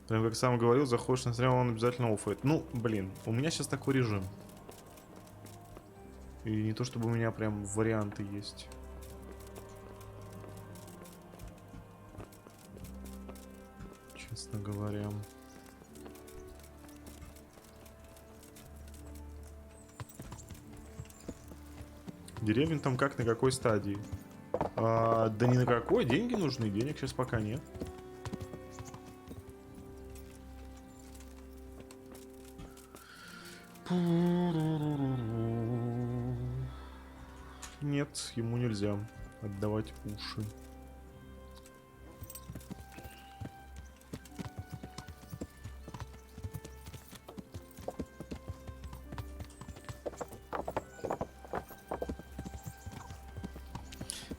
Прям как сам говорил, заходишь на стрим, он обязательно оффает. Ну, блин, у меня сейчас такой режим. И не то чтобы у меня прям варианты есть. Честно говоря. Деревня там как, на какой стадии? Да ни на какой, деньги нужны, денег сейчас пока нет. Нет, ему нельзя отдавать уши.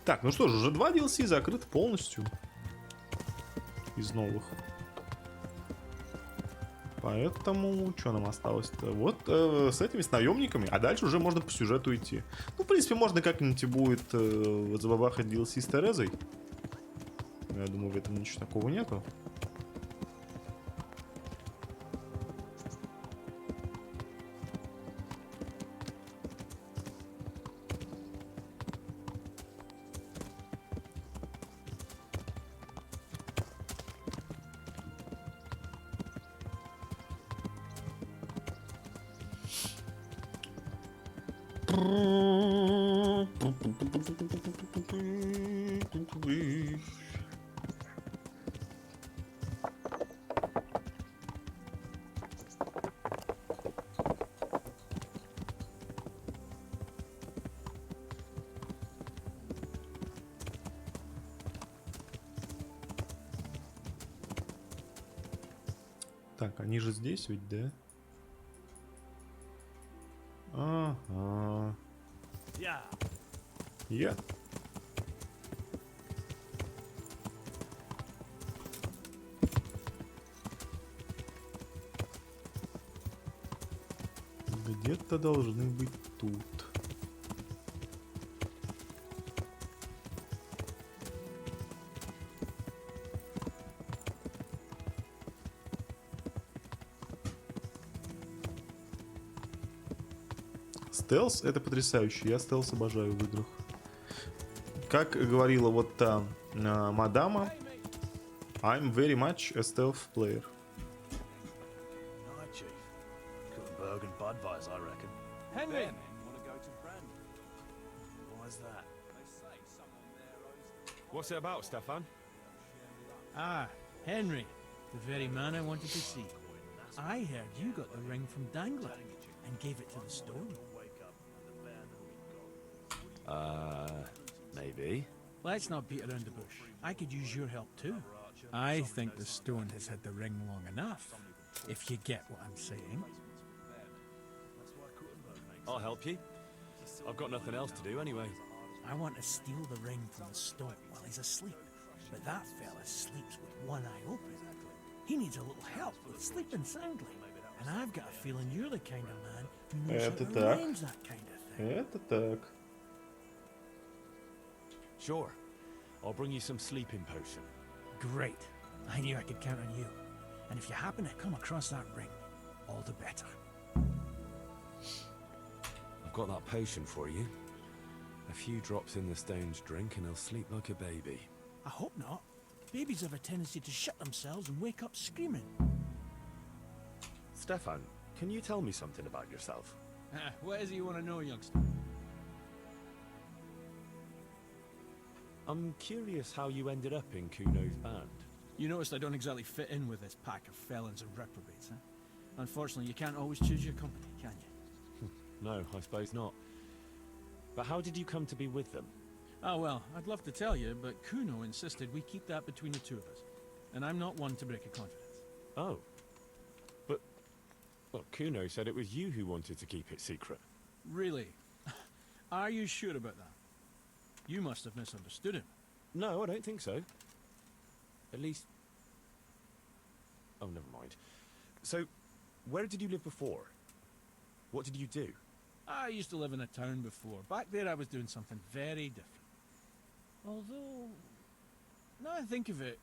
Так, ну что ж, уже 2 DLC закрыты полностью. Из новых. Поэтому, что нам осталось-то? Вот с этими, с наемниками. А дальше уже можно по сюжету идти. Ну, в принципе, можно как-нибудь будет забабахать DLC с Терезой. Я думаю, в этом ничего такого нету. Так, они же здесь ведь, да? Ага. Я. Где-то должны быть тут. Стелс — это потрясающе. Я стелс обожаю в играх. Как говорила вот та мадама, I'm very much a stealth player. Hi, Chief. Cooking Berg and Budweiser, I reckon. Henry! Want to go to Brand? Why's that? What's it about, Stefan? Ah, Henry, the very man I wanted to see. I heard you got the ring from Dangler and gave it to the stone. Maybe. Let's not beat around the bush. I could use your help too. I think the stone has had the ring long enough, if you get what I'm saying. I'll help you. I've got nothing else to do anyway. I want to steal the ring from the stone while he's asleep, but that fella sleeps with one eye open. He needs a little help with sleeping soundly, and I've got a feeling you're the kind of man who knows how to arrange that kind of thing. Это так. Sure. I'll bring you some sleeping potion. Great. I knew I could count on you. And if you happen to come across that ring, all the better. I've got that potion for you. A few drops in the stone's drink and he'll sleep like a baby. I hope not. Babies have a tendency to shut themselves and wake up screaming. Stefan, can you tell me something about yourself? What is it you want to know, youngster? I'm curious how you ended up in Kuno's band. You noticed I don't exactly fit in with this pack of felons and reprobates, huh? Unfortunately, you can't always choose your company, can you? No, I suppose not. But how did you come to be with them? Oh, well, I'd love to tell you, but Kuno insisted we keep that between the two of us. And I'm not one to break a confidence. Oh. But, well, Kuno said it was you who wanted to keep it secret. Really? Are you sure about that? You must have misunderstood him. No, I don't think so. At least... Oh, never mind. So, where did you live before? What did you do? I used to live in a town before. Back there I was doing something very different. Although, now I think of it,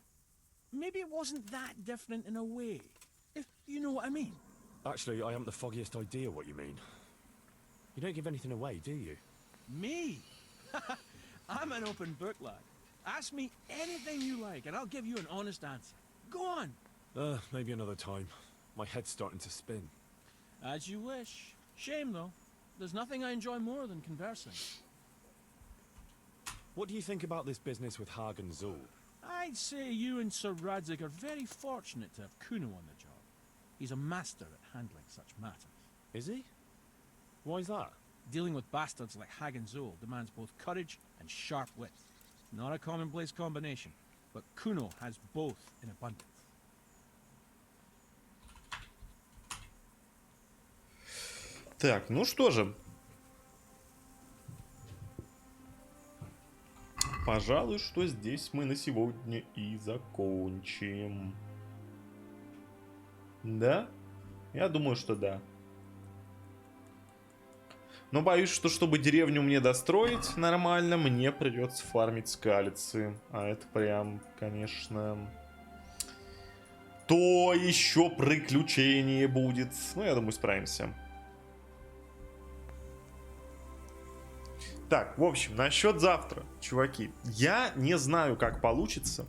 maybe it wasn't that different in a way, if you know what I mean. Actually, I haven't the foggiest idea what you mean. You don't give anything away, do you? Me? I'm an open book, lad. Ask me anything you like, and I'll give you an honest answer. Go on. Maybe another time. My head's starting to spin. As you wish. Shame, though. There's nothing I enjoy more than conversing. What do you think about this business with Hagen Zul? I'd say you and Sir Radzig are very fortunate to have Kuno on the job. He's a master at handling such matters. Is he? Why's that? Dealing with bastards like Hagen Zul demands both courage and sharp wit. Not a commonplace combination, but Kuno has both in abundance. Так, ну что же. Пожалуй, что здесь мы на сегодня и закончим. Да? Я думаю, что да. Но боюсь, что чтобы деревню мне достроить нормально, мне придется фармить скалицы. А это прям, конечно, то еще приключение будет. Ну, я думаю, справимся. Так, в общем, насчет завтра, чуваки. Я не знаю, как получится.